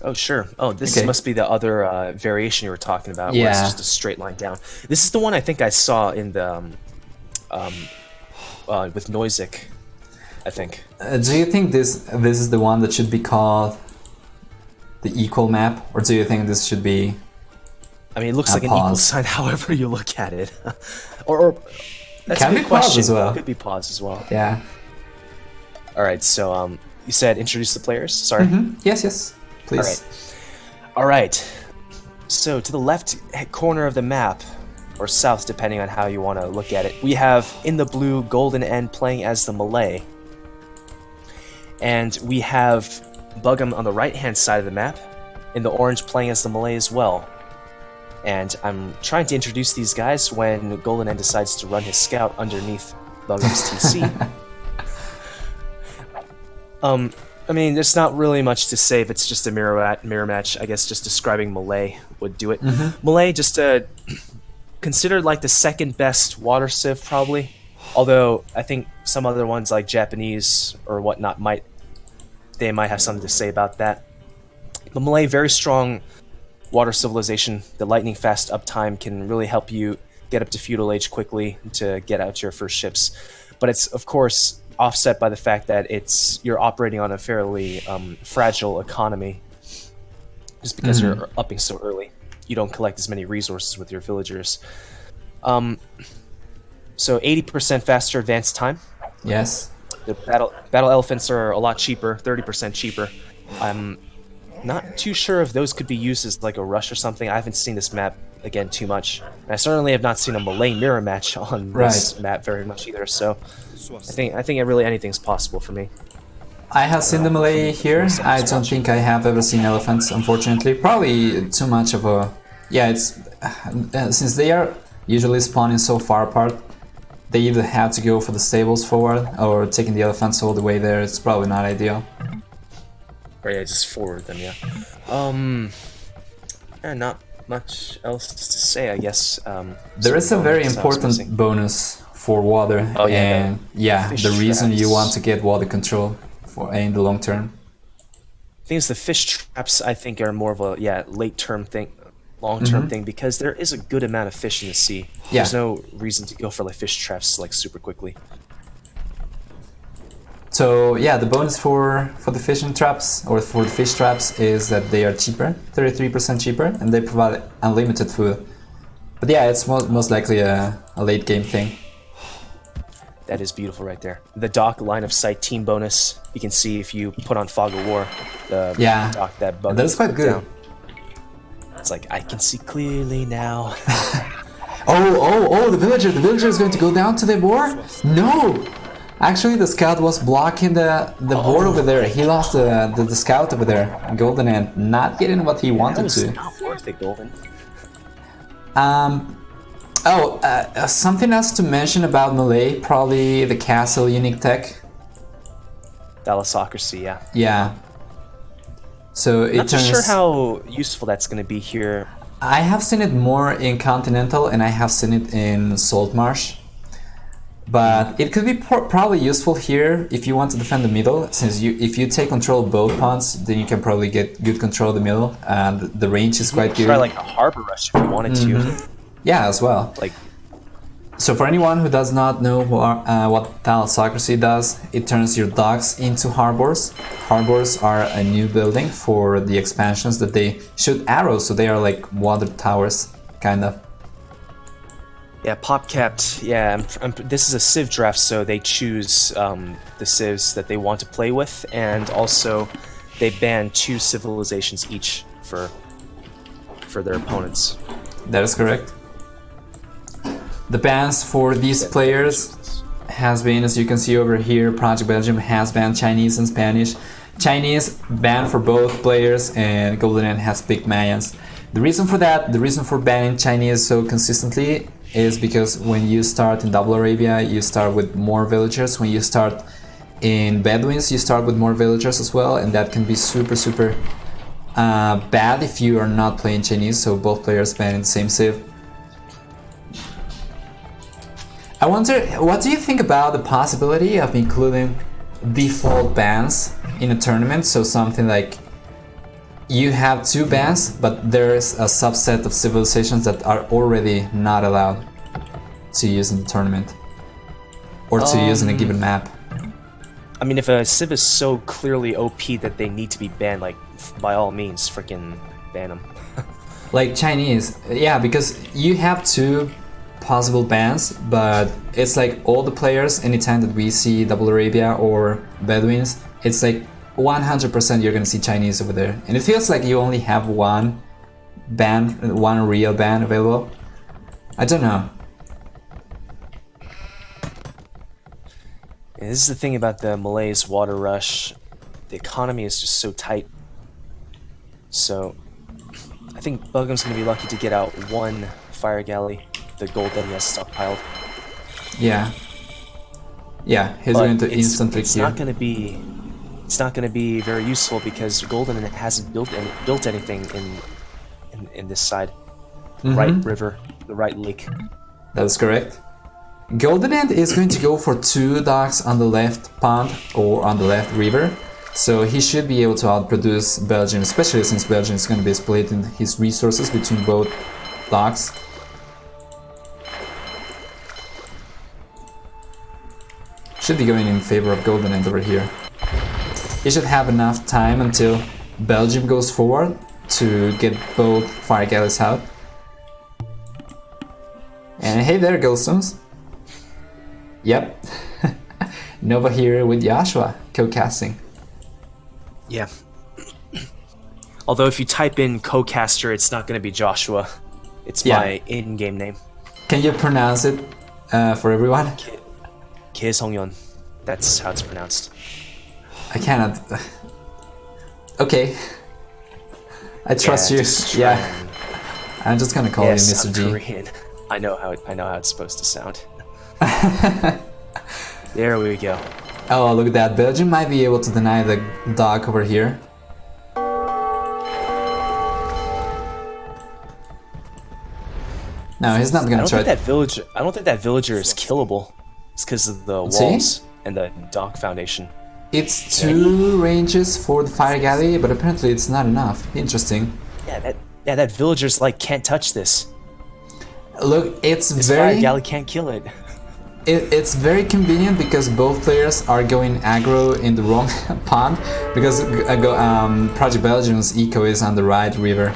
Oh, sure. Oh, this Okay. must be the other variation you were talking about, where it's Yeah. just a straight line down. This is the one I think I saw in the with Noisic, I think. Do you think this is the one that should be called the equal map, or do you think this should be? I mean, it looks A like an equal pause. sign, however you look at it. or that's Can a be good pause question. as well. Could be pause as well. Yeah. All right, so you said introduce the players. Sorry. Yes, yes. Please. All right. All right. So to the left corner of the map, or south, depending on how you want to look at it, we have in the blue GoldenEnd playing as the Malay, and we have Bugum on the right-hand side of the map, in the orange playing as the Malay as well. And I'm trying to introduce these guys when GoldenEnd decides to run his scout underneath Bugum's TC. I mean, there's not really much to say if it's just a mirror match. I guess just describing Malay would do it. Malay just considered like the second best water civ probably. Although I think some other ones like Japanese or whatnot might have something to say about that. But Malay, very strong water civilization. The lightning fast uptime can really help you get up to feudal age quickly to get out your first ships. But it's of course offset by the fact that you're operating on a fairly fragile economy, just because you're upping so early. You don't collect as many resources with your villagers. So 80% faster advance time. Yes. The battle elephants are a lot cheaper, 30% cheaper. I'm not too sure if those could be used as like a rush or something. I haven't seen this map again too much. And I certainly have not seen a Malay mirror match on this map very much either. So I think really anything's possible for me. I have seen the Malay here. I don't think I have ever seen elephants, unfortunately. Probably too much of a... Yeah, it's... since they are usually spawning so far apart, they either have to go for the stables forward or taking the elephants all the way there. It's probably not ideal. Or yeah, just forward them, yeah. Yeah, not much else to say, I guess. There is a very something else missing. important bonus for water. Oh, yeah, And yeah, fish the reason you traps. want to get water control for in the long term. Thing is, the fish traps I think are more of a late term thing, long term thing, because there is a good amount of fish in the sea. Yeah. There's no reason to go for like fish traps like super quickly. So yeah, the bonus for the fishing traps or for the fish traps is that they are cheaper, 33% cheaper, and they provide unlimited food. But yeah, it's most likely a late game thing. That is beautiful right there. The dock line of sight team bonus. You can see if you put on Fog of War, the dock that bug. That is quite good. Down. It's like I can see clearly now. Oh, the villager is going to go down to the boar? No! Actually, the scout was blocking the boar over there. He lost the scout over there. GoldenEnd not getting what he That wanted was to. not worth it, Golden. Something else to mention about Malay, probably the castle unique tech. Thalassocracy, yeah. Yeah. So it Not too turns... sure how useful that's going to be here. I have seen it more in Continental and I have seen it in Saltmarsh. But it could be probably useful here if you want to defend the middle, since if you take control of both ponds, then you can probably get good control of the middle, and the range is quite good. Try like a harbor rush if you wanted to. Yeah, as well. Like, So for anyone who does not know what Thalassocracy does, it turns your docks into harbors. Harbors are a new building for the expansions that they shoot arrows, so they are like water towers, kind of. Yeah, pop capped. Yeah, this is a civ draft, so they choose the civs that they want to play with, and also they ban 2 civilizations each for their opponents. That is correct. The bans for these players has been, as you can see over here, Project Belgium has banned Chinese and Spanish. Chinese banned for both players, and GoldenEnd has picked Mayans. The reason for that, the reason for banning Chinese so consistently is because when you start in Double Arabia, you start with more villagers. When you start in Bedouins, you start with more villagers as well, and that can be super bad if you are not playing Chinese, so both players ban in the same civ. I wonder, what do you think about the possibility of including default bans in a tournament? So something like you have 2 bans, but there's a subset of civilizations that are already not allowed to use in the tournament or to use in a given map. I mean, if a civ is so clearly OP that they need to be banned, like, by all means, freaking ban them. Like Chinese, yeah, because you have 2 possible bans, but it's like all the players, anytime that we see Double Arabia or Bedouins, it's like 100% you're gonna see Chinese over there, and it feels like you only have one real ban available. I don't know. And this is the thing about the Malays water rush. The economy is just so tight. So I think Belgium's gonna be lucky to get out 1 fire galley, the gold that he has stockpiled. Yeah, he's But going to instantly it's queue. It's not gonna be very useful because GoldenEnd hasn't built anything in this side. The right river, the right lake. That is correct. GoldenEnd is going to go for 2 docks on the left pond or on the left river, so he should be able to outproduce Belgium, especially since Belgium is going to be splitting his resources between both docks. Should be going in favor of GoldenEnd over here. He should have enough time until Belgium goes forward to get both fire galleys out. And hey there, Goldstones. Yep. Nova here with Joshua, co-casting. Yeah. Although if you type in co-caster, it's not going to be Joshua. It's my in-game name. Can you pronounce it for everyone? Ke Songyeon. That's how it's pronounced. I cannot. Okay. I trust you. Just Yeah. try I'm just gonna call you Yes, Mr. I'm G. Korean. I know how it's supposed to sound. There we go. Oh, look at that. Belgium might be able to deny the dock over here. No, he's not gonna try. I don't think that villager is killable. It's because of the walls and the dock foundation. It's 2 ranges for the fire galley, but apparently it's not enough. Interesting. Yeah, that villager's like can't touch this. Look, it's This very. fire galley can't kill it. It's very convenient because both players are going aggro in the wrong pond, because Project Belgium's eco is on the right river.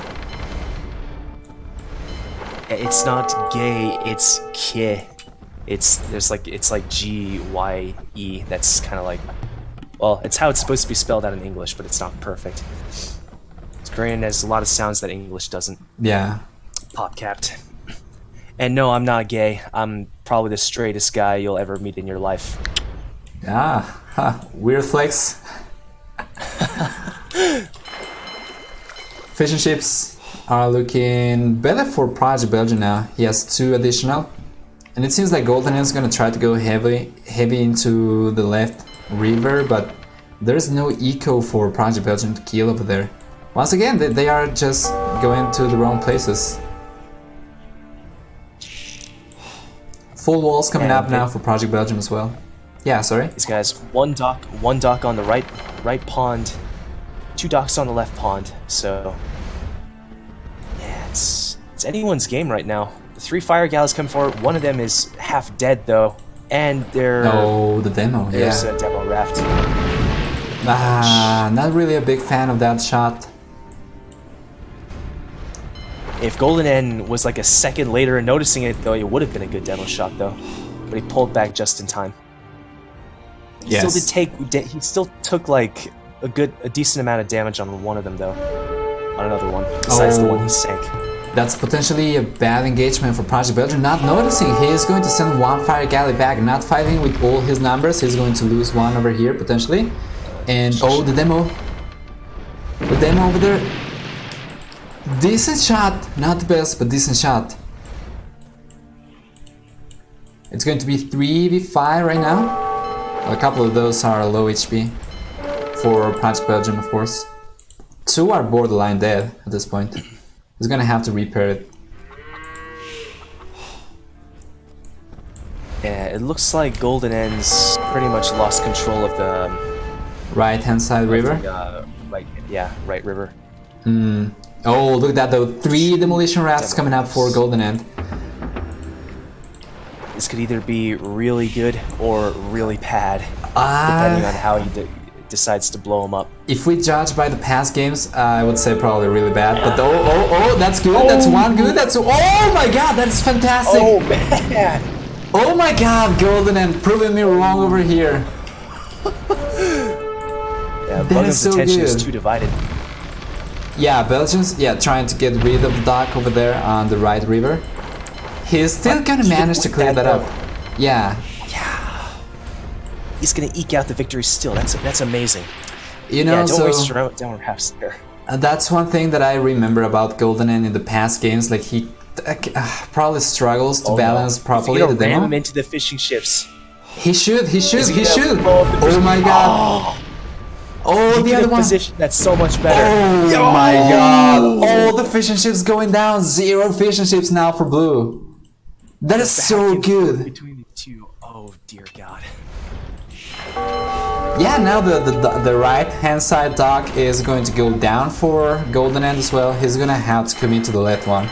It's not gay. It's Kie. It's like G-Y-E. That's kind of like, well, it's how it's supposed to be spelled out in English, but it's not perfect. Korean has a lot of sounds that English doesn't. Yeah. Pop capped. And no, I'm not gay. I'm probably the straightest guy you'll ever meet in your life. Weird flex. Fish and chips are looking better for Project Belgium now. He has 2 additional. And it seems like GoldenEnd is going to try to go heavy into the left river, but there's no eco for Project Belgium to kill over there. Once again, they are just going to the wrong places. Full walls coming up now for Project Belgium as well. Yeah, sorry? These guys, one dock on the right pond, 2 docks on the left pond, so yeah, it's anyone's game right now. The 3 fire galleys come forward, one of them is half dead though, and the demo, there's a demo raft. Not really a big fan of that shot. If GoldenEnd was like a second later and noticing it, though, it would have been a good demo shot, though. But he pulled back just in time. He still took like a decent amount of damage on one of them, though. On another one, besides the one he sank. That's potentially a bad engagement for Project Belgium. Not noticing, he is going to send one fire galley back, not fighting with all his numbers. He's going to lose one over here potentially. And the demo over there. Decent shot, not the best, but decent shot. It's going to be 3v5 right now. A couple of those are low HP for Project Belgium, of course. 2 are borderline dead at this point. He's gonna have to repair it. Yeah, it looks like GoldenEnd's pretty much lost control of the right-hand side river. Right river. Oh, look at that though! 3 demolition rafts coming up for GoldenEnd. This could either be really good or really bad, depending on how he decides to blow them up. If we judge by the past games, I would say probably really bad. But that's good. That's one good. Oh my god, that's fantastic. Oh man. Oh my god, GoldenEnd proving me wrong over here. Yeah, Belgium's attention is too divided. Yeah, Belgians, trying to get rid of the dock over there on the right river. He's still gonna manage to clear that up. Yeah. He's gonna eke out the victory still. That's amazing. You know, don't waste your down rafts there. That's one thing that I remember about GoldenEnd in the past games. Like he probably struggles to balance properly the demo. Ram him into the fishing ships. He should. Oh my god. Oh, the other one. Position, that's so much better. Oh my god. All the fishing ships going down. 0 fishing ships now for blue. That is so good. Between the two. Oh dear god. Yeah, now the right hand side dock is going to go down for GoldenEnd as well. He's gonna have to commit to the left one.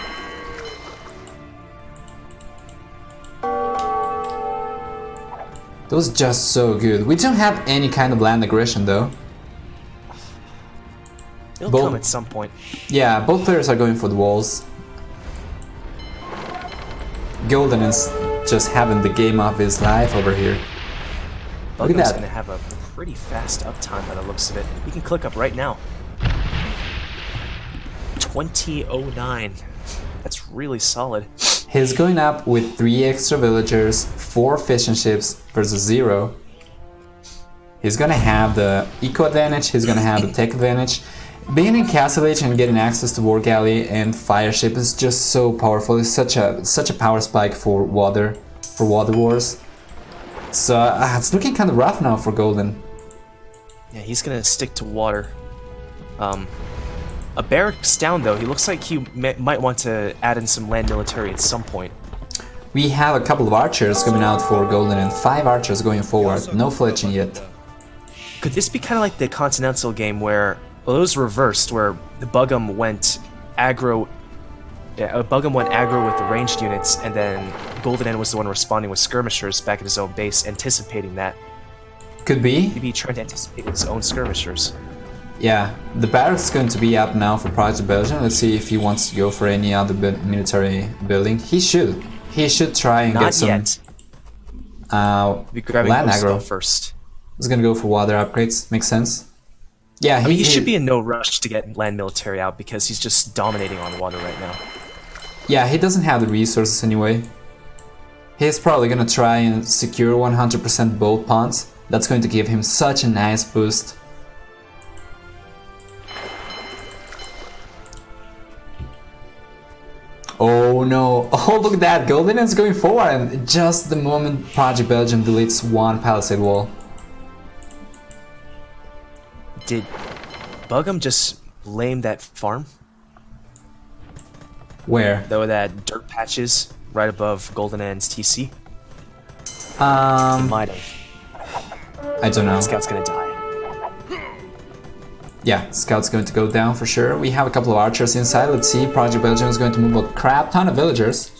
That was just so good. We don't have any kind of land aggression though. It'll come at some point. Yeah, both players are going for the walls. GoldenEnd's just having the game of his life over here. Look at that. Gonna have a pretty fast uptime by the looks of it. He can click up right now. 2009. That's really solid. He's going up with 3 extra villagers, 4 fishing ships versus 0. He's gonna have the eco advantage, he's gonna have the tech advantage. Being in Castle Age and getting access to War Galley and Fire Ship is just so powerful. It's such a power spike for water wars. So it's looking kind of rough now for Golden. Yeah, he's gonna stick to water. A barracks down though. He looks like he might want to add in some land military at some point. We have a couple of archers coming out for GoldenEnd. 5 archers going forward. No fletching yet. Could this be kind of like the Continental game where, well, it was reversed, where the Bugum went aggro. Yeah, Bugum went aggro with the ranged units, and then GoldenEnd was the one responding with skirmishers back at his own base, anticipating that. Could be. Maybe trying to anticipate his own skirmishers. Yeah, the barracks is going to be up now for Project Belgium. Let's see if he wants to go for any other military building. He should. He should try and get some land aggro first. He's gonna go for water upgrades. Makes sense. Yeah, I mean, he should be in no rush to get land military out because he's just dominating on water right now. Yeah, he doesn't have the resources anyway. He's probably gonna try and secure 100% both ponds. That's going to give him such a nice boost. Oh no, oh look at that, GoldenEnd's going forward and just the moment Project Belgium deletes 1 palisade wall. Did Bugum just lame that farm? Where? Though that dirt patches right above GoldenEnd's TC? Might have. I don't know. Scout's gonna die. Yeah, Scout's going to go down for sure. We have a couple of archers inside. Let's see, Project Belgium is going to move a crap ton of villagers.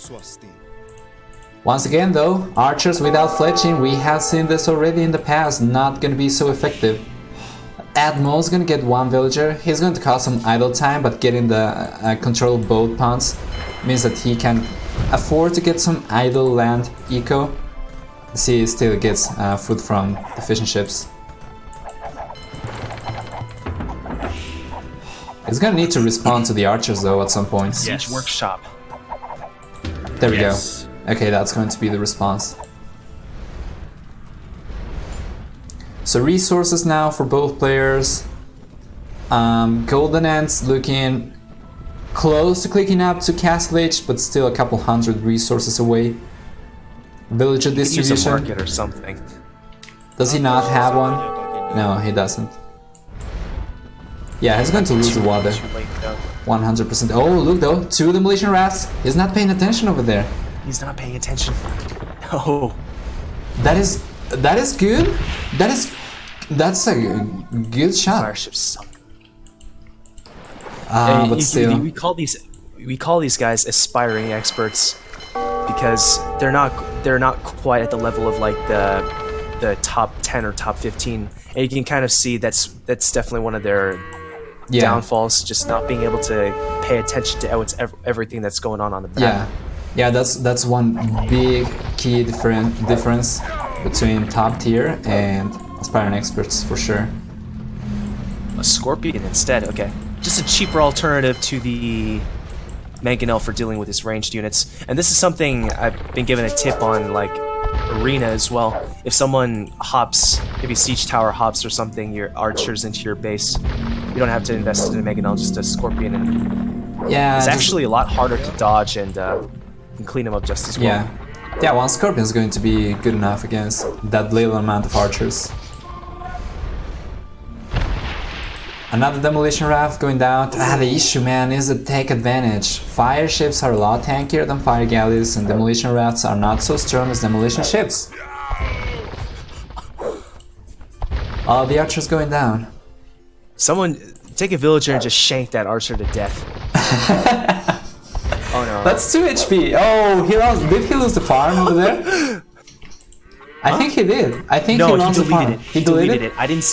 Once again though, archers without fletching, we have seen this already in the past, not gonna be so effective. at most gonna get one villager. He's going to cost some idle time, but getting the control of both pawns means that he can afford to get some idle land eco. See, he still gets food from the fishing ships. He's gonna need to respond to the archers though at some point. Siege workshop. There we go. Okay, that's going to be the response. So resources now for both players. GoldenEnd's looking close to clicking up to Castle Age, but still a couple hundred resources away. Villager distribution. Use a market or something. Does he not have one? No, he doesn't. Yeah, he's going to lose the water. 100%. Oh, look though, 2 demolition rafts. He's not paying attention over there. He's not paying attention. No. That is good. That's a good shot. Fire ships suck. But still, we call these guys aspiring experts because they're not quite at the level of like the top 10 or top 15, and you can kind of see that's definitely one of their downfalls, just not being able to pay attention to everything that's going on the map. Yeah, that's one big key difference between top tier and aspiring experts for sure. A Scorpion instead, okay. Just a cheaper alternative to the Mangonel for dealing with his ranged units. And this is something I've been given a tip on, like Arena as well. If someone hops, maybe Siege Tower hops or something, your archers into your base, you don't have to invest in a Mangonel, just a Scorpion. And it's actually a lot harder to dodge and clean them up just as well. Yeah, one Scorpion is going to be good enough against that little amount of archers. Another demolition raft going down. The issue, man, is the take advantage. Fire ships are a lot tankier than fire galleys, and demolition rafts are not so strong as demolition ships. Oh, the archer's going down. Someone take a villager and just shank that archer to death. Oh no. That's 2 HP. Oh, did he lose the farm over there? I think he did. I think he lost the farm. He deleted it. I didn't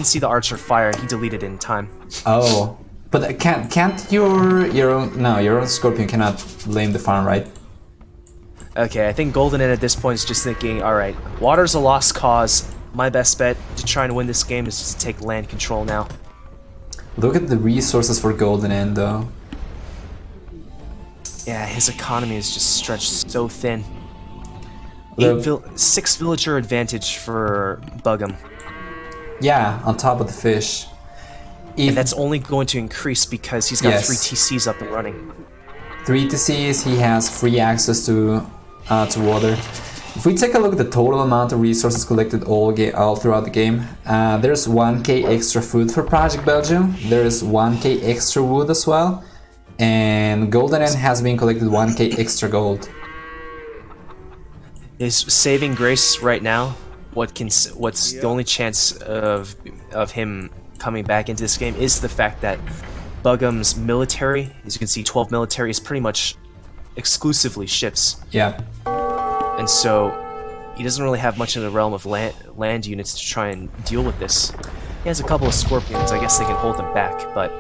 see the archer fire. He deleted it in time. Oh, but can't your own Scorpion cannot blame the farm, right? Okay, I think GoldenEnd at this point is just thinking, all right, water's a lost cause. My best bet to try and win this game is just to take land control now. Look at the resources for GoldenEnd though. Yeah, his economy is just stretched so thin. 6 villager advantage for Bugum. Yeah, on top of the fish. And that's only going to increase because he's got 3 TCs up and running. 3 TCs, he has free access to water. If we take a look at the total amount of resources collected all throughout the game, there's 1k extra food for Project Belgium, there's 1k extra wood as well, and GoldenEnd has been collected 1k extra gold. His saving grace right now, what's the only chance of him coming back into this game is the fact that Bugum's military, as you can see, 12 military is pretty much exclusively ships. Yeah. And so he doesn't really have much in the realm of land units to try and deal with this. He has a couple of Scorpions, I guess they can hold him back, but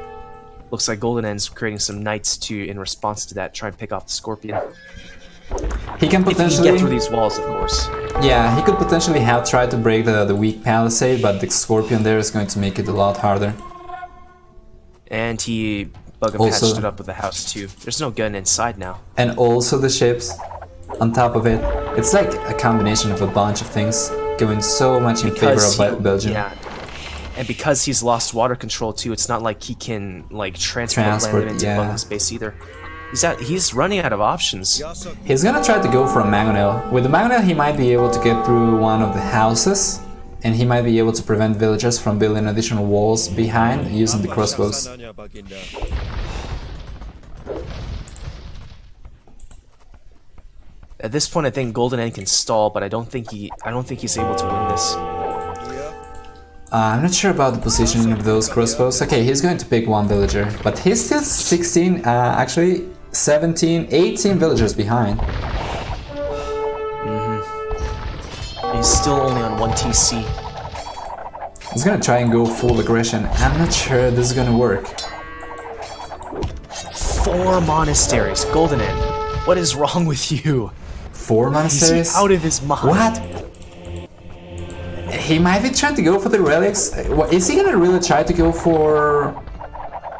looks like GoldenEnd's creating some knights in response to that, try and pick off the Scorpion. He can potentially if he can get through these walls, of course. Yeah, he could potentially have tried to break the weak palisade, but the Scorpion there is going to make it a lot harder. And Bugum patched it up with the house too. There's no gun inside now. And also the ships on top of it. It's like a combination of a bunch of things going so much in favor of Belgium. Yeah. And because he's lost water control too, it's not like he can like transport land into Bugum's base either. He's running out of options. He's gonna try to go for a Mangonel. With the Mangonel, he might be able to get through one of the houses, and he might be able to prevent villagers from building additional walls behind using the crossbows. At this point, I think GoldenEnd can stall, but I don't think he's able to win this. I'm not sure about the positioning of those crossbows. Okay, he's going to pick one villager, but he's still actually 17, 18 villagers behind. He's still only on 1 TC. He's gonna try and go full aggression. I'm not sure this is gonna work. 4 monasteries, GoldenEnd. What is wrong with you? 4 monasteries? He's out of his mind. What? He might be trying to go for the relics. Is he gonna really try to go for...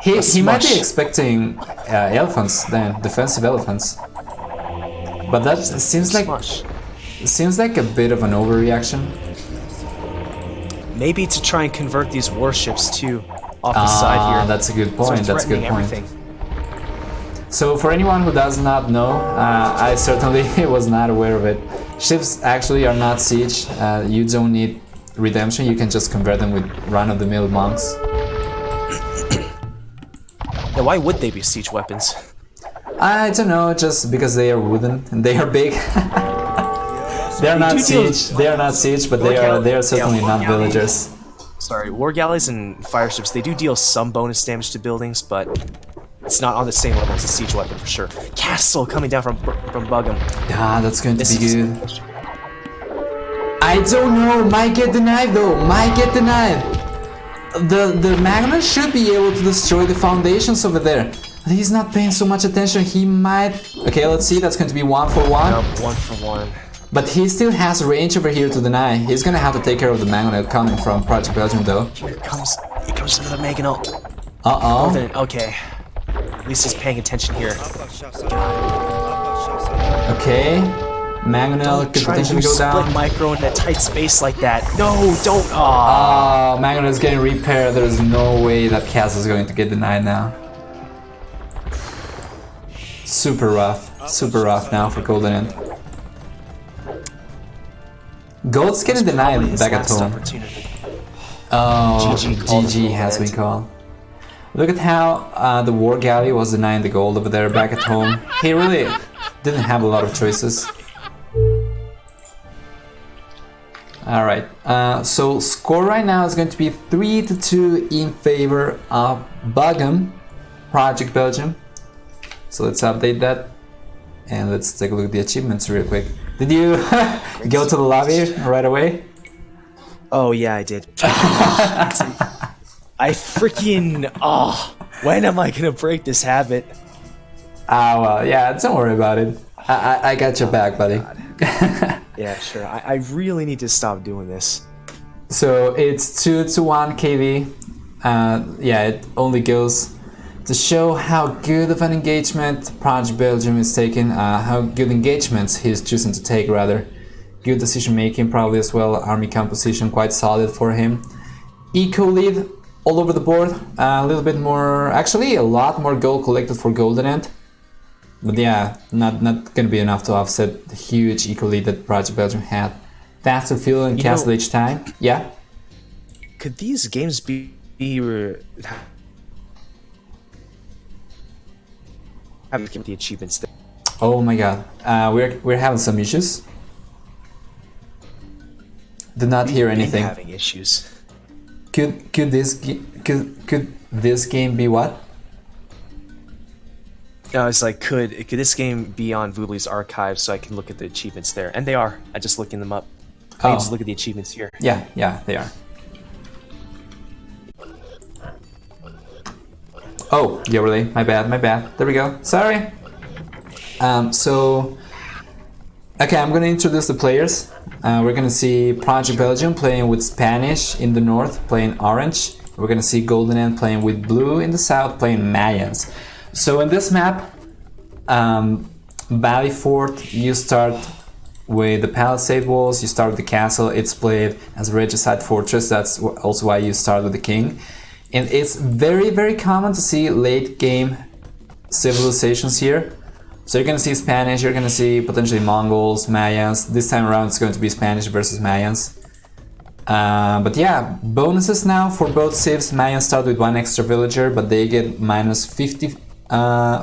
He might be expecting elephants then, defensive elephants. But that seems like a bit of an overreaction. Maybe to try and convert these warships too off the side here. That's a good point. That's a good point. Everything. So for anyone who does not know, I certainly was not aware of it. Ships actually are not siege. You don't need redemption. You can just convert them with run-of-the-mill monks. Now, why would they be siege weapons? I don't know. Just because they are wooden and they are big. They are not siege. They are not siege, but they are certainly not villagers. Sorry, war galleys and fire ships. They do deal some bonus damage to buildings, but it's not on the same level as a siege weapon for sure. Castle coming down from Buggum. Ah, that's going to be good. I don't know. Might get denied though. Might get denied. The Magna should be able to destroy the foundations over there. But he's not paying so much attention. He might. Okay, let's see. That's going to be 1 for 1. Nope, 1 for 1. But he still has range over here to deny. He's gonna have to take care of the Magnet coming from Project Belgium though. Here comes another Magnet. Uh-oh. Okay. At least he's paying attention here. Okay. Magnet could potentially go down. Split micro in that tight space like that. No, don't. Oh, Magnet is getting repaired. There's no way that castle is going to get denied now. Super rough now for GoldenEnd. Gold's getting denied back at home. Oh, GG has been called. Look at how the war galley was denying the gold over there back at home. He really didn't have a lot of choices. Alright, so score right now is going to be 3-2 in favor of Buggum, Project Belgium. So let's update that and let's take a look at the achievements real quick. Did you go to the lobby right away? Oh yeah, I did. I freaking... when am I gonna break this habit? Ah, well, yeah, don't worry about it. I got your back, buddy. Yeah, sure. I really need to stop doing this. So it's 2-1 KV. Yeah, it only goes to show how good of an engagement Project Belgium is taking, how good engagements he's choosing to take rather. Good decision making probably as well, army composition quite solid for him. Eco lead all over the board, a little bit more, actually a lot more gold collected for GoldenEnd. But yeah, not gonna be enough to offset the huge eco lead that Project Belgium had. Faster fuel and castle each time, yeah? Could these games be having the achievements there? Oh my god, we're having some issues. Did not hear anything. Having issues. Could this game be what? No, it's like could this game be on Voodoo's archive so I can look at the achievements there? And they are. I just looking them up. I can just look at the achievements here. Yeah, they are. Oh, yeah, really? My bad. There we go. Sorry. So, okay, I'm gonna introduce the players. We're gonna see Project Belgium playing with Spanish in the north, playing orange. We're gonna see GoldenEnd playing with blue in the south, playing Mayans. So in this map, Valley Fort, you start with the palisade walls, you start with the castle, it's played as a regicide fortress, that's also why you start with the king. And it's very, very common to see late game civilizations here. So you're gonna see Spanish, you're gonna see potentially Mongols, Mayans. This time around it's going to be Spanish versus Mayans. But yeah, bonuses now for both civs. Mayans start with 1 extra villager, but they get minus 50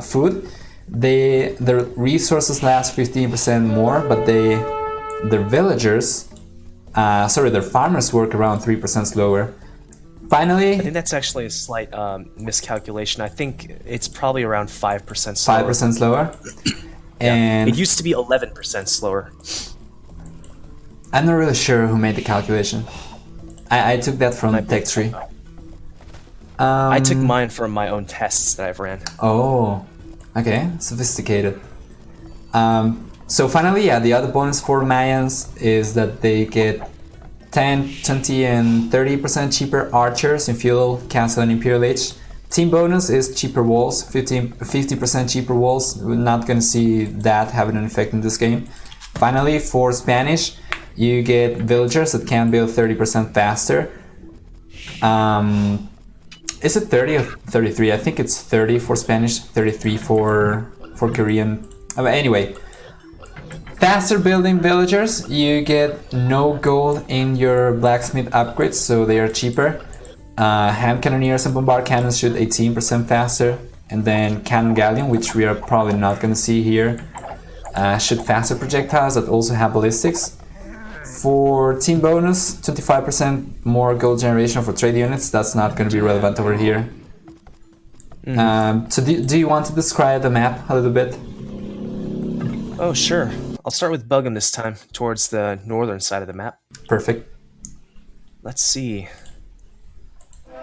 food. Their resources last 15% more, but their villagers, their farmers work around 3% slower. Finally, I think that's actually a slight miscalculation. I think it's probably around 5% slower. 5% slower? And it used to be 11% slower. I'm not really sure who made the calculation. I took that from Tech Tree. I took mine from my own tests that I've ran. Oh, okay, sophisticated. So finally, yeah, the other bonus for Mayans is that they get 10, 20, and 30% cheaper archers in Feudal, Castle, and Imperial Age. Team bonus is cheaper walls, 50% cheaper walls. We're not gonna see that having an effect in this game. Finally, for Spanish, you get villagers that can build 30% faster. Is it 30 or 33? I think it's 30 for Spanish, 33 for Korean. But anyway, faster building villagers, you get no gold in your blacksmith upgrades, so they are cheaper. Hand cannoneers and bombard cannons shoot 18% faster, and then cannon galleon, which we are probably not going to see here, shoot faster projectiles that also have ballistics. For team bonus, 25% more gold generation for trade units. That's not going to be relevant over here. So do you want to describe the map a little bit? Oh, sure. I'll start with Buggum this time, towards the northern side of the map. Perfect. Let's see.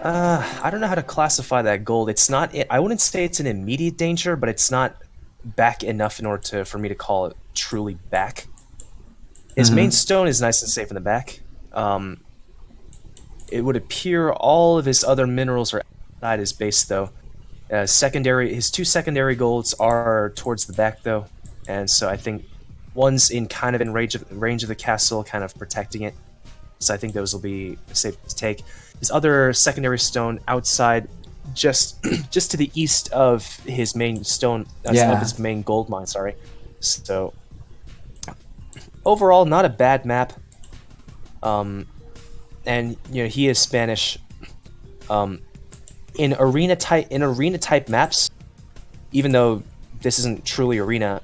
I don't know how to classify that gold. It's not. I wouldn't say it's an immediate danger, but it's not back enough in order for me to call it truly back. His main stone is nice and safe in the back. It would appear all of his other minerals are outside his base, though. His two secondary golds are towards the back, though, and so I think one's in range of the castle, kind of protecting it. So I think those will be safe to take. His other secondary stone outside, just to the east of his main stone, of his main gold mine. Sorry. So overall, not a bad map. And he is Spanish. In arena type maps, even though this isn't truly arena,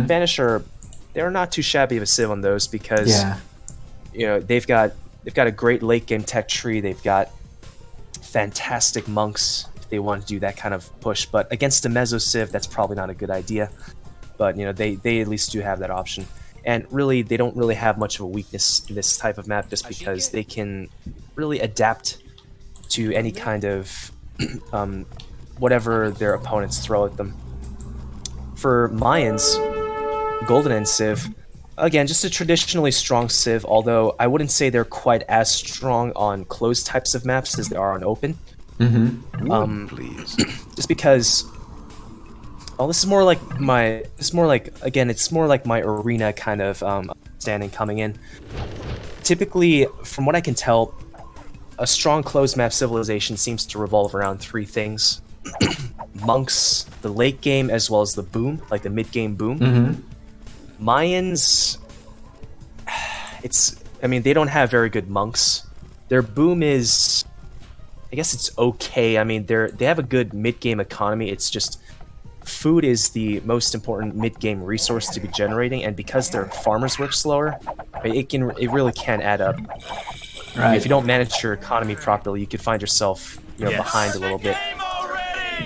Spanish they're not too shabby of a civ on those because they've got a great late game tech tree. They've got fantastic monks if they want to do that kind of push. But against a meso civ, that's probably not a good idea. But they at least do have that option. And really, they don't really have much of a weakness in this type of map just because they can really adapt to any kind of whatever their opponents throw at them. For Mayans, GoldenEnd civ, again, just a traditionally strong civ, although I wouldn't say they're quite as strong on closed types of maps as they are on open. Just because... it's more like my arena kind of standing coming in. Typically, from what I can tell, a strong closed map civilization seems to revolve around three things: monks, the late game, as well as the boom, like the mid game boom. Mayans, they don't have very good monks. Their boom is, I guess it's okay. I mean, they have a good mid game economy. It's just food is the most important mid-game resource to be generating, and because their farmers work slower, it really can add up. Right. If you don't manage your economy properly, you could find yourself behind a little bit.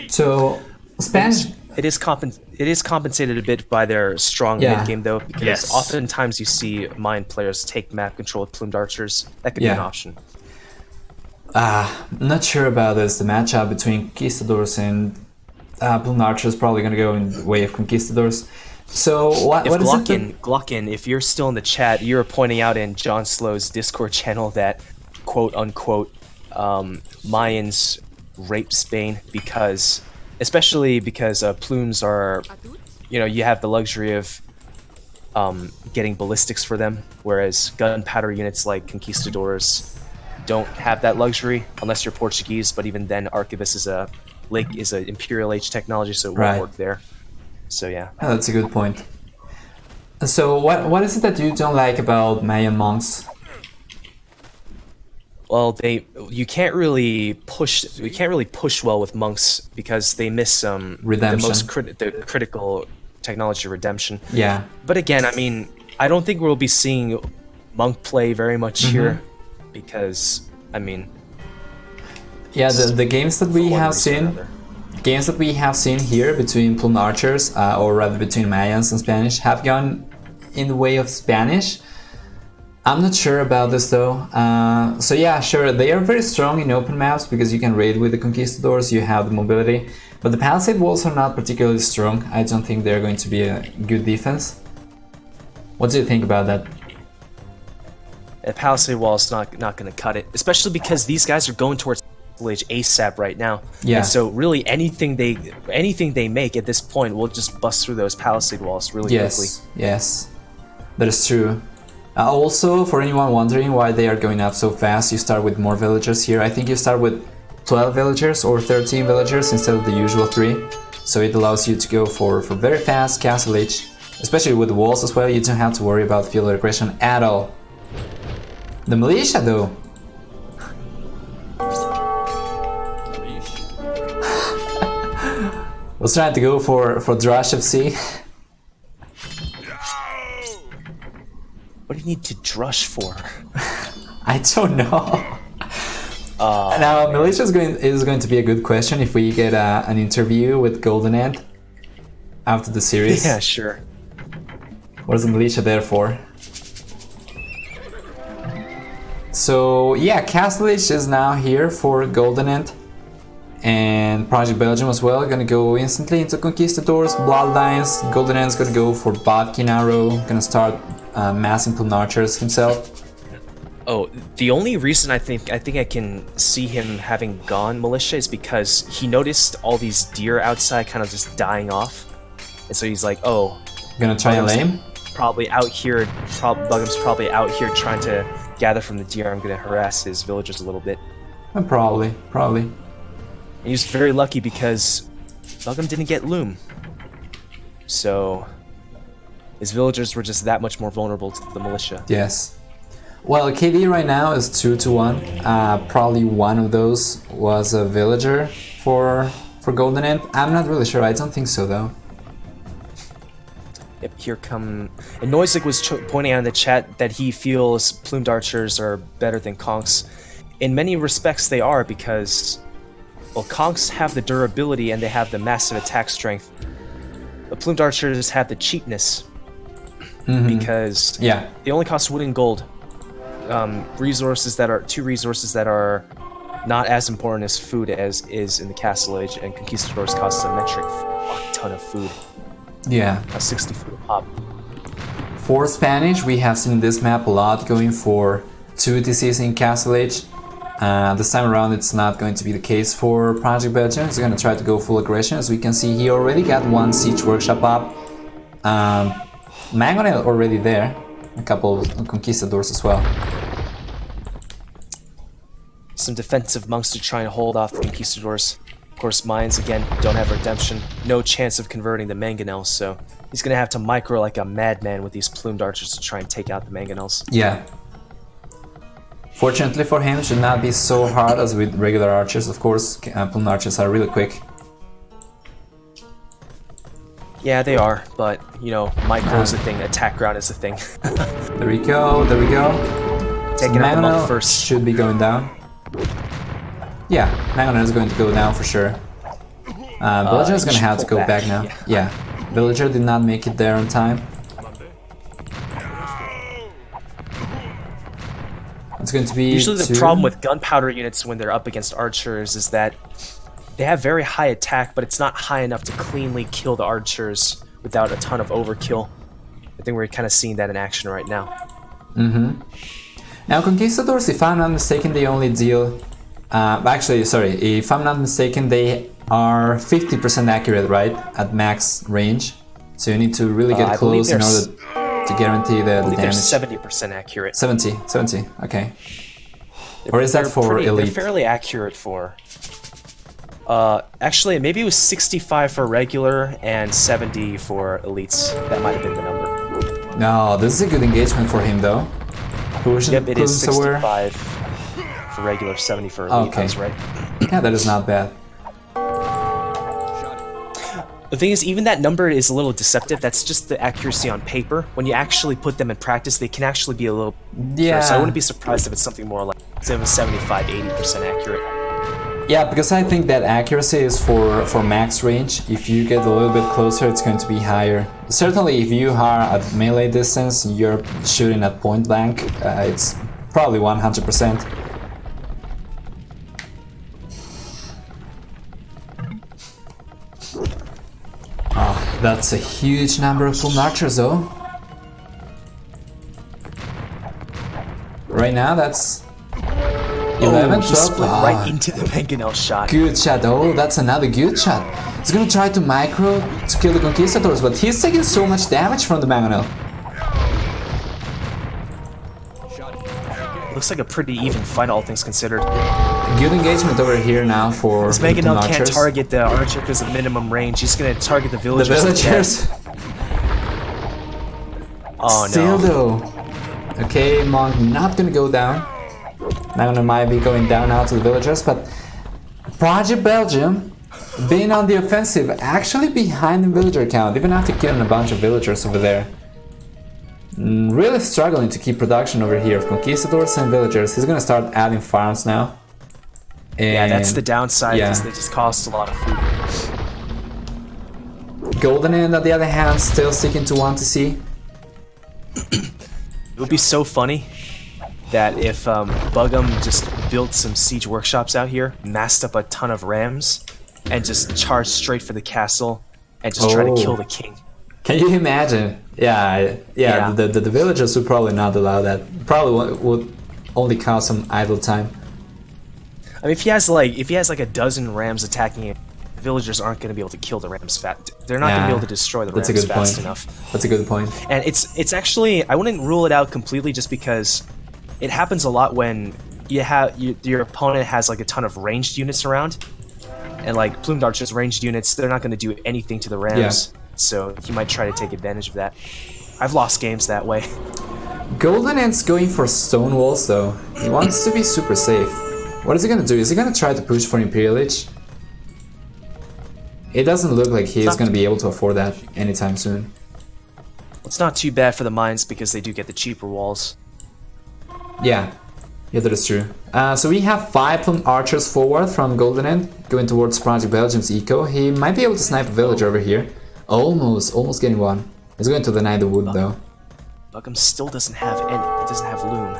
So Spanish, it is compensated a bit by their strong mid-game though, because oftentimes you see Mayan players take map control with plumed archers. That could be an option. I'm not sure about this. The matchup between conquistadors and Plumed Archer is probably going to go in the way of conquistadors. So what is it? Glockin, if you're still in the chat, you're pointing out in John Slow's Discord channel that quote-unquote Mayans rape Spain especially because plumes are, you have the luxury of getting ballistics for them, whereas gunpowder units like conquistadors don't have that luxury unless you're Portuguese, but even then Archivist is an Imperial Age technology, so it won't work there. So yeah. Oh, that's a good point. So what is it that you don't like about Mayan monks? Well, you can't really push well with monks because they miss redemption. the critical technology redemption. Yeah. But again, I don't think we'll be seeing monk play very much here because the games that we have seen here between Plumed Archers, or rather between Mayans and Spanish, have gone in the way of Spanish. I'm not sure about this though. So yeah, sure, they are very strong in open maps because you can raid with the conquistadors, you have the mobility, but the palisade walls are not particularly strong. I don't think they're going to be a good defense. What do you think about that? A palisade wall is not going to cut it, especially because these guys are going towards village ASAP right now. Yeah. And so really anything they make at this point will just bust through those palisade walls really quickly. Yes, that is true. Also, for anyone wondering why they are going up so fast, you start with more villagers here. I think you start with 12 villagers or 13 villagers instead of the usual 3. So it allows you to go for very fast castle age. Especially with the walls as well, you don't have to worry about field aggression at all. The militia though. Was trying to go for Drash FC. What do you need to drush for? I don't know. Now, militia is going to be a good question if we get an interview with GoldenEnd after the series. Yeah, sure. What is the militia there for? So yeah, Castle Age is now here for GoldenEnd. And Project Belgium as well, gonna go instantly into Conquistadors, Bloodlines. GoldenEnd's gonna go for Bodkin Arrow, gonna start massing Plume Archers himself. Oh, the only reason I think I can see him having gone militia is because he noticed all these deer outside kind of just dying off, and so he's like, "Oh, Gonna try and lame? Probably out here. Bugham's probably out here trying to gather from the deer. I'm gonna harass his villagers a little bit." Probably. And he was very lucky because Bugham didn't get loom, so his villagers were just that much more vulnerable to the militia. Yes. Well, KD right now is 2-1. Probably one of those was a villager for GoldenEnd. I'm not really sure. I don't think so though. Yep, here come... And Noisig was pointing out in the chat that he feels plumed archers are better than conchs. In many respects they are because, well, conchs have the durability and they have the massive attack strength. The plumed archers have the cheapness because they only cost wood and gold. Two resources that are not as important as food as is in the Castle Age, and Conquistadors cost a metric fuck ton of food. Yeah. 60 food a pop. For Spanish, we have seen this map a lot going for 2 TCs in Castle Age. This time around it's not going to be the case for Project Belgium. He's going to try to go full aggression. As we can see, he already got 1 Siege Workshop up. Mangonel already there. A couple of Conquistadors as well. Some defensive monks to try and hold off the Conquistadors. Of course, mines, again, don't have redemption. No chance of converting the Mangonels, so he's going to have to micro like a madman with these plumed archers to try and take out the Mangonels. Yeah. Fortunately for him, it should not be so hard as with regular archers. Of course, plumed archers are really quick. Yeah, they are, but, you know, micro is a thing, attack ground is a thing. There we go, there we go. Taking out the monk first. Should be going down. Yeah, Mangonel is going to go down for sure. Villager is going to have to go back now. Yeah, Villager did not make it there on time. It's going to be usually the problem with gunpowder units when they're up against archers is that they have very high attack, but it's not high enough to cleanly kill the archers without a ton of overkill. I think we're kind of seeing that in action right now. Now, Conquistadors, if I'm not mistaken, they only deal... actually, sorry, if I'm not mistaken, they are 50% accurate, right? At max range. So you need to really get close in order to guarantee the damage. They're 70% accurate. 70, okay. Or is that for elite? They're fairly accurate for... actually, maybe it was 65 for regular and 70 for elites. That might have been the number. No, this is a good engagement for him, though. Yep, it is 65 for regular, 70 for elite. Okay. That's right. Yeah, that is not bad. The thing is, even that number is a little deceptive. That's just the accuracy on paper. When you actually put them in practice, they can actually be a little... Yeah. So I wouldn't be surprised if it's something more like 75, 80% accurate. Yeah, because I think that accuracy is for max range. If you get a little bit closer, it's going to be higher. Certainly, if you are at melee distance, you're shooting at point blank, it's probably 100%. Oh, that's a huge number of plumed archers, though. Right now, that's 11, 12. Split right into the mangonel shot. Good shot. Oh, that's another good shot. He's gonna try to micro to kill the conquistadors, but he's taking so much damage from the mangonel. Looks like a pretty even fight, all things considered. Good engagement over here now for this the mangonel archers. can't target the archer because of minimum range. He's gonna target the villagers. The villagers. Oh Still no. though. Okay, Monk not gonna go down. Mangonel might be going down now to the villagers, but Project Belgium being on the offensive, actually behind the villager count, even after killing a bunch of villagers over there. Really struggling to keep production over here of conquistadors and villagers. He's gonna start adding farms now. And Yeah, that's the downside, yeah. because they just cost a lot of food. GoldenEnd, on the other hand, still sticking to 1 to C. It would be so funny that if Bugum just built some siege workshops out here, massed up a ton of rams, and just charged straight for the castle and just try to kill the king. Can you imagine? Yeah. The villagers would probably not allow that. Probably would only cause some idle time. I mean, if he has like a dozen rams attacking it, the villagers aren't going to be able to kill the rams fast. They're not going to be able to destroy the That's a rams good fast point. enough. That's a good point. And it's actually, I wouldn't rule it out completely, just because it happens a lot when your opponent has like a ton of ranged units around, and like plumed archers, ranged units, they're not going to do anything to the rams. So you might try to take advantage of that. I've lost games that way. GoldenEnd's going for stone walls though. He wants to be super safe. What is he gonna do? Is he gonna try to push for Imperial Age? It doesn't look like he is gonna be able to afford that anytime soon. It's not too bad for the mines because they do get the cheaper walls. Yeah, that is true. So we have 5 plumed archers forward from GoldenEnd going towards Project Belgium's eco. He might be able to snipe a village over here. Almost getting one. He's going to deny the wood though. Bugum still doesn't have loom.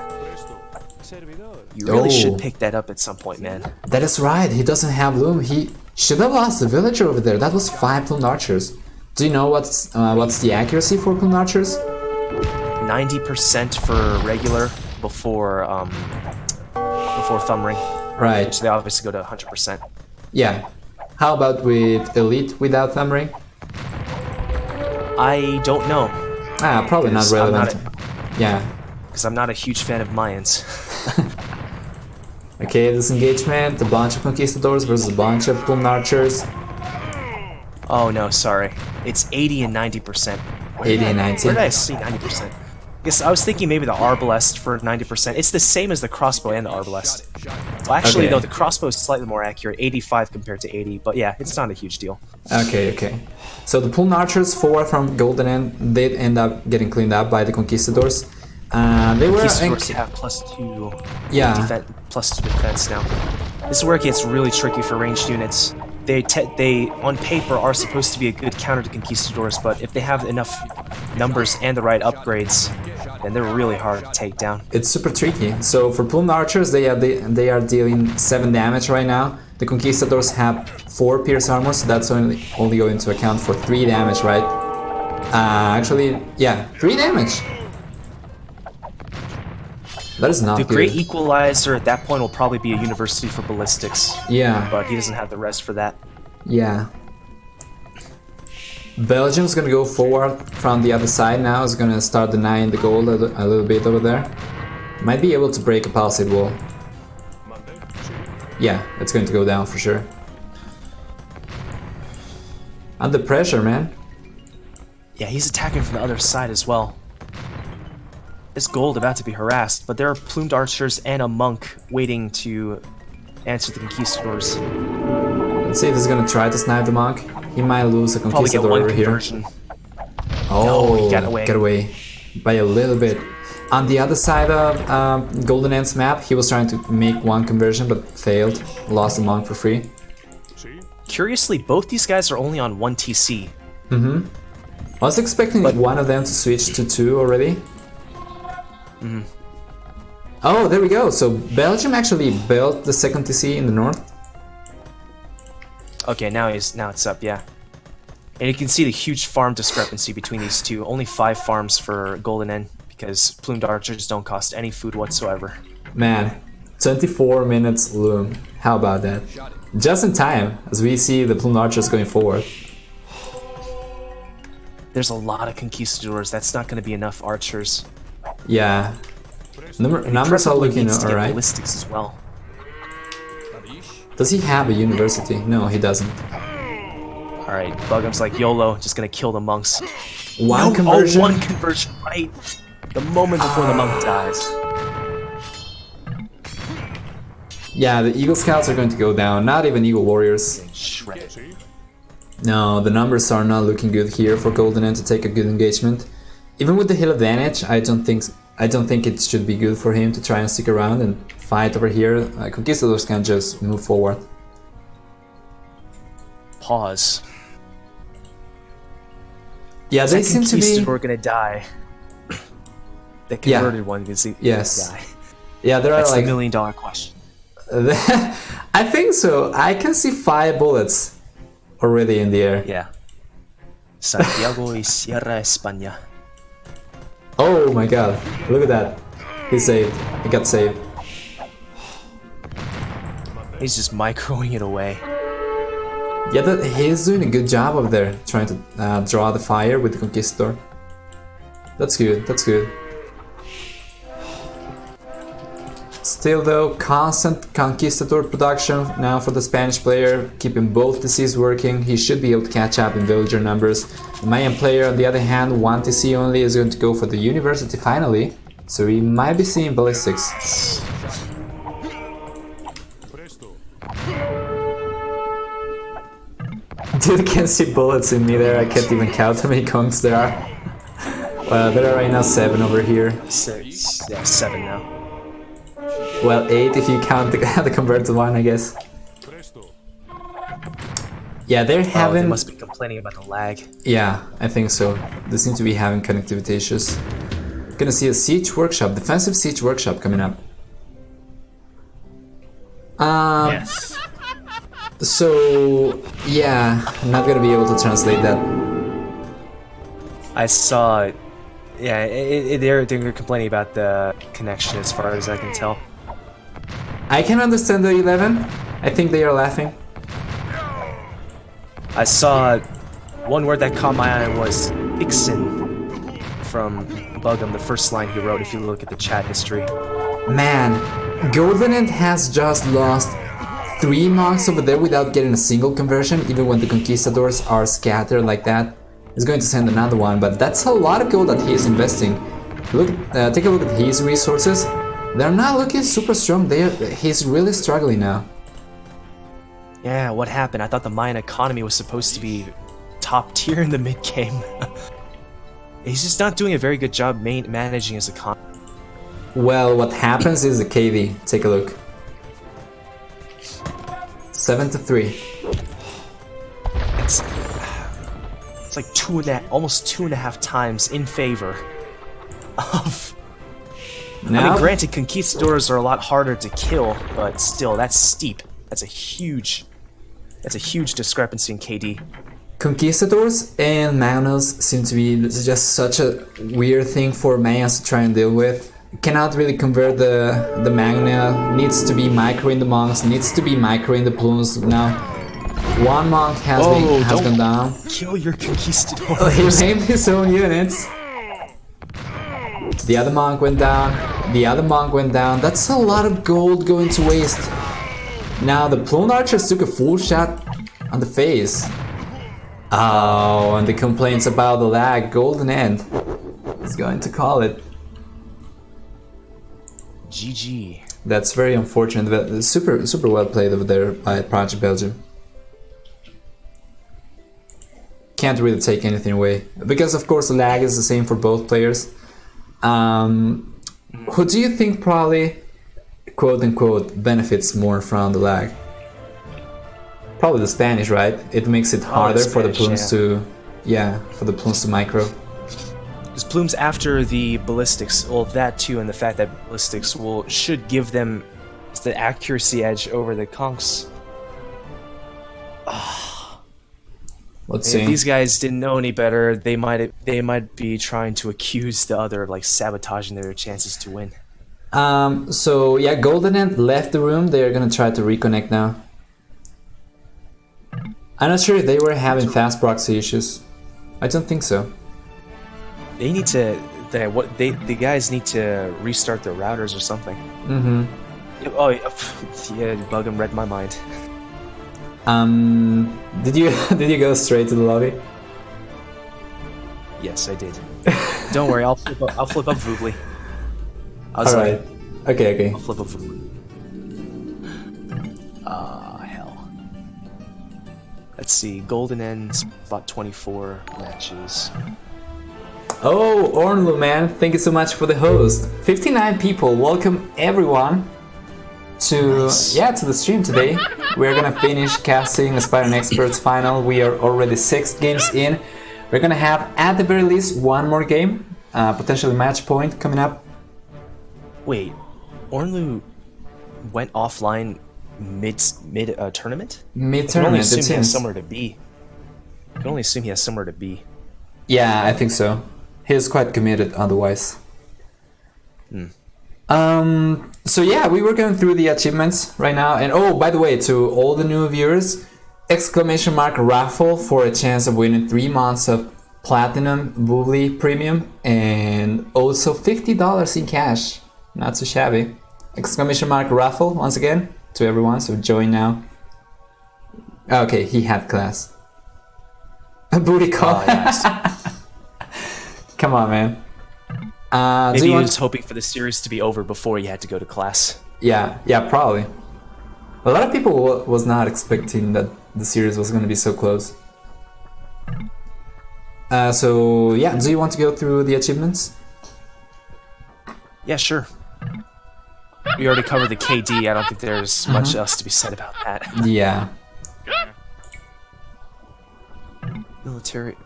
You really should pick that up at some point, man. That is right, he doesn't have loom. He should have lost the villager over there. That was 5 plumed archers. Do you know what's the accuracy for plumed archers? 90% for regular before thumb ring. Right. So they obviously go to 100%. Yeah. How about with elite without thumb ring? I don't know. Probably not relevant. Yeah. Because I'm not a huge fan of Mayans. Okay, this engagement, a bunch of conquistadors versus a bunch of plumed archers. Oh no, sorry. It's 80 and 90%. 80 and 90. Where did I see 90%? Guess I was thinking maybe the arbalest for 90%. It's the same as the crossbow and the arbalest. Well, actually, no, the crossbow is slightly more accurate, 85 compared to 80. But yeah, it's not a huge deal. Okay. So the plumed archers forward from GoldenEnd did end up getting cleaned up by the conquistadors. They were Conquistadors have +2. Yeah. +2 defense now. This is where it gets really tricky for ranged units. They on paper are supposed to be a good counter to conquistadors, but if they have enough numbers and the right upgrades, then they're really hard to take down. It's super tricky. So for plumed archers, they are dealing 7 damage right now. The conquistadors have 4 pierce armor, so that's only going to account for 3 damage, right? Actually, yeah, 3 damage. That is not The good. great equalizer at that point will probably be a university for ballistics. Yeah. But he doesn't have the rest for that. Yeah. Belgium's gonna go forward from the other side now. Is gonna start denying the gold a little bit over there. Might be able to break a palisade wall. Yeah, it's going to go down for sure. Under pressure, man. Yeah, he's attacking from the other side as well. Is gold about to be harassed, but there are plumed archers and a monk waiting to answer the conquistadors. Let's see if he's gonna try to snipe the monk. He might lose a Probably get conquistador one over here. conversion. Oh, No, he got away. by a little bit. On the other side of GoldenEnd's map, he was trying to make one conversion but failed, lost the monk for free. Curiously, both these guys are only on 1 TC. I was expecting one of them to switch to 2 already. Oh, there we go. So Belgium actually built the second TC in the north. Okay, now it's up, yeah. And you can see the huge farm discrepancy between these two. Only 5 farms for GoldenEnd because plumed archers don't cost any food whatsoever. Man, 24 minutes loom. How about that? Just in time, as we see the plumed archers going forward. There's a lot of conquistadors. That's not going to be enough archers. Yeah. Numbers are looking alright. Ballistics as well. Does he have a university? No, he doesn't. Alright, Bugham's like, YOLO, just gonna kill the monks. One conversion? Oh, one conversion, right? The moment before the monk dies. Yeah, the Eagle Scouts are going to go down, not even Eagle Warriors. Shredded. No, the numbers are not looking good here for GoldenEnd to take a good engagement. Even with the hill advantage, I don't think it should be good for him to try and stick around and fight over here. Conquistadors can just move forward. Pause. Yeah, they seem to be... We're gonna die. The converted one is yes. die. Yeah, there That's are like... the $1,000,000 question. I think so. I can see 5 bullets already in the air. Yeah. Santiago y Sierra España. Oh my god, look at that. He saved. He got saved. He's just microing it away. Yeah, he's doing a good job over there, trying to draw the fire with the Conquistador. That's good, that's good. Still though, constant Conquistador production now for the Spanish player, keeping both TCs working. He should be able to catch up in villager numbers. The Mayan player, on the other hand, 1 TC only, is going to go for the university finally, so we might be seeing ballistics. Dude can see bullets in me there, I can't even count how many conks there are. Well, there are right now 7 over here. 6, yeah, 7 now. Well, 8 if you count the converted one, I guess. Yeah, they're having... they must be complaining about the lag. Yeah, I think so. They seem to be having connectivity issues. Gonna see a siege workshop, defensive siege workshop coming up. Yes. So, yeah, I'm not gonna be able to translate that. I saw... Yeah, they're complaining about the connection as far as I can tell. I can understand the 11. I think they are laughing. I saw one word that caught my eye was Ixin from Bugham, the first line he wrote, if you look at the chat history. Man, GoldenEnd has just lost 3 monks over there without getting a single conversion, even when the conquistadors are scattered like that. He's going to send another one, but that's a lot of gold that he is investing. Look, take a look at his resources. They're not looking super strong. He's really struggling now. Yeah, what happened? I thought the Mayan economy was supposed to be top tier in the mid game. He's just not doing a very good job managing his economy. Well, what happens is the KD. Take a look. 7-3. It's like almost 2.5 times in favor of... Now, I mean, granted, conquistadors are a lot harder to kill, but still, that's steep. That's a huge discrepancy in KD. Conquistadors and Manos seem to be just such a weird thing for Mayans to try and deal with. Cannot really convert the Magna, needs to be microing the monks, needs to be microing the plumes. Now, one monk has gone down. Kill your conquistadors. He named his own units. The other monk went down. The other monk went down. That's a lot of gold going to waste. Now the plumed archers took a full shot on the face. Oh, and the complaints about the lag. GoldenEnd is going to call it. GG. That's very unfortunate. But super well played over there by Project Belgium. Can't really take anything away because of course the lag is the same for both players. Who do you think probably, quote unquote, benefits more from the lag? Probably the Spanish, right? It makes it harder for the plumes to, for the plumes to micro. Because plumes after the ballistics, well, that too, and the fact that ballistics should give them the accuracy edge over the conks. Let's see. If these guys didn't know any better, they might be trying to accuse the other of like sabotaging their chances to win. So yeah, GoldenEnd left the room. They're gonna try to reconnect now. I'm not sure if they were having fast proxy issues. I don't think so. They need to. The guys need to restart their routers or something. Mm-hmm. Oh yeah, Bug'em read my mind. Did you go straight to the lobby? Yes, I did. Don't worry, I'll flip up Voobly. Alright. Okay. I'll flip up Voobly. Hell. Let's see, GoldenEnd, spot 24 matches. Oh, Ornlu, man, thank you so much for the host. 59 people, welcome everyone to to the stream today. We're gonna finish casting Aspiring Experts final. We are already 6 games in. We're gonna have at the very least one more game, potentially match point coming up. Wait, Ornlu went offline mid tournament? Mid tournament, I can only assume he has somewhere to be. I can only assume he has somewhere to be. Yeah, I think so. He's quite committed otherwise. So yeah, we were going through the achievements right now, and oh, by the way, to all the new viewers, exclamation mark raffle for a chance of winning 3 months of Platinum Voobly Premium, and also $50 in cash. Not too shabby. Exclamation mark raffle once again to everyone, so join now. Okay, he had class. A booty call. Come on, man. Maybe he was hoping for the series to be over before he had to go to class. Yeah, probably. A lot of people was not expecting that the series was going to be so close. So yeah, do you want to go through the achievements? Yeah, sure. We already covered the KD. I don't think there's much else to be said about that. Yeah. Military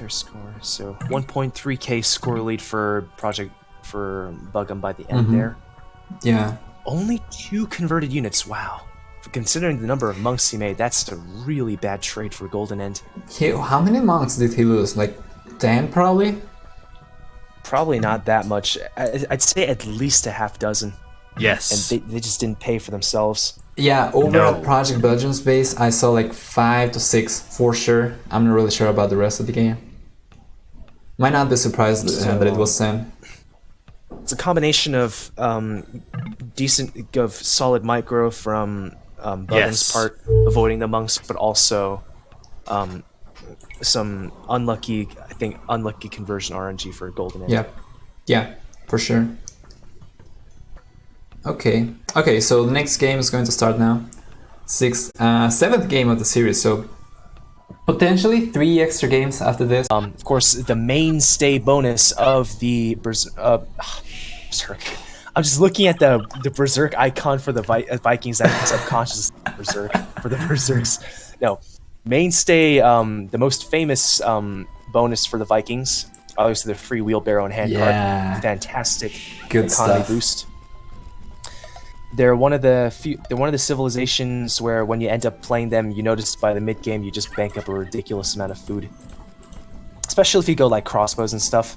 score. So 1.3k score lead for Bug'em by the end there. Yeah. Only 2 converted units. Wow. Considering the number of monks he made, that's a really bad trade for GoldenEnd. How many monks did he lose? Like 10 probably? Probably not that much. I'd say at least a half dozen. Yes. And they just didn't pay for themselves. Yeah, over at Project Belgium's base, I saw like 5 to 6 for sure. I'm not really sure about the rest of the game. Might not be surprised that it was 10. It's a combination of solid micro from Bug'em's part, avoiding the monks, but also some unlucky conversion RNG for GoldenEnd. Yeah, for sure. Okay, so the next game is going to start now. 7th game of the series, so potentially 3 extra games after this. Of course, the mainstay bonus of the Berserk. I'm just looking at the Berserk icon for the Vikings. I think subconscious Berserk for the Berserks. No, mainstay, the most famous bonus for the Vikings. Obviously, the free wheelbarrow and handcart. Fantastic Good economy stuff. boost. They're one of the civilizations where when you end up playing them, you notice by the mid game you just bank up a ridiculous amount of food, especially if you go like crossbows and stuff.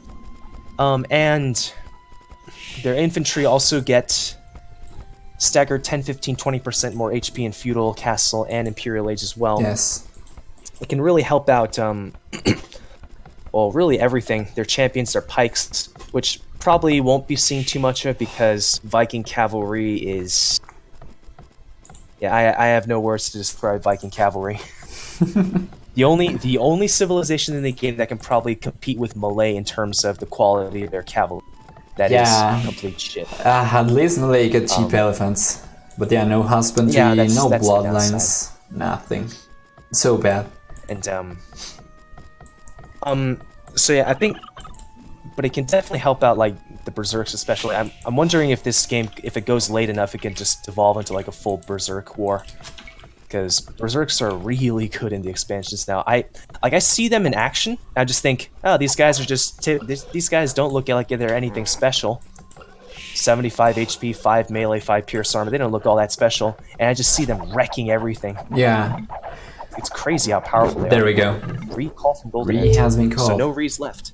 And their infantry also get staggered 10, 15, 20% more HP in feudal, castle, and imperial age as well. Yes. It can really help out. Well, really everything. Their champions, their pikes, which probably won't be seeing too much of because Viking cavalry is... Yeah, I have no words to describe Viking cavalry. The only civilization in the game that can probably compete with Malay in terms of the quality of their cavalry. That is complete shit. At least Malay get cheap elephants. But yeah, no husbandry, no bloodlines, nothing. So bad. And so yeah, I think, but it can definitely help out like the Berserks especially. I'm wondering if this game, if it goes late enough, it can just evolve into like a full Berserk war. Because Berserks are really good in the expansions now. I see them in action. I just think, oh, these guys are just these guys don't look like they're anything special. 75 HP, 5 melee, 5 pierce armor. They don't look all that special, and I just see them wrecking everything. Yeah. It's crazy how powerful they are. There we go. Recall from GoldenEnd. Re has been called. So no Re's left.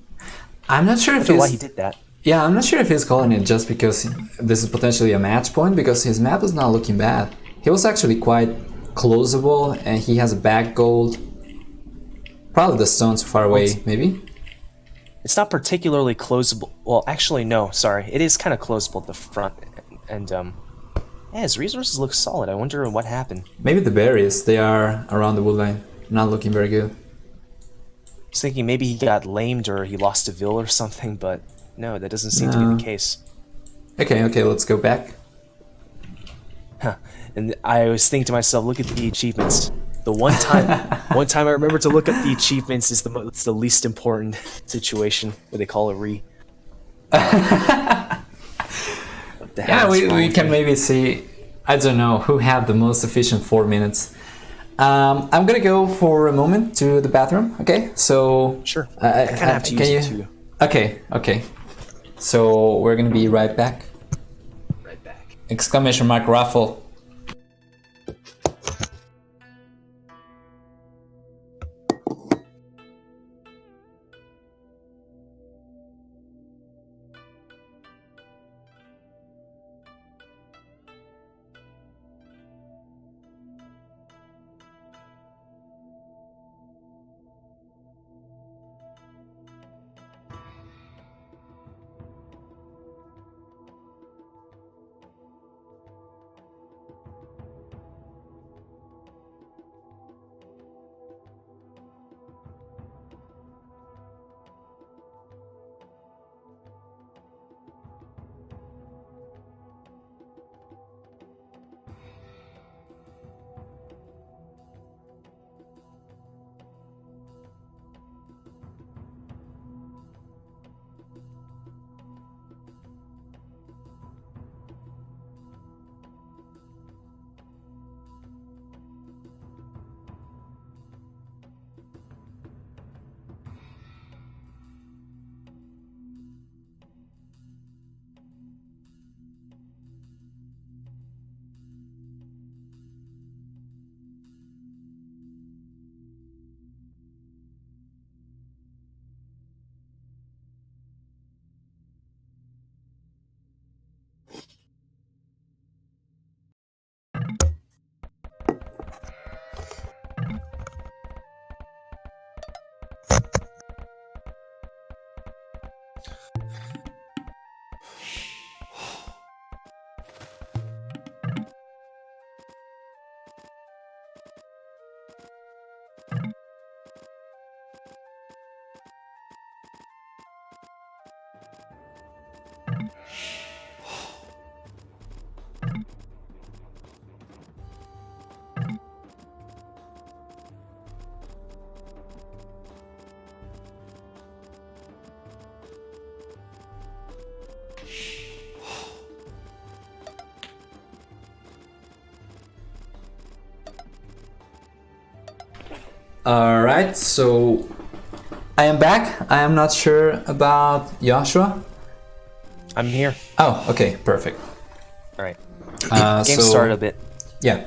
I'm not sure I if don't know why he did that. Yeah, I'm not sure if he's calling it just because this is potentially a match point, because his map is not looking bad. He was actually quite closable, and he has a back gold. Probably the stone's far away, maybe? It's not particularly closable. Well, actually, no, sorry. It is kind of closable at the front. And, yeah, his resources look solid. I wonder what happened. Maybe the berries, they are around the wood line. Not looking very good. I was thinking maybe he got lamed or he lost a Vil or something, but no, that doesn't seem to be the case. Okay, let's go back. Huh. And I was thinking to myself, look at the achievements. The one time I remember to look up the achievements is it's the least important situation where they call a Re. Yeah, we can maybe see, I don't know, who had the most efficient 4 minutes. I'm gonna go for a moment to the bathroom, okay? So... Sure. I kind of have to use it too. Okay. So we're gonna be right back. Right back. Exclamation mark raffle. Alright, so I am back. I am not sure about Joshua. I'm here. Oh, okay, perfect. Alright. Game started a bit. Yeah.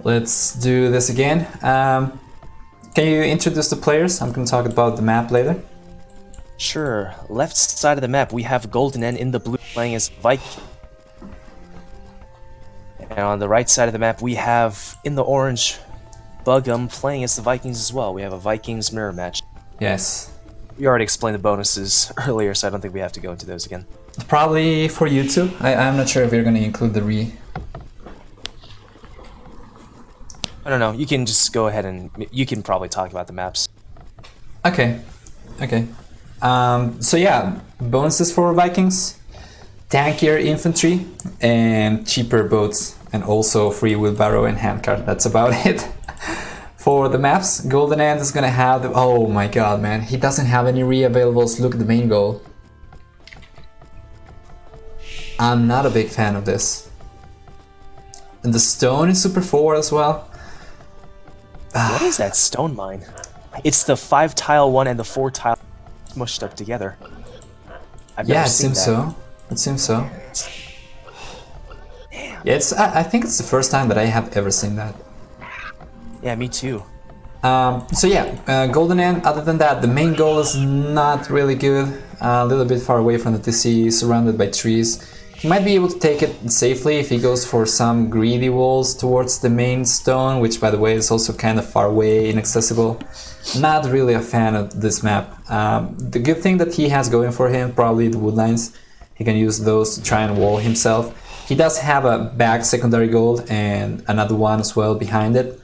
Let's do this again. Can you introduce the players? I'm going to talk about the map later. Sure. Left side of the map, we have GoldenEnd in the blue playing as Viking. And on the right side of the map, we have in the orange Bugum playing as the Vikings as well. We have a Vikings mirror match. Yes. We already explained the bonuses earlier, so I don't think we have to go into those again. Probably for you too. I'm not sure if you're going to include the re. I don't know. You can just go ahead and you can probably talk about the maps. Okay. So yeah, bonuses for Vikings, tankier infantry, and cheaper boats, and also free wheelbarrow and handcart. That's about it. For the maps, GoldenEnd is gonna have oh my god, man, he doesn't have any re-availables. Look at the main goal. I'm not a big fan of this. And the stone is super forward as well. What is that stone mine? It's the 5-tile one and the 4-tile smushed up together. I've Yeah, never it seen seems that. so. It seems so. Yeah, I think it's the first time that I have ever seen that. Yeah, me too. So yeah, GoldenEnd, other than that, the main goal is not really good. A little bit far away from the TC, surrounded by trees. He might be able to take it safely if he goes for some greedy walls towards the main stone, which by the way is also kind of far away, inaccessible. Not really a fan of this map. The good thing that he has going for him, probably the wood lines. He can use those to try and wall himself. He does have a back secondary gold and another one as well behind it.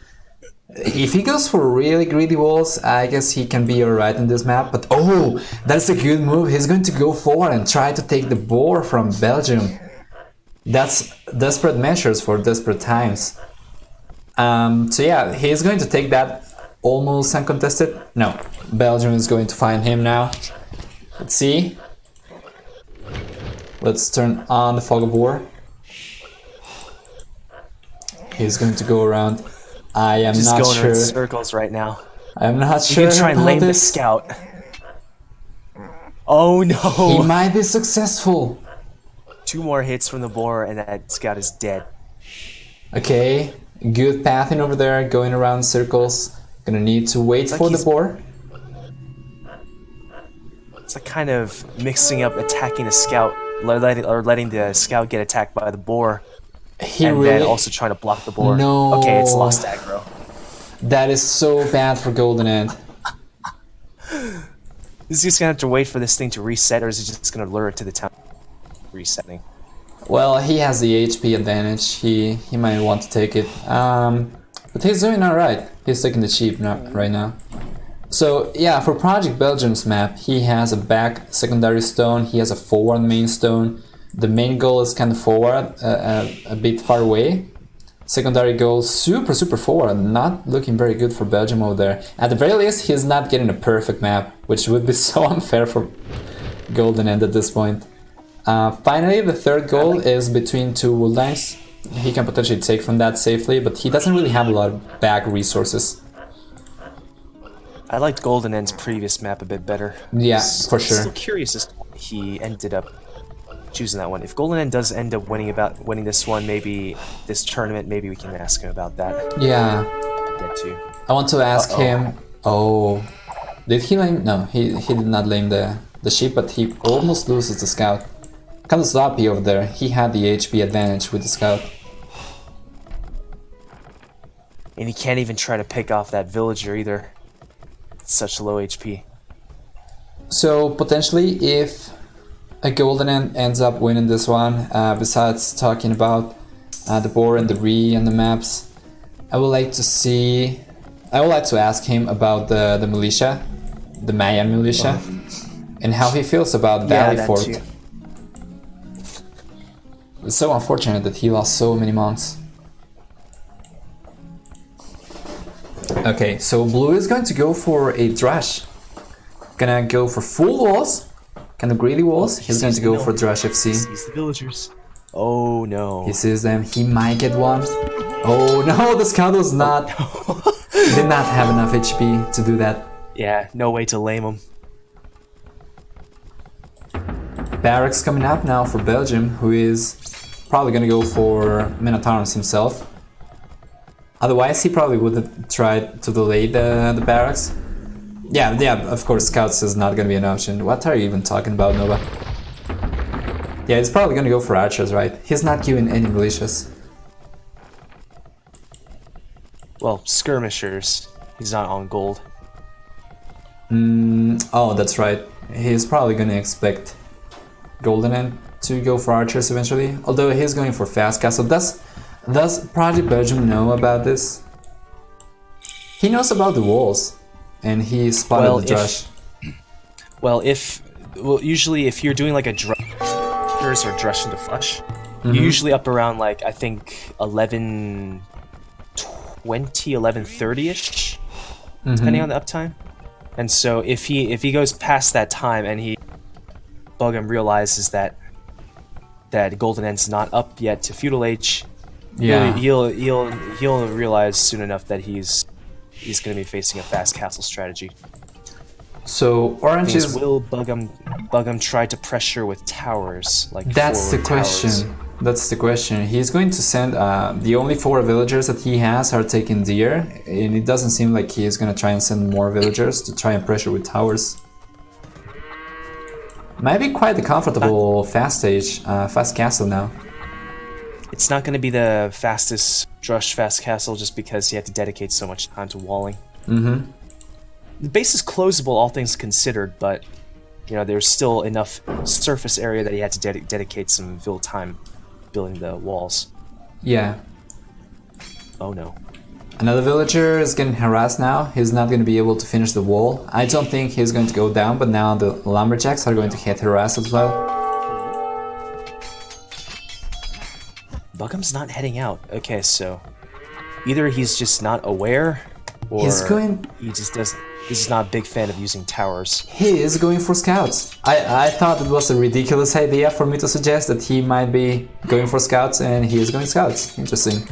If he goes for really greedy walls, I guess he can be alright in this map. But oh, that's a good move. He's going to go forward and try to take the boar from Belgium. That's desperate measures for desperate times. So yeah, he's going to take that almost uncontested. No, Belgium is going to find him now. Let's see. Let's turn on the fog of war. He's going to go around. I am Just not going sure. in circles right now. I'm not You sure can try and about lame the this. scout. Oh He no! might be successful. 2 more hits from the boar and that scout is dead. Okay, good pathing over there, going around circles. Gonna need to wait like for the he's- boar. It's like kind of mixing up attacking the scout, letting the scout get attacked by the boar, He and really. then also trying to block the boar. No. Okay, it's lost aggro. That is so bad for GoldenEnd. Is he just gonna have to wait for this thing to reset, or is he just gonna lure it to the town? Resetting. Well, he has the HP advantage. He might want to take it. But he's doing alright. He's taking the cheap right now. So yeah, for Project Belgium's map, he has a back secondary stone. He has a forward main stone. The main goal is kind of forward, a bit far away. Secondary goal super forward, not looking very good for Belgium over there. At the very least, he's not getting a perfect map, which would be so unfair for GoldenEnd at this point. Finally, the third goal is between 2 wood lines. He can potentially take from that safely, but he doesn't really have a lot of back resources. I liked GoldenEnd's previous map a bit better. Yeah, for sure. Still curious as to why he ended up choosing that one. If GoldenEnd does end up winning this one, maybe this tournament, maybe we can ask him about that. Yeah, That too. I want to ask him. Oh, did he lame? No, he did not lame the sheep, but he almost loses the scout. Kind of sloppy over there. He had the HP advantage with the scout. And he can't even try to pick off that villager either. It's such low HP. So potentially, if a GoldenEnd ends up winning this one, besides talking about the boar and the re and the maps, I would like to ask him about the militia, the Mayan militia, and how he feels about Valley that Fort. too. It's so unfortunate that he lost so many monks. Okay, so blue is going to go for a Drash. Gonna go for full walls, kind of greedy walls. He's going to go for Drash FC. Sees the villagers. Oh no. He sees them. He might get one. Oh no, the scout was not. Did not have enough HP to do that. Yeah, no way to lame him. Barracks coming up now for Belgium, who is probably gonna go for Minotaurus himself. Otherwise, he probably would have tried to delay the barracks. Yeah, of course, scouts is not gonna be an option. What are you even talking about, Nova? Yeah, he's probably gonna go for archers, right? He's not giving any militias. Well, skirmishers. He's not on gold. Oh, that's right. He's probably gonna expect GoldenEnd to go for archers eventually. Although he's going for fast castle. Does Project Belgium know about this? He knows about the walls, and he spotted the Drash. Usually if you're doing like a drush or drush into flush, you're usually up around like, I think 11:20, 11:30ish, depending on the uptime. And so if he goes past that time and Bogum realizes that that GoldenEnd's not up yet to feudal age, Yeah. he'll realize soon enough that he's going to be facing a fast castle strategy. So orange Things is. will Bugum try to pressure with towers, like That's the forward question. towers. That's the question. He's going to send. The only 4 villagers that he has are taking deer, and it doesn't seem like he is going to try and send more villagers to try and pressure with towers. Might be quite a comfortable fast castle now. It's not going to be the fastest Drush fast castle just because he had to dedicate so much time to walling. Mm-hmm. The base is closable, all things considered, but you know there's still enough surface area that he had to dedicate some vill time building the walls. Yeah. Oh no. Another villager is getting harassed now. He's not going to be able to finish the wall. I don't think he's going to go down, but now the lumberjacks are going to get harassed as well. Bugum's not heading out. Okay, so either he's just not aware, or he just doesn't. He's just not a big fan of using towers. He is going for scouts. I thought it was a ridiculous idea for me to suggest that he might be going for scouts, and he is going scouts. Interesting.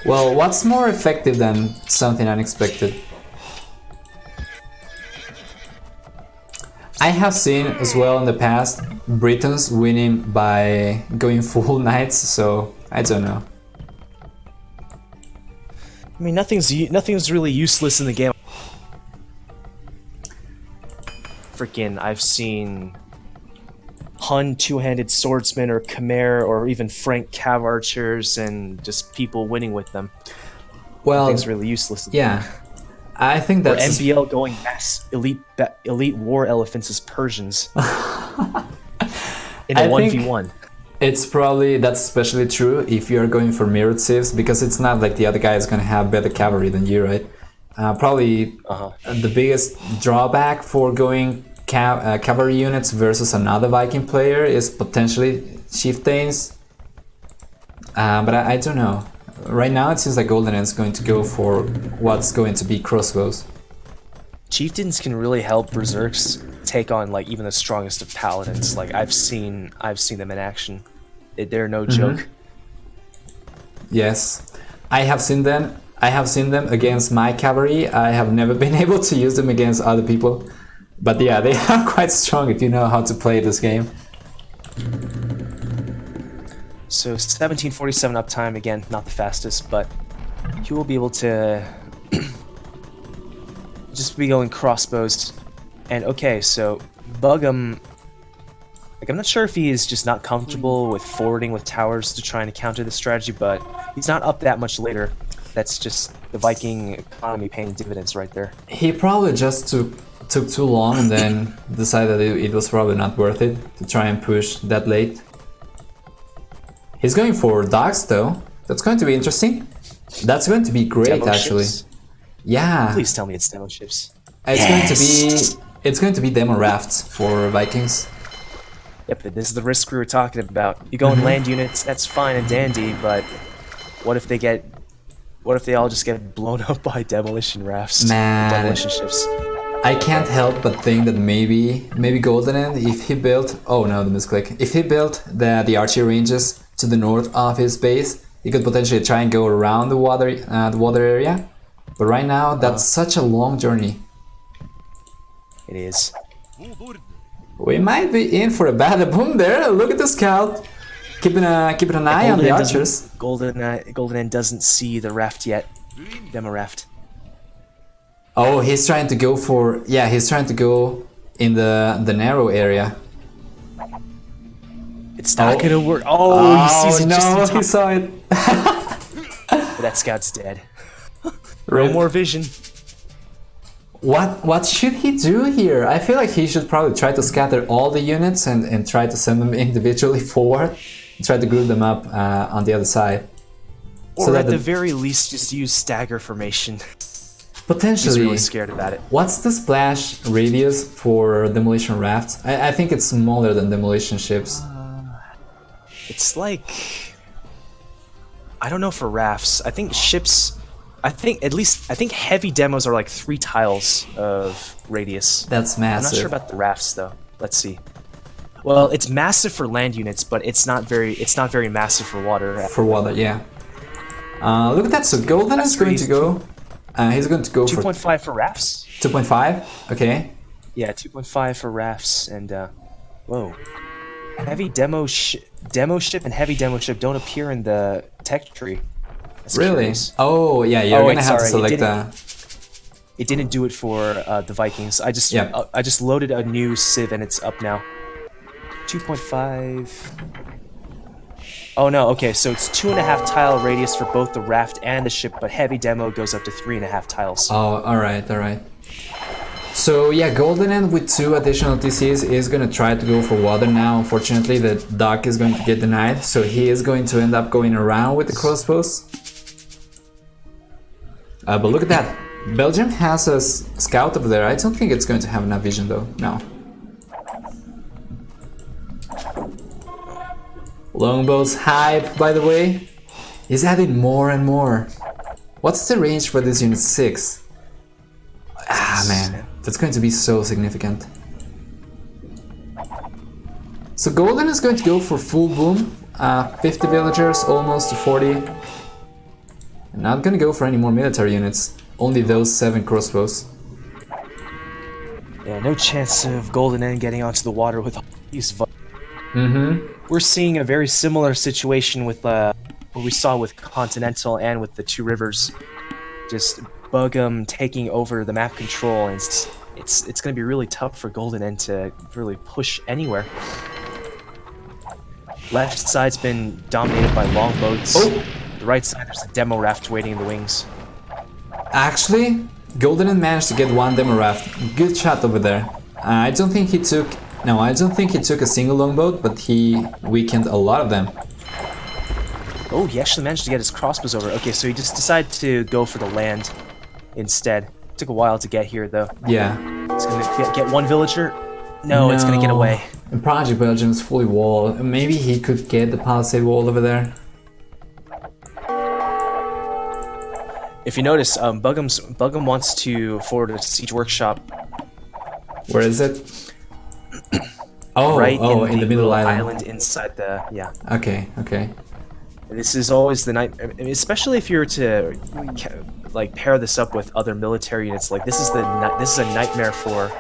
Well, what's more effective than something unexpected? I have seen as well in the past Britons winning by going full knights, so I don't know. I mean, nothing's really useless in the game. Freaking, I've seen Hun two-handed swordsmen or Khmer or even Frank cav archers and just people winning with them. Well, Nothing's really useless. Yeah, I think Or that's MBL going mass elite war elephants as Persians in a I think 1v1. it's probably that's especially true if you are going for mirrored civs, because it's not like the other guy is going to have better cavalry than you, right? Probably the biggest drawback for going cavalry units versus another Viking player is potentially chieftains, but I don't know. Right now it seems like GoldenEnd is going to go for what's going to be crossbows. Chieftains can really help berserks take on like even the strongest of paladins. Like I've seen them in action. They're no joke. Yes, I have seen them. I have seen them against my cavalry. I have never been able to use them against other people. But yeah, they are quite strong if you know how to play this game. So 1747 uptime, again, not the fastest, but he will be able to just be going crossbows. And okay, so Bugum, like I'm not sure if he is just not comfortable with forwarding with towers to try and counter this strategy, but he's not up that much later. That's just the Viking economy paying dividends right there. He probably just took too long and then decided it was probably not worth it to try and push that late. He's going for dogs though. That's going to be interesting. That's going to be great Demo actually. ships? Yeah. Please tell me it's demo ships. It's going to be demo rafts for Vikings. Yep, this is the risk we were talking about. You go in land units, that's fine and dandy, but what if they all just get blown up by demolition rafts? Man. Demolition ships. I can't help but think that maybe GoldenEnd, if he built if he built the archery ranges to the north of his base, he could potentially try and go around the water area. But right now, that's such a long journey. It is. We might be in for a bad boom there. Look at the scout, keeping an eye on the archers. GoldenEnd doesn't see the raft yet. Demo raft. Oh, he's trying to go for he's trying to go in the narrow area. It's not gonna work. Oh, he sees it just in time. He saw it. That scout's dead. Right. No more vision. What should he do here? I feel like he should probably try to scatter all the units and try to send them individually forward. And try to group them up on the other side. Or so at the very least, just use stagger formation. Potentially. He's really scared about it. What's the splash radius for demolition rafts? I think it's smaller than demolition ships. It's like... I don't know for rafts. I think ships... I think heavy demos are like 3 tiles of radius. That's I'm massive. not sure about the rafts though. Let's see. Well, it's massive for land units, but it's not very massive for water. For water, yeah. Look at that. So Golden is going to go. He's going to go for 2.5 for rafts. 2.5. Okay. Yeah, 2.5 for rafts, and whoa, heavy demo ship and heavy demo ship don't appear in the tech tree. That's Really? curious. Oh yeah, you're wait, gonna have to sorry, select It didn't do it for the Vikings. I just Yeah. I just loaded a new Civ and it's up now. 2.5. Oh no, okay, so it's 2.5 tile radius for both the raft and the ship, but heavy demo goes up to 3.5 tiles. Oh, alright, alright. So yeah, GoldenEnd with 2 additional TCs is gonna try to go for water now. Unfortunately, the dock is going to get denied, so he is going to end up going around with the crossbows. But look at that. Belgium has a scout over there. I don't think it's going to have enough vision though. No. Longbows hype, by the way. He's adding more and more. What's the range for this unit 6? Ah man, that's going to be so significant. So Golden is going to go for full boom. 50 villagers, almost to 40. I'm not gonna go for any more military units. Only those 7 crossbows. Yeah, no chance of GoldenEnd getting onto the water with all these. Mm-hmm. We're seeing a very similar situation with what we saw with Continental and with the 2 rivers. Just Bug'em taking over the map control, and it's going to be really tough for GoldenEnd to really push anywhere. Left side's been dominated by longboats. Oh. The right side, there's a demo raft waiting in the wings. Actually, GoldenEnd managed to get 1 demo raft. Good shot over there. I don't think he took a single longboat, but he weakened a lot of them. Oh, he actually managed to get his crossbows over. Okay, so he just decided to go for the land instead. Took a while to get here, though. Yeah. It's gonna get 1 villager. No, it's gonna get away. And Project Belgium is fully walled. Maybe he could get the palisade wall over there. If you notice, Bug'em wants to forward a siege workshop. Where is it? Oh, right in the middle island inside the Okay, okay. This is always the night, especially if you were to like pair this up with other military units. Like this is a nightmare for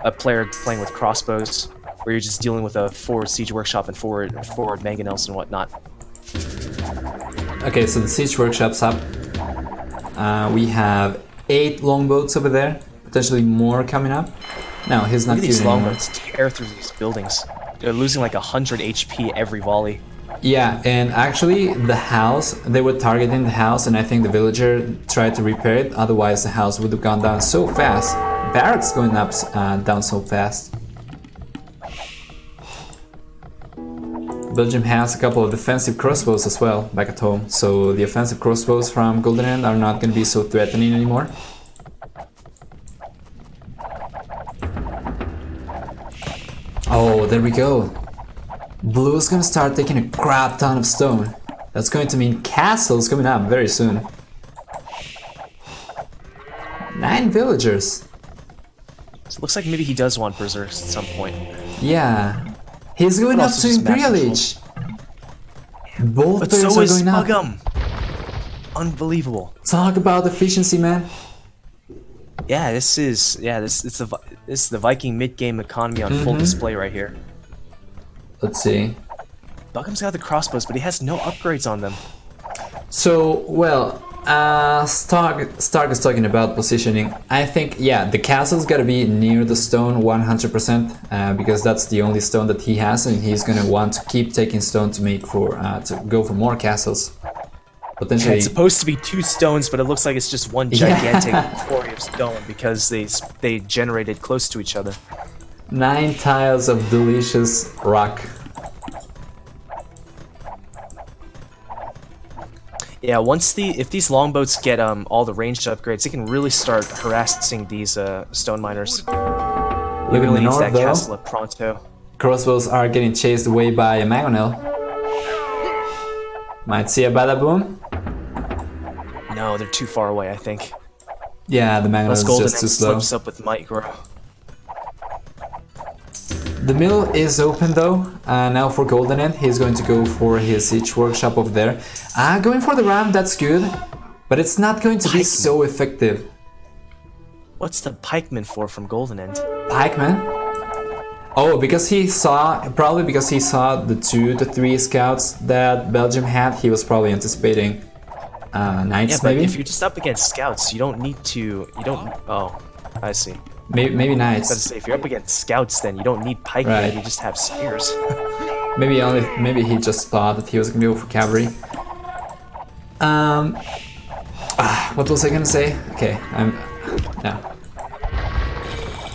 a player playing with crossbows, where you're just dealing with a forward siege workshop and forward mangonels and whatnot. Okay, so the siege workshop's up. We have 8 longboats over there, potentially more coming up. No, he's not. Look at these longboats tear through these buildings. They're losing like 100 HP every volley. Yeah, and actually the house, they were targeting the house, and I think the villager tried to repair it, otherwise the house would have gone down so fast. Barracks going up down so fast. Belgium has a couple of defensive crossbows as well back at home, so the offensive crossbows from GoldenEnd are not going to be so threatening anymore. Oh, there we go. Blue is going to start taking a crap ton of stone. That's going to mean castles coming up very soon. 9 villagers. So it looks like maybe he does want berserks at some point. Yeah. He's going up to Imperial Age. Both But players so are is going up. Bug'em. Unbelievable. Talk about efficiency, man. Yeah, this is the Viking mid-game economy on full display right here. Let's see. Bug'em's got the crossbows, but he has no upgrades on them. So, well, Stark is talking about positioning. I think, yeah, the castle's gotta be near the stone 100%, because that's the only stone that he has, and he's gonna want to keep taking stone to make for to go for more castles. Potentially. Yeah, it's supposed to be 2 stones, but it looks like it's just one gigantic quarry of stone because they generated close to each other. 9 tiles of delicious rock. Yeah, if these longboats get all the ranged upgrades, they can really start harassing these stone miners. Look in the Really needs north, that though. castle up pronto. Crossbows are getting chased away by a mangonel. Might see a badaboom. No, they're too far away, I think. Yeah, the mangonel Unless is just too GoldenEnd slow. slips up with Might Grow. The mill is open though. Now for GoldenEnd, he's going to go for his siege workshop over there. Going for the ram, that's good, but it's not going to be so effective. What's the pikeman for from GoldenEnd? Pikeman? Oh, because he saw, probably because he saw the 2 to 3 scouts that Belgium had, he was probably anticipating knights, yeah, but maybe? if you're just up against scouts, you don't need to, oh, I see. Maybe knights. I was gonna say, if you're up against scouts, then you don't need pikemen, Right. you just have spears. Maybe he just thought that he was gonna go for cavalry. What was I gonna say? Okay, no.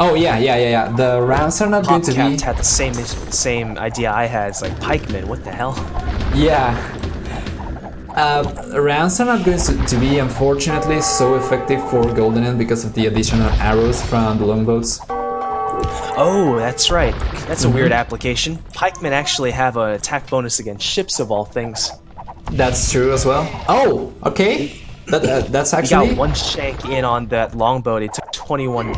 Oh yeah. The rounds are not going to be. Popcat had the same idea I had. It's like pikemen. What the hell? Yeah. Rounds are not going to be, unfortunately, so effective for GoldenEnd because of the additional arrows from the longbows. Oh, that's right. That's a weird application. Pikemen actually have an attack bonus against ships of all things. That's true as well. Oh, okay. That's He actually. got one shank in on that longbow. It took 21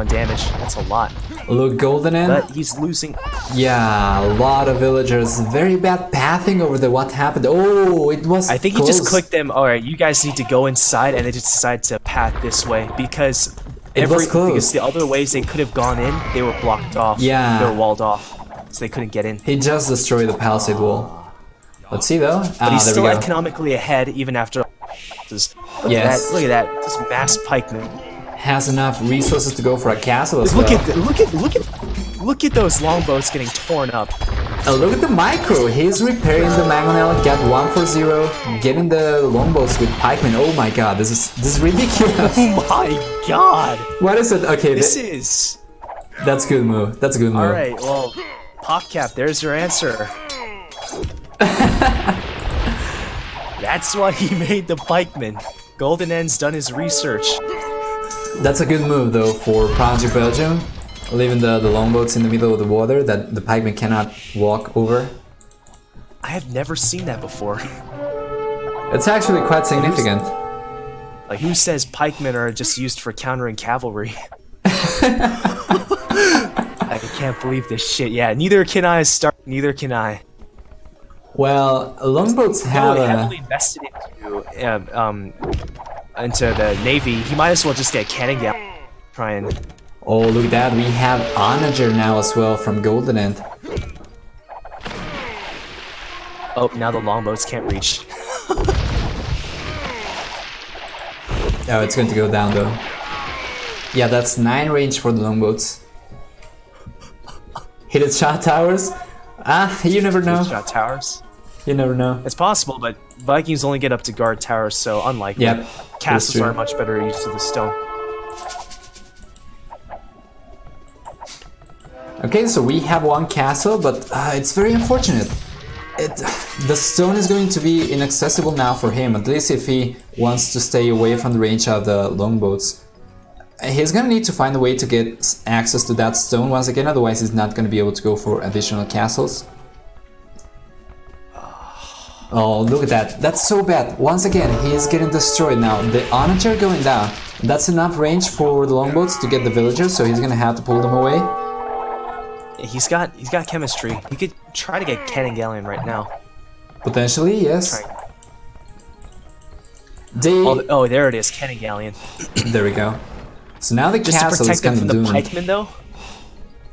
damage. That's a lot. Look, GoldenEnd. But he's losing. Yeah, a lot of villagers. Very bad pathing over there. What happened? Oh, it was. I think close. he just clicked them. All right, you guys need to go inside, and they just decided to path this way because It was close. because the other ways they could have gone in, they were blocked off. Yeah. They were walled off, so they couldn't get in. He just destroyed the palisade wall. Let's see though. But he's there still we go. economically ahead even after. Look Yes. at that! Look at that! This mass pikeman. Has enough resources to go for a castle as Look well. look at those longbows getting torn up. Look at the micro. He's repairing the mangonel. Got 1 for 0. Getting the longbows with pikemen. Oh my god, this is ridiculous. Oh my god! What is it? Okay, This is. that's a good move. That's a good move. All right. Well, PopCap, there's your answer. That's why he made the pikeman. GoldenEnd's done his research. That's a good move though for Project Belgium. Leaving the longboats in the middle of the water that the pikemen cannot walk over. I have never seen that before. It's actually quite significant. Like, who says pikemen are just used for countering cavalry? I can't believe this shit. Yeah, neither can I start. Neither can I. Well, longboats have Really a. heavily invested into the navy. He might as well just get cannon gal. Try and. Oh, look at that. We have Onager now as well from GoldenEnd. Oh, now the longboats can't reach. Oh, it's going to go down though. Yeah, that's 9 range for the longboats. Hit its shot towers. You never know. Shot towers. You never know. It's possible, but Vikings only get up to guard towers, so unlikely. Yep. Castles true. are much better use of the stone. Okay, so we have 1 castle, but it's very unfortunate. The stone is going to be inaccessible now for him, at least if he wants to stay away from the range of the longboats. He's gonna need to find a way to get access to that stone once again, otherwise he's not gonna be able to go for additional castles. Oh, look at that. That's so bad. Once again, he is getting destroyed now. The Onager going down. That's enough range for the longboats to get the villagers, so he's gonna have to pull them away. He's got chemistry. He could try to get cannon galleon right now. Potentially, yes. Try. They... Oh, there it is, cannon galleon. There we go. So now the Just to castle is protect them kind from of the doomed. pikemen, though.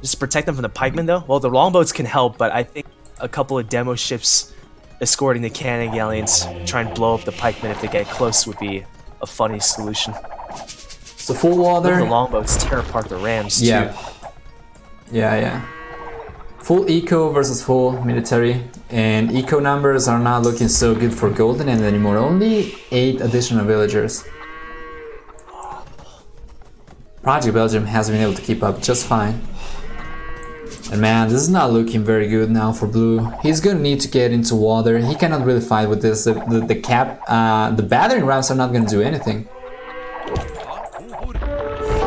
Just to protect them from the pikemen, though. Well, the longboats can help, but I think a couple of demo ships escorting the cannon galleons, try and blow up the pikemen if they get close, would be a funny solution. So full water. The longboats tear apart the rams Yeah. too. Yeah. Full eco versus full military, and eco numbers are not looking so good for GoldenEnd anymore. Only 8 additional villagers. Project Belgium has been able to keep up just fine. And man, this is not looking very good now for Blue. He's gonna need to get into water. He cannot really fight with this. The battering rams are not gonna do anything.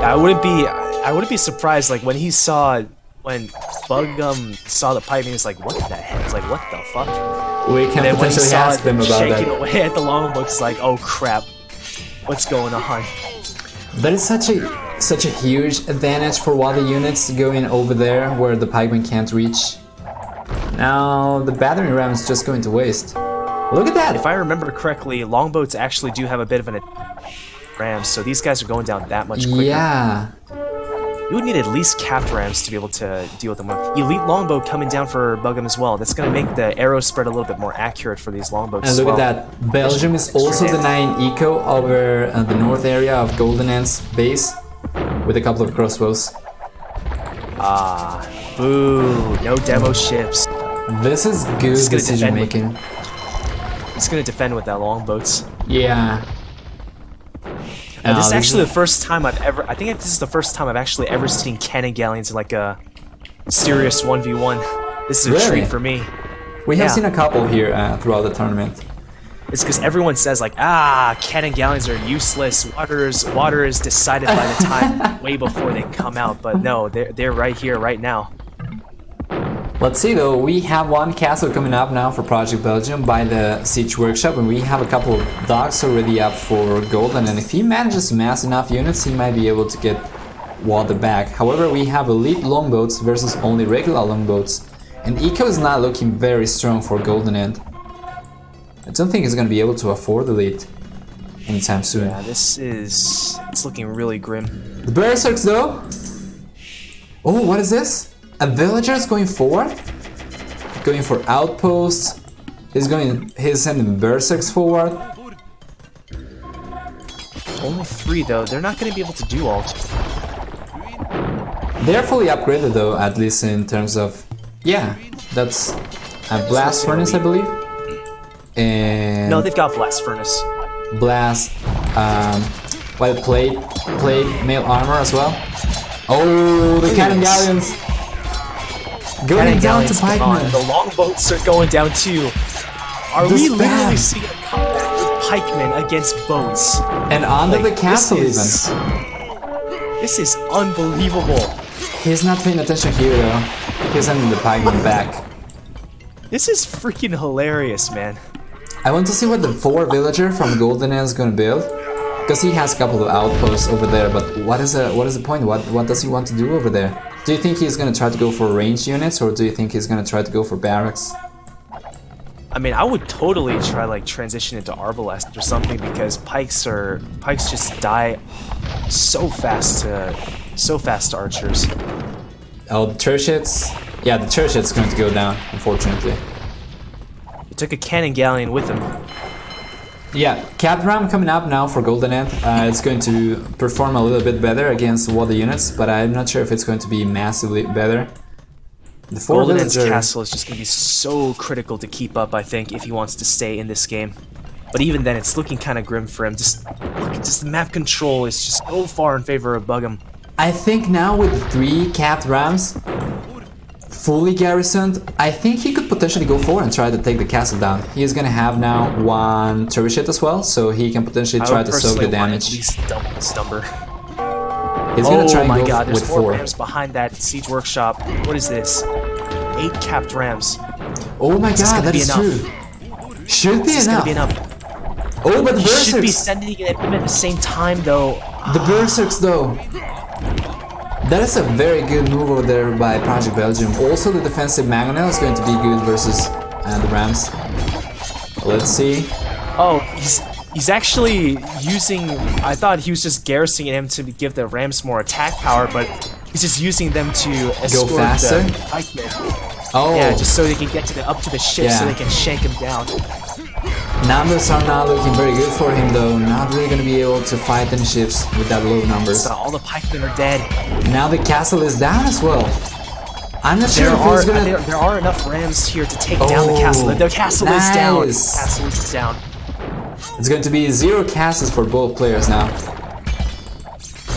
I wouldn't be surprised, like when Bug saw the pikemen, he's like, what the heck? It's like, what the fuck? We can And then when he potentially saw ask them it about shaking that. away at the longboats, it's like, oh crap, what's going on? That is such such a huge advantage for Wada units to go in over there where the pikemen can't reach. Now the battering ram is just going to waste. Look at that! If I remember correctly, longboats actually do have a bit of an rams, so these guys are going down that much quicker. Yeah. You would need at least capped rams to be able to deal with them. Elite longbow coming down for Bug'em as well. That's going to make the arrow spread a little bit more accurate for these longboats And as look well. at that. Belgium is also denying eco over the north area of GoldenEnd's base with a couple of crossbows. Ah, boo. No demo ships. This is good decision making. He's going to defend with that longboats. Yeah. This is actually the first time I've ever... I think this is the first time I've actually ever seen cannon galleons in like a serious 1v1. This is a treat for me. We have seen a couple here throughout the tournament. It's because everyone says like, cannon galleons are useless. Water is decided by the time way before they come out. But no, they're right here, right now. Let's see though, we have one castle coming up now for Project Belgium by the Siege Workshop, and we have a couple of docks already up for Golden, and if he manages to mass enough units, he might be able to get water back. However, we have elite longboats versus only regular longboats, and eco is not looking very strong for GoldenEnd. I don't think he's going to be able to afford elite anytime soon. Yeah, it's looking really grim. The Berserks though? Oh, what is this? A villager's going forward? Going for outposts. He's sending Berserks forward. Only 3 though, they're not going to be able to do all. They're fully upgraded though, at least in terms of... Yeah, that's a blast furnace, I believe. And... No, they've got blast furnace. Blast, plate, mail armor as well. Oh, the cannon galleons! Going down to pikemen. The longboats are going down too. Are we literally seeing a combat with pikemen against boats? And onto the castle even. This is unbelievable. He's not paying attention here though. He's sending the pikemen back. This is freaking hilarious, man. I want to see what the 4 villager from GoldenEnd is going to build. Because he has a couple of outposts over there, but what is the point? What does he want to do over there? Do you think he's going to try to go for ranged units, or do you think he's going to try to go for barracks? I mean, I would totally try like transition into arbalest or something, because pikes just die so fast to archers. Oh, the Turshits? Yeah, the Turshit's going to go down, unfortunately. He took a cannon galleon with him. Yeah, Catram coming up now for GoldenEnd. It's going to perform a little bit better against water units, but I'm not sure if it's going to be massively better. The GoldenEnd's castle is just going to be so critical to keep up, I think, if he wants to stay in this game. But even then, it's looking kind of grim for him. Just the map control is just so far in favor of Bug'em. I think now with 3 capped rams fully garrisoned, I think he could potentially go forward and try to take the castle down. He is going to have now 1 turret as well, so he can potentially try to soak the damage. At least double the Stumber. He's going to try and my go god, there's with 4 4 rams behind that siege workshop. What is this? 8 capped rams. Oh my god, that is true. Should be enough. Oh, but the Berserks! Should be sending it at the same time though. The Berserks though. That is a very good move over there by Project Belgium. Also, the defensive Mangonel is going to be good versus the Rams. Let's see. Oh, he's actually using... I thought he was just garrisoning him to give the Rams more attack power, but he's just using them to escort go faster. The pikemen. Oh. Yeah, just so they can get up to the ship so they can shank him down. Numbers are not looking very good for him though. Not really going to be able to fight any ships with that low numbers. So all the pikemen are dead. Now the castle is down as well. I'm not sure if he's gonna... There are enough rams here to take down the castle. The castle is down. The Nice. castle is down. It's going to be 0 castles for both players now.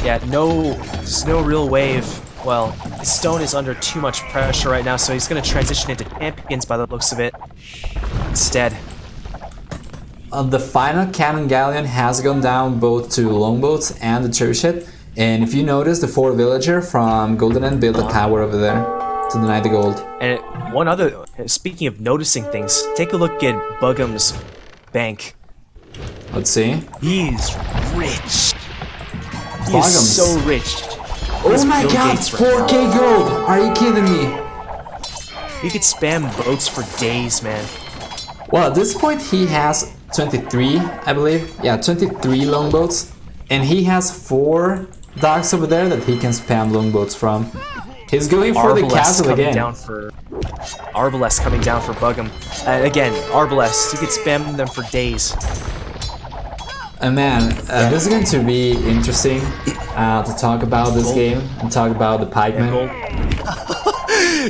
Yeah, there's no real wave. Well, his stone is under too much pressure right now, so he's going to transition into champions by the looks of it instead. The final cannon galleon has gone down both to longboats and the chariot. And if you notice, the 4 villager from GoldenEnd built a tower over there to deny the gold. And one other, speaking of noticing things, take a look at Bug'em's bank. Let's see. He's rich. He is Bogums. so rich. Oh He's my Bill god, Gates right 4k now. gold! Are you kidding me? He could spam boats for days, man. Well, at this point he has 23, I believe. Yeah, 23 longboats. And he has 4 docks over there that he can spam longboats from. He's going for the castle coming again. down for Arbalest coming down for Bugum. Again, Arbalest, you could spam them for days. And man, this is going to be interesting to talk about this game and talk about the pikemen.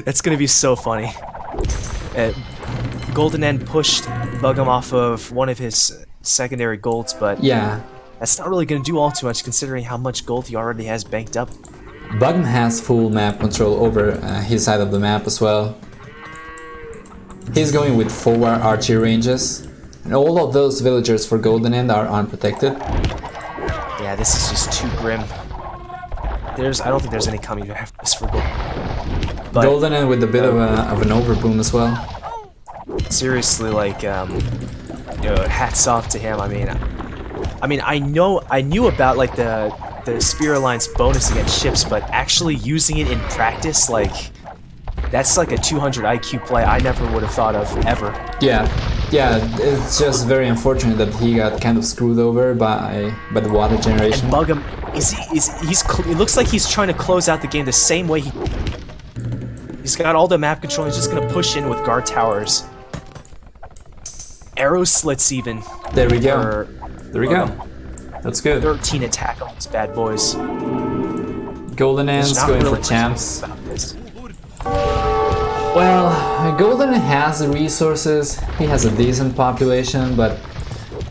That's gonna be so funny. GoldenEnd pushed Bugum off of one of his secondary golds, but Yeah, that's not really gonna do all too much considering how much gold he already has banked up. Bugum has full map control over his side of the map as well. He's going with 4 archery ranges, and all of those villagers for GoldenEnd are unprotected. Yeah, this is just too grim. I don't think there's any coming after this for Gold. But GoldenEnd with a bit of an overboom as well. seriously, like, hats off to him. I mean, I knew about like the Spear Alliance bonus against ships, but actually using it in practice, like, that's like a 200 IQ play I never would have thought of ever. Yeah, it's just very unfortunate that he got kind of screwed over by the water generation. Bugum, it looks like he's trying to close out the game the same way he's got all the map control. He's just gonna push in with guard towers, arrow slits even. There we go. for There we go. Bugum. That's good. 13 attack on these bad boys. GoldenEnd's There's not going really for champs. much about this. Well, GoldenEnd has the resources. He has a decent population, but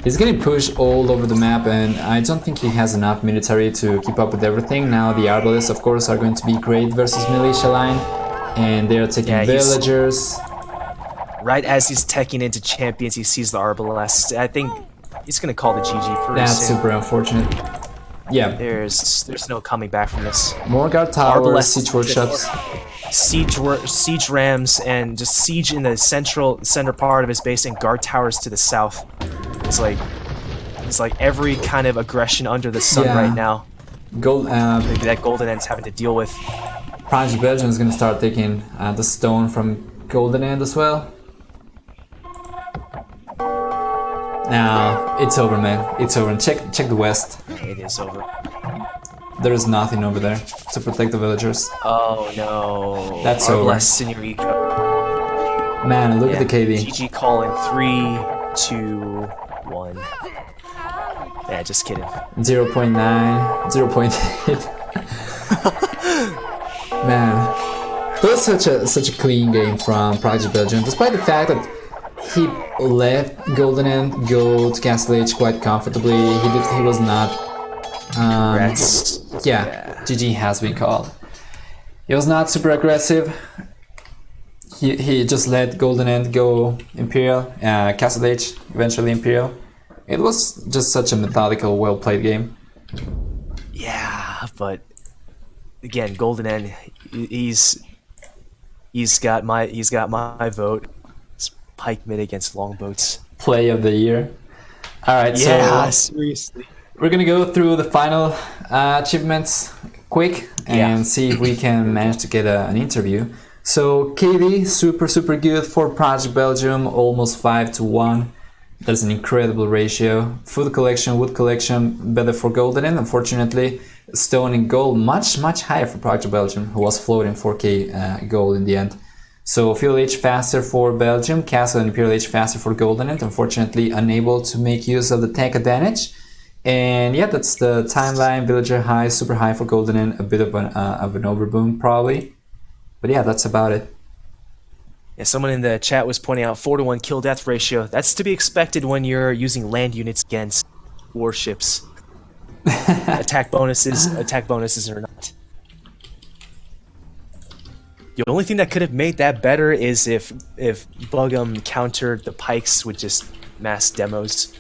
he's getting pushed all over the map, and I don't think he has enough military to keep up with everything. Now the Arbalists, of course, are going to be great versus militia line, and they're taking villagers. Right as he's teching into champions, he sees the Arbalest. I think he's gonna call the GG pretty That's soon. super unfortunate. Yeah, There's no coming back from this. more guard towers, Arbalest, siege workshops. siege rams, and just siege in the center part of his base, and guard towers to the south. It's like every kind of aggression under the sun Yeah. right now Gold. that GoldenEnd's having to deal with. Project Belgium is going to start taking the stone from GoldenEnd as well. Now it's over, man. It's over. And check the west. It is over. There is nothing over there to protect the villagers. Oh no. That's over. Arbalest, Senorita. Man, look at the KD. GG calling 3, 2, 1. Yeah, just kidding. 0.9, 0.8. Man, that was such a clean game from Project Belgium, despite the fact that he let GoldenEnd go to Castle Age quite comfortably. He was not. Congrats. Yeah, GG has been called. He was not super aggressive. He just let GoldenEnd go Imperial, Castle Age, eventually Imperial. It was just such a methodical, well-played game. Yeah, but again, GoldenEnd, he's got my vote. It's pike mid against longboats. Play of the year. All right, Yeah, so seriously. we're gonna go through the final achievements quick and see if we can manage to get an interview. So KD, super good for Project Belgium, almost 5-1. That's an incredible ratio. Food collection, wood collection, better for GoldenEnd. Unfortunately, stone and gold much higher for Project Belgium, who was floating 4k gold in the end. So Fuel H faster for Belgium, Castle and Imperial H faster for GoldenEnd. Unfortunately, unable to make use of the tech advantage. And yeah, that's the timeline. Villager high, super high for GoldenEnd, a bit of an overboom probably. But yeah, that's about it. Yeah, someone in the chat was pointing out 4-to-1 kill death ratio. That's to be expected when you're using land units against warships. attack bonuses or not. The only thing that could have made that better is if Bugum countered the pikes with just mass demos.